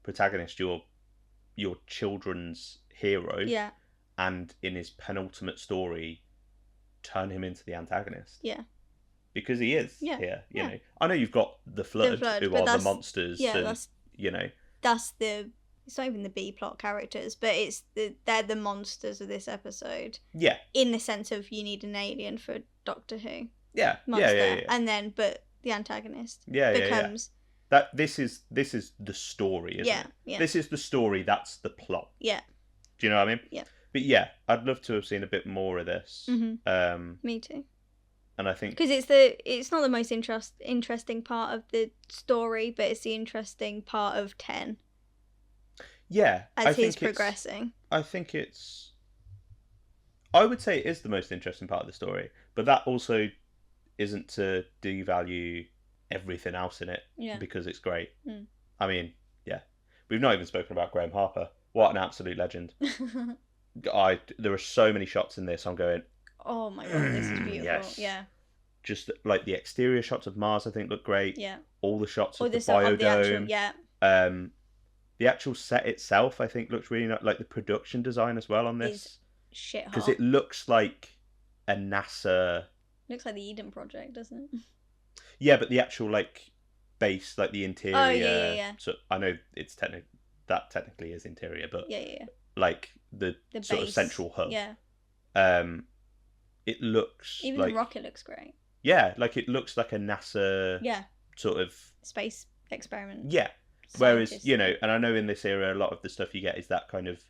protagonist, your children's hero, and in his penultimate story, turn him into the antagonist. Yeah. Because he is here, you know. I know you've got the Flood who are the monsters. Yeah, and, you know. It's not even the B plot characters, but they're the monsters of this episode. Yeah. In the sense of, you need an alien for Doctor Who. Yeah. Monster. Yeah. And then, but the antagonist becomes... That this is the story, isn't it? Yeah. This is the story, that's the plot. Yeah. Do you know what I mean? Yeah. But yeah, I'd love to have seen a bit more of this. Mm-hmm. Me too. And I think... Because it's not the most interesting part of the story, but it's the interesting part of 10. Yeah. As he's progressing. I think it's... I would say it is the most interesting part of the story, but that also isn't to devalue everything else in it, because it's great. I mean, yeah. We've not even spoken about Graham Harper. What an absolute legend. There are so many shots in this, I'm going... Oh my god, this is beautiful. Yes. Yeah. Just like the exterior shots of Mars, I think look great. Yeah. All the shots of the biodome. The actual set itself, I think, looks really nice. Like the production design as well on this. Shit hot. Because it looks like a NASA... Looks like the Eden Project, doesn't it? Yeah, but the actual like base, like the interior. Oh yeah. So I know it's technically is interior, but yeah. Like the sort base. Of central hub. Yeah. It looks even like, the rocket looks great. Yeah, like it looks like a NASA. Yeah. Sort of space experiment. Yeah. Whereas, you know, and I know in this era a lot of the stuff you get is that kind of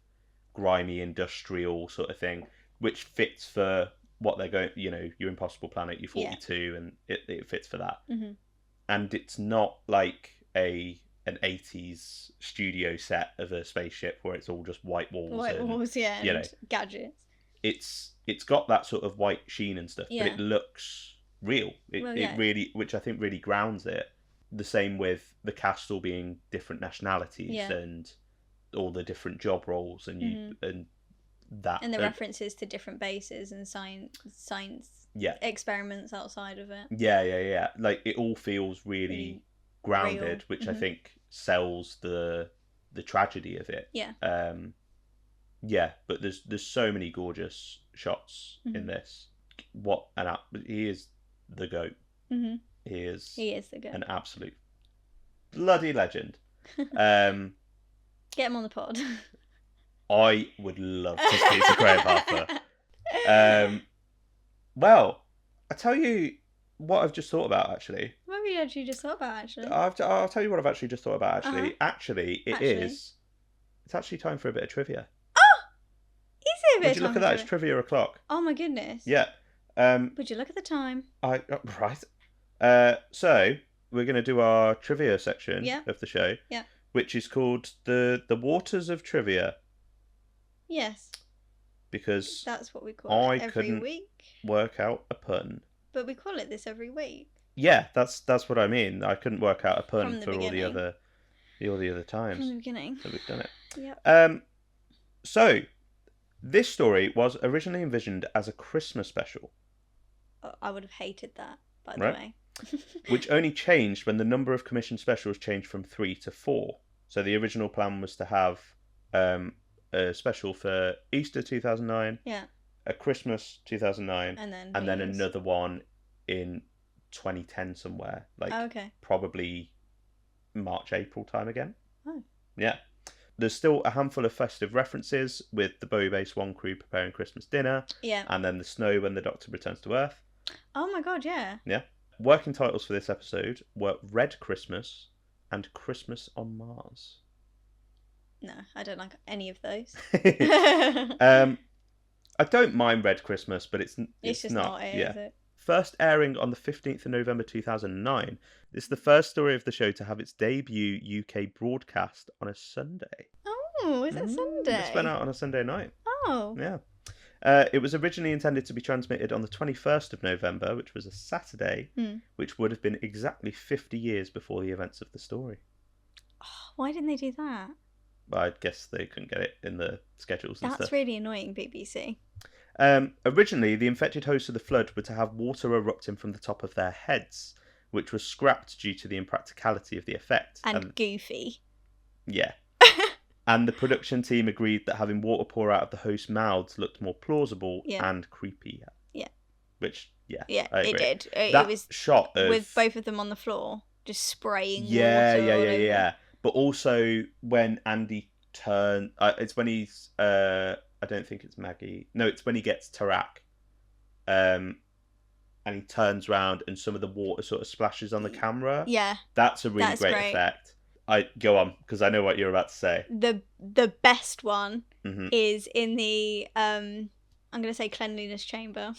grimy industrial sort of thing, which fits for what they're going, you know, your Impossible Planet, your 42, and it fits for that. Mm-hmm. And it's not like an 80s studio set of a spaceship where it's all just white walls. And, you know, gadgets. It's got that sort of white sheen and stuff, but it looks real. It really, which I think really grounds it. The same with the cast all being different nationalities and all the different job roles, and and that. And the references to different bases and science experiments outside of it. Yeah. Like, it all feels really grounded, real. Which I think sells the tragedy of it. Yeah. But there's so many gorgeous shots in this. He is the GOAT. Mm-hmm. He is the GOAT. An absolute bloody legend. Get him on the pod. I would love to speak to Graham Harper. Well, I tell you what I've just thought about, actually. What have you actually just thought about, actually? I'll tell you what I've actually just thought about, actually. Actually, it's actually time for a bit of trivia. Oh! Is it a bit Would you look at that? It's trivia o'clock. Oh, my goodness. Yeah. Would you look at the time? Right. So, we're going to do our trivia section of the show. Yeah. Which is called the Waters of Trivia. Yes. Because that's what we call it every couldn't week. Work out a pun. But we call it this every week. Yeah, that's what I mean. I couldn't work out a pun for all the other times. From the beginning. So we've done it. Yep. So this story was originally envisioned as a Christmas special. I would have hated that, by the way. Which only changed when the number of commissioned specials changed from 3 to 4. So the original plan was to have a special for Easter 2009, a Christmas 2009, and then another one in 2010 somewhere, probably March, April time again. Oh. Yeah. There's still a handful of festive references, with the Bowie Base One crew preparing Christmas dinner, and then the snow when the Doctor returns to Earth. Oh my god, yeah. Yeah. Working titles for this episode were Red Christmas and Christmas on Mars. No, I don't like any of those. I don't mind Red Christmas, but it's just not it, is it? First airing on the 15th of November 2009. This is the first story of the show to have its debut UK broadcast on a Sunday. Oh, is it Sunday? It's went out on a Sunday night. Oh. Yeah. It was originally intended to be transmitted on the 21st of November, which was a Saturday, which would have been exactly 50 years before the events of the story. Oh, why didn't they do that? I guess they couldn't get it in the schedules and stuff. That's really annoying, BBC. Originally, the infected hosts of the flood were to have water erupting from the top of their heads, which was scrapped due to the impracticality of the effect. And goofy. Yeah. And the production team agreed that having water pour out of the hosts' mouths looked more plausible and creepy. Yeah. Which, yeah, it did. That it was shot of... with both of them on the floor, just spraying water. Yeah. But also when Andy turns... it's when he's... I don't think it's Maggie. No, it's when he gets Tarak. And he turns round and some of the water sort of splashes on the camera. Yeah. That's a really great effect. Go on, because I know what you're about to say. The best one is in the I'm going to say cleanliness chamber.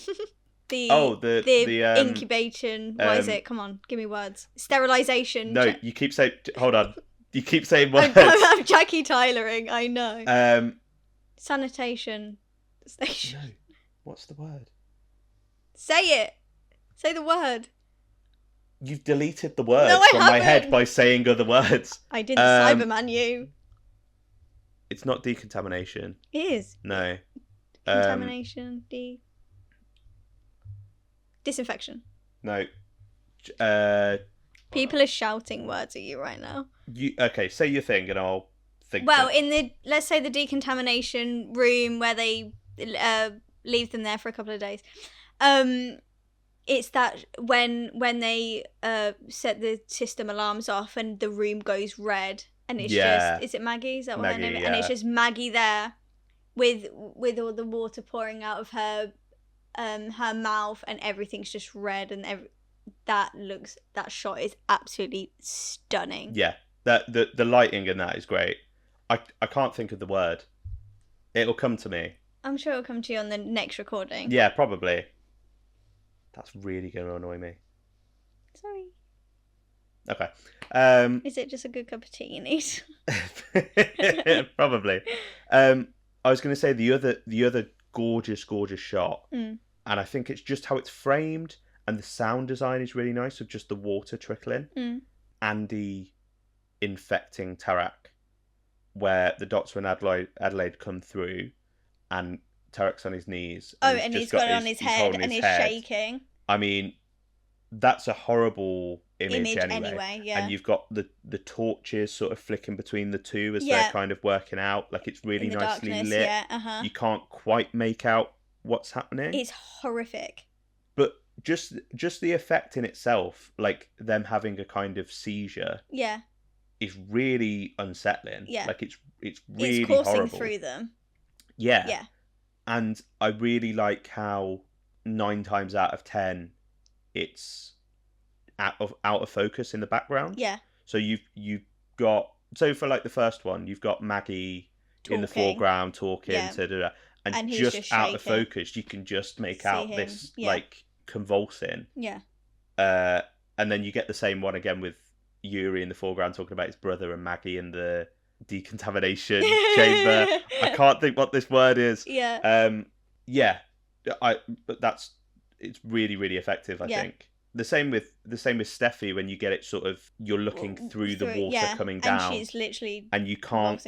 the incubation. What is it? Come on, give me words. Sterilization. No, you keep saying. Hold on. You keep saying words. I'm Jackie Tylering. I know. Sanitation station. No. What's the word? Say it. Say the word. You've deleted the words from my head by saying other words. I didn't Cyberman you. It's not decontamination. It is. No. Contamination. Disinfection. No. People are shouting words at you right now. Okay, say your thing and I'll think. Well, let's say the decontamination room where they leave them there for a couple of days. It's that when they set the system alarms off and the room goes red and it's just... Is it Maggie? Is that what her name is? Yeah. And it's just Maggie there with all the water pouring out of her mouth and everything's just red and that shot is absolutely stunning. Yeah. The lighting in that is great. I can't think of the word. It'll come to me. I'm sure it'll come to you on the next recording. Yeah, probably. That's really going to annoy me. Sorry. Okay. Is it just a good cup of tea you need? Probably. I was going to say the other gorgeous shot, and I think it's just how it's framed and the sound design is really nice of just the water trickling. Andy infecting Tarak, where the Doctor and Adelaide come through, and Tarek's on his knees. And he's got it on his head and he's shaking. I mean, that's a horrible image anyway. Yeah. And you've got the torches sort of flicking between the two as they're kind of working out. Like, it's really nicely darkness, lit. Yeah, You can't quite make out what's happening. It's horrific. But just the effect in itself, like them having a kind of seizure, is really unsettling. Yeah, like it's really coursing horrible through them. Yeah, and I really like how 9 times out of 10, it's out of focus in the background. Yeah. So you've got, so for like the first one, you've got Maggie in the foreground talking, and just out of focus, you can just make out him. This like convulsing. Yeah. And then you get the same one again with Yuri in the foreground talking about his brother, and Maggie in the decontamination chamber. I can't think what this word is. Yeah. But it's really, really effective, I think. The same with Steffi, when you get it sort of, you're looking through the water coming down, and she's literally, and you can't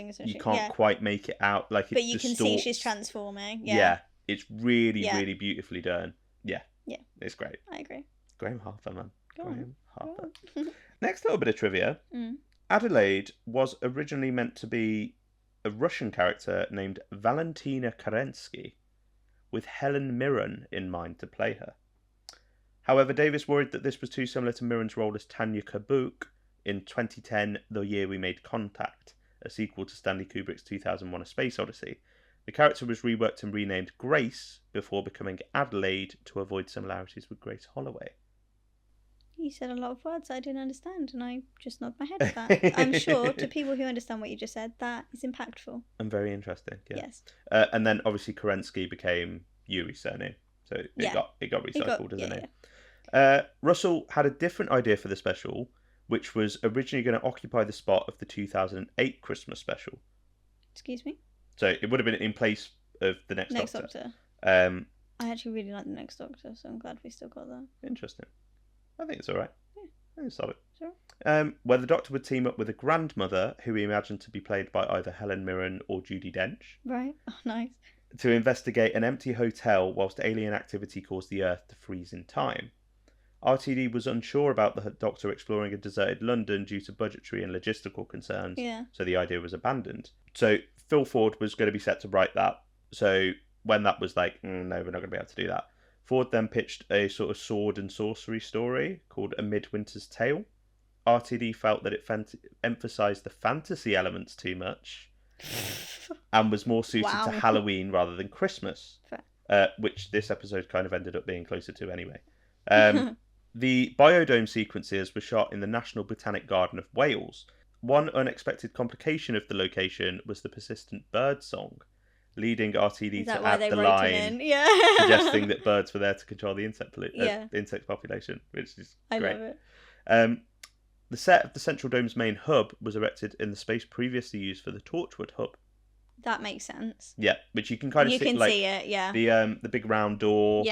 quite make it out, like, but you can see she's transforming. It's really really beautifully done. It's great. I agree. Graham Harper, man. Graham Harper. Next little bit of trivia. Adelaide was originally meant to be a Russian character named Valentina Kerensky, with Helen Mirren in mind to play her. However, Davis worried that this was too similar to Mirren's role as Tanya Kabuk in 2010, The Year We Made Contact, a sequel to Stanley Kubrick's 2001 A Space Odyssey. The character was reworked and renamed Grace before becoming Adelaide to avoid similarities with Grace Holloway. You said a lot of words I didn't understand, and I just nodded my head at that. I'm sure, to people who understand what you just said, that is impactful. And very interesting, yeah. Yes. And then, obviously, Kerensky became Yuri's surname, so it got recycled as a name. Russell had a different idea for the special, which was originally going to occupy the spot of the 2008 Christmas special. Excuse me? So it would have been in place of the Next Doctor. I actually really like the Next Doctor, so I'm glad we still got that. Interesting. I think it's all right. Yeah. I think it's solid. Sure. Where the Doctor would team up with a grandmother, who he imagined to be played by either Helen Mirren or Judi Dench. Right. Oh, nice. To investigate an empty hotel whilst alien activity caused the Earth to freeze in time. RTD was unsure about the Doctor exploring a deserted London due to budgetary and logistical concerns, so the idea was abandoned. So Phil Ford was going to be set to write that. So when that was like, no, we're not going to be able to do that, Ford then pitched a sort of sword and sorcery story called A Midwinter's Tale. RTD felt that it emphasised the fantasy elements too much and was more suited to Halloween rather than Christmas, which this episode kind of ended up being closer to anyway. The biodome sequences were shot in the National Botanic Garden of Wales. One unexpected complication of the location was the persistent bird song, leading RTD to add the line suggesting that birds were there to control the insect population, which is great. I love it. The set of the Central Dome's main hub was erected in the space previously used for the Torchwood hub. That makes sense. Yeah, which you can kind of see, like, see it, yeah. The big round door,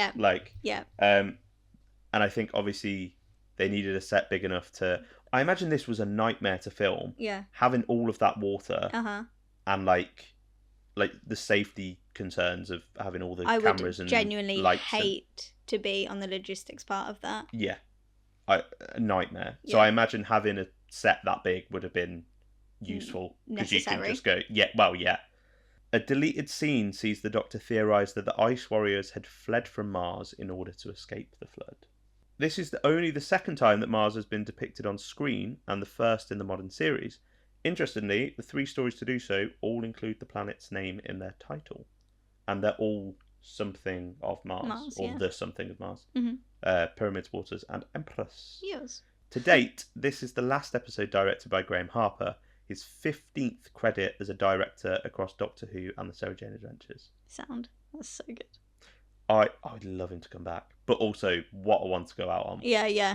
and I think obviously they needed a set big enough to. I imagine this was a nightmare to film. Yeah. Having all of that water. And like the safety concerns of having all the cameras and lights. I would genuinely hate to be on the logistics part of that. Yeah. A nightmare. Yeah. So I imagine having a set that big would have been useful. Because you can just go, A deleted scene sees the Doctor theorise that the Ice Warriors had fled from Mars in order to escape the flood. This is only the second time that Mars has been depicted on screen, and the first in the modern series. Interestingly, the 3 stories to do so all include the planet's name in their title. And they're all something of Mars or the something of Mars. Pyramids, Waters, and Empress. Yes. To date, this is the last episode directed by Graham Harper, his 15th credit as a director across Doctor Who and the Sarah Jane Adventures. Sound. That's so good. I'd love him to come back, but also what a one to go out on. Yeah. You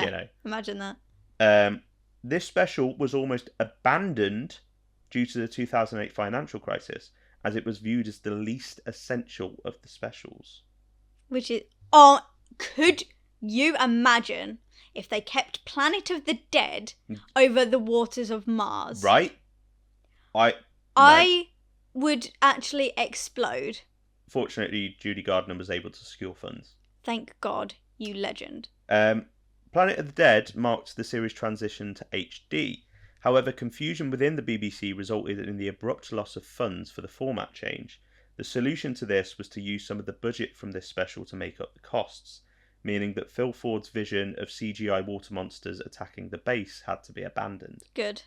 know. Imagine that. This special was almost abandoned due to the 2008 financial crisis, as it was viewed as the least essential of the specials. Which is... could you imagine if they kept Planet of the Dead over the waters of Mars? Right? would actually explode. Fortunately, Judy Gardner was able to secure funds. Thank God, you legend. Planet of the Dead marked the series' transition to HD. However, confusion within the BBC resulted in the abrupt loss of funds for the format change. The solution to this was to use some of the budget from this special to make up the costs, meaning that Phil Ford's vision of CGI water monsters attacking the base had to be abandoned. Good.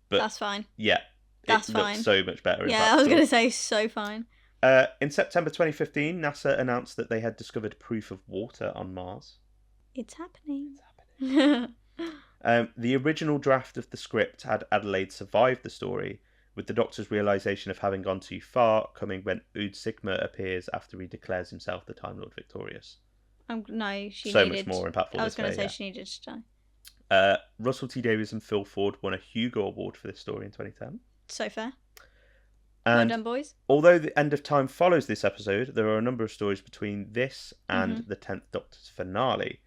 But that's fine. Yeah. That's it fine. Looks so much better. Yeah, I was going to say so fine. In September 2015, NASA announced that they had discovered proof of water on Mars. It's happening. The original draft of the script had Adelaide survive the story, with the Doctor's realisation of having gone too far coming when Ood Sigma appears after he declares himself the Time Lord Victorious. No, she so needed... much more impactful. I was going to say she needed to die. Russell T Davies and Phil Ford won a Hugo Award for this story in 2010. So fair. And well done, boys. Although The End of Time follows this episode, there are a number of stories between this and the 10th Doctor's finale.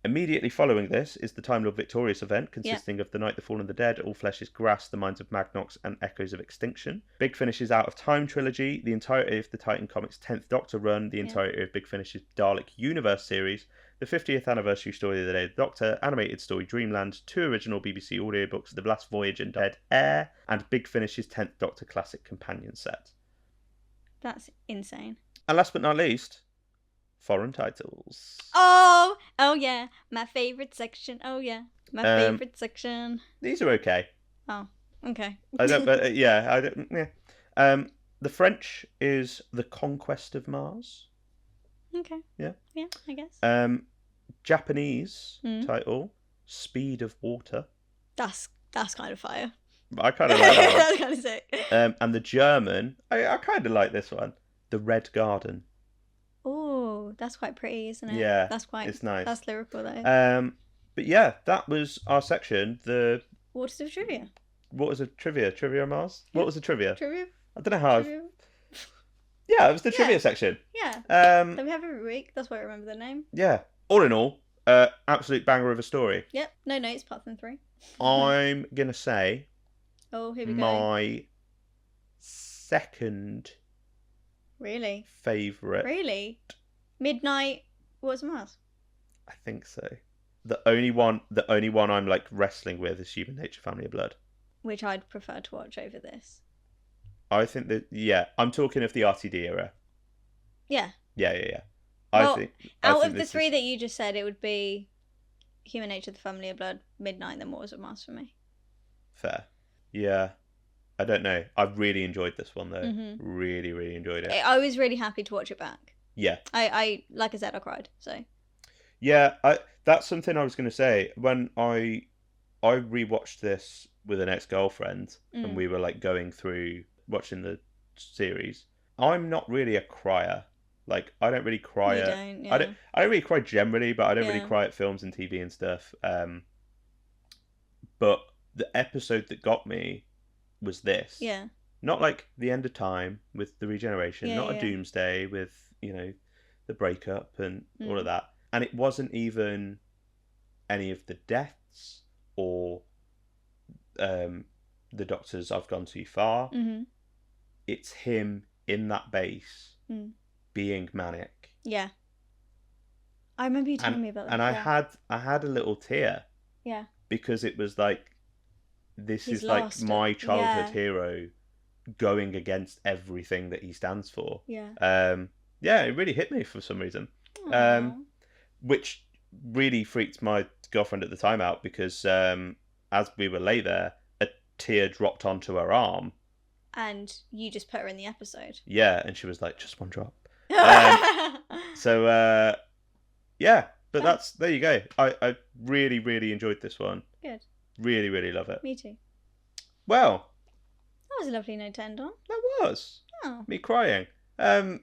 Immediately following this is the Time Lord Victorious event, consisting of The Night the Fallen the Dead, All Flesh is Grass, The Minds of Magnox, and Echoes of Extinction. Big Finish's Out of Time trilogy, the entirety of the Titan Comics 10th Doctor run, the entirety of Big Finish's Dalek Universe series, the 50th anniversary story of the Day of the Doctor, animated story Dreamland, 2 original BBC audiobooks, The Last Voyage and Dead Air, and Big Finish's 10th Doctor Classic Companion set. That's insane. And last but not least, foreign titles. Oh yeah, my favourite section. Oh yeah, my favourite section. These are okay. Oh, okay. I don't. The French is The Conquest of Mars. Okay. Yeah. Yeah, I guess. Japanese title, Speed of Water. That's kind of fire. I kind of like that one. That's kind of sick. And the German, I kind of like this one, The Red Garden. Oh, that's quite pretty, isn't it? Yeah, it's nice. That's lyrical, though. But yeah, that was our section. The Waters of Trivia. What was a trivia? Trivia on Mars? Yeah. What was a trivia? Trivia. I don't know how. Yeah, it was the trivia section. Yeah. That we have every week. That's why I remember the name. Yeah. All in all, absolute banger of a story. Yep. No notes apart from 3. I'm gonna say. Oh, here we go. My second. Really? Favourite. Really? Midnight Waters of Mars? I think so. The only one I'm like wrestling with is Human Nature, Family of Blood. Which I'd prefer to watch over this. I think that, I'm talking of the RTD era. Yeah. Yeah. Well, out of the 3 that you just said, it would be Human Nature, the Family of Blood, Midnight, then Waters of Mars for me. Fair. Yeah. I don't know. I've really enjoyed this one, though. Mm-hmm. Really, really enjoyed it. I was really happy to watch it back. Yeah. I like I said, I cried, so. Yeah, that's something I was going to say. When I rewatched this with an ex-girlfriend, and we were like going through watching the series, I'm not really a crier. Like, I don't really cry. I don't really cry generally, but I don't really cry at films and TV and stuff. But the episode that got me was this. Yeah. Not like the end of time with the regeneration, not a doomsday with, the breakup and all of that. And it wasn't even any of the deaths or the Doctor's I've gone too far. Mm-hmm. It's him in that base being manic. Yeah. I remember you telling me about that. And I had a little tear. Yeah. Because it was like, he's is like my childhood hero going against everything that he stands for. Yeah. Yeah, it really hit me for some reason. Which really freaked my girlfriend at the time out because as we were lay there, a tear dropped onto her arm. And you just put her in the episode. Yeah, and she was like, just one drop. So, yeah, but there you go. I really, really enjoyed this one. Good. Really, really love it. Me too. Well. That was a lovely note to end on. That was. Oh. Me crying. Yeah.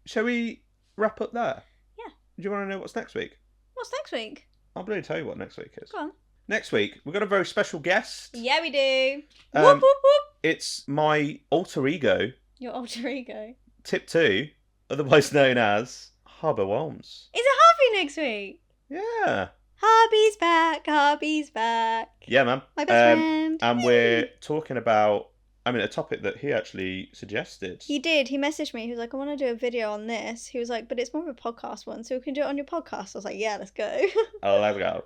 Shall we wrap up there? Yeah. Do you want to know what's next week? What's next week? I'll bloody tell you what next week is. Go on. Next week, we've got a very special guest. Yeah, we do. Whoop, whoop, whoop. It's my alter ego. Your alter ego. Tip 2, otherwise known as Harbour Worms. Is it Harvey next week? Yeah. Harvey's back. Harvey's back. Yeah, man. My best friend. And we're talking about I mean, a topic that he actually suggested. He did. He messaged me. He was like, I want to do a video on this. He was like, but it's more of a podcast one, so we can do it on your podcast. I was like, yeah, let's go. Oh, there we go.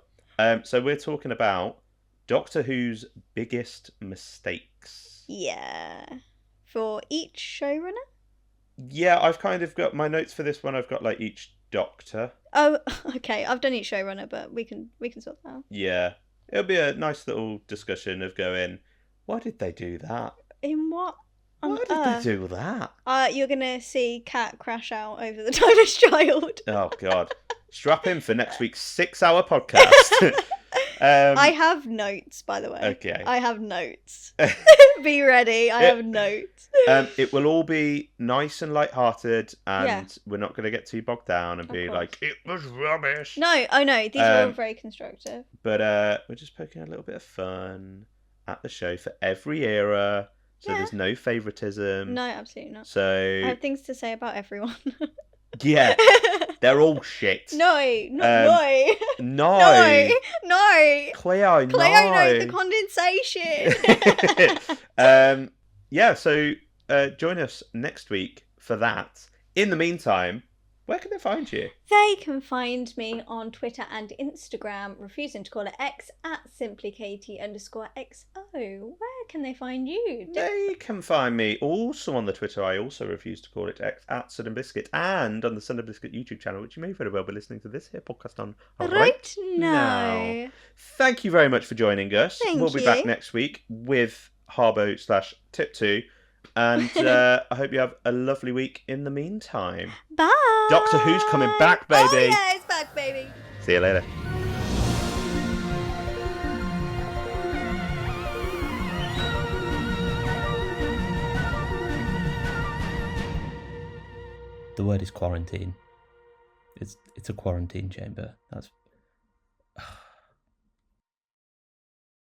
So we're talking about Doctor Who's biggest mistakes. Yeah. For each showrunner? Yeah, I've kind of got my notes for this one. I've got like each Doctor. Oh, okay. I've done each showrunner, but we can sort that out. Yeah. It'll be a nice little discussion of going, why did they do that? In what? Why did they do that? You're going to see Kat crash out over the Timeless Child. Oh, God. Strap in for next week's 6-hour podcast. I have notes, by the way. Okay. I have notes. Be ready. I have notes. It will all be nice and light-hearted, and we're not going to get too bogged down and be like, it was rubbish. No, oh no, these are all very constructive. But we're just poking a little bit of fun at the show for every era, so there's no favouritism. No, absolutely not. So I have things to say about everyone. Yeah, they're all shit. No. No. Cleo, no, the condensation. Yeah, so join us next week for that. In the meantime, where can they find you? They can find me on Twitter and Instagram, refusing to call it X, at simplykatie_XO. Where can they find you? They can find me also on the Twitter. I also refuse to call it X, at Sudden Biscuit, and on the Sudden Biscuit YouTube channel, which you may very well be listening to this here podcast on right now. Thank you very much for joining us. We'll be back next week with Harbo/Tip2. And I hope you have a lovely week in the meantime. Bye. Doctor Who's coming back, baby. Oh, yeah, it's back, baby. See you later. The word is quarantine. It's a quarantine chamber. That's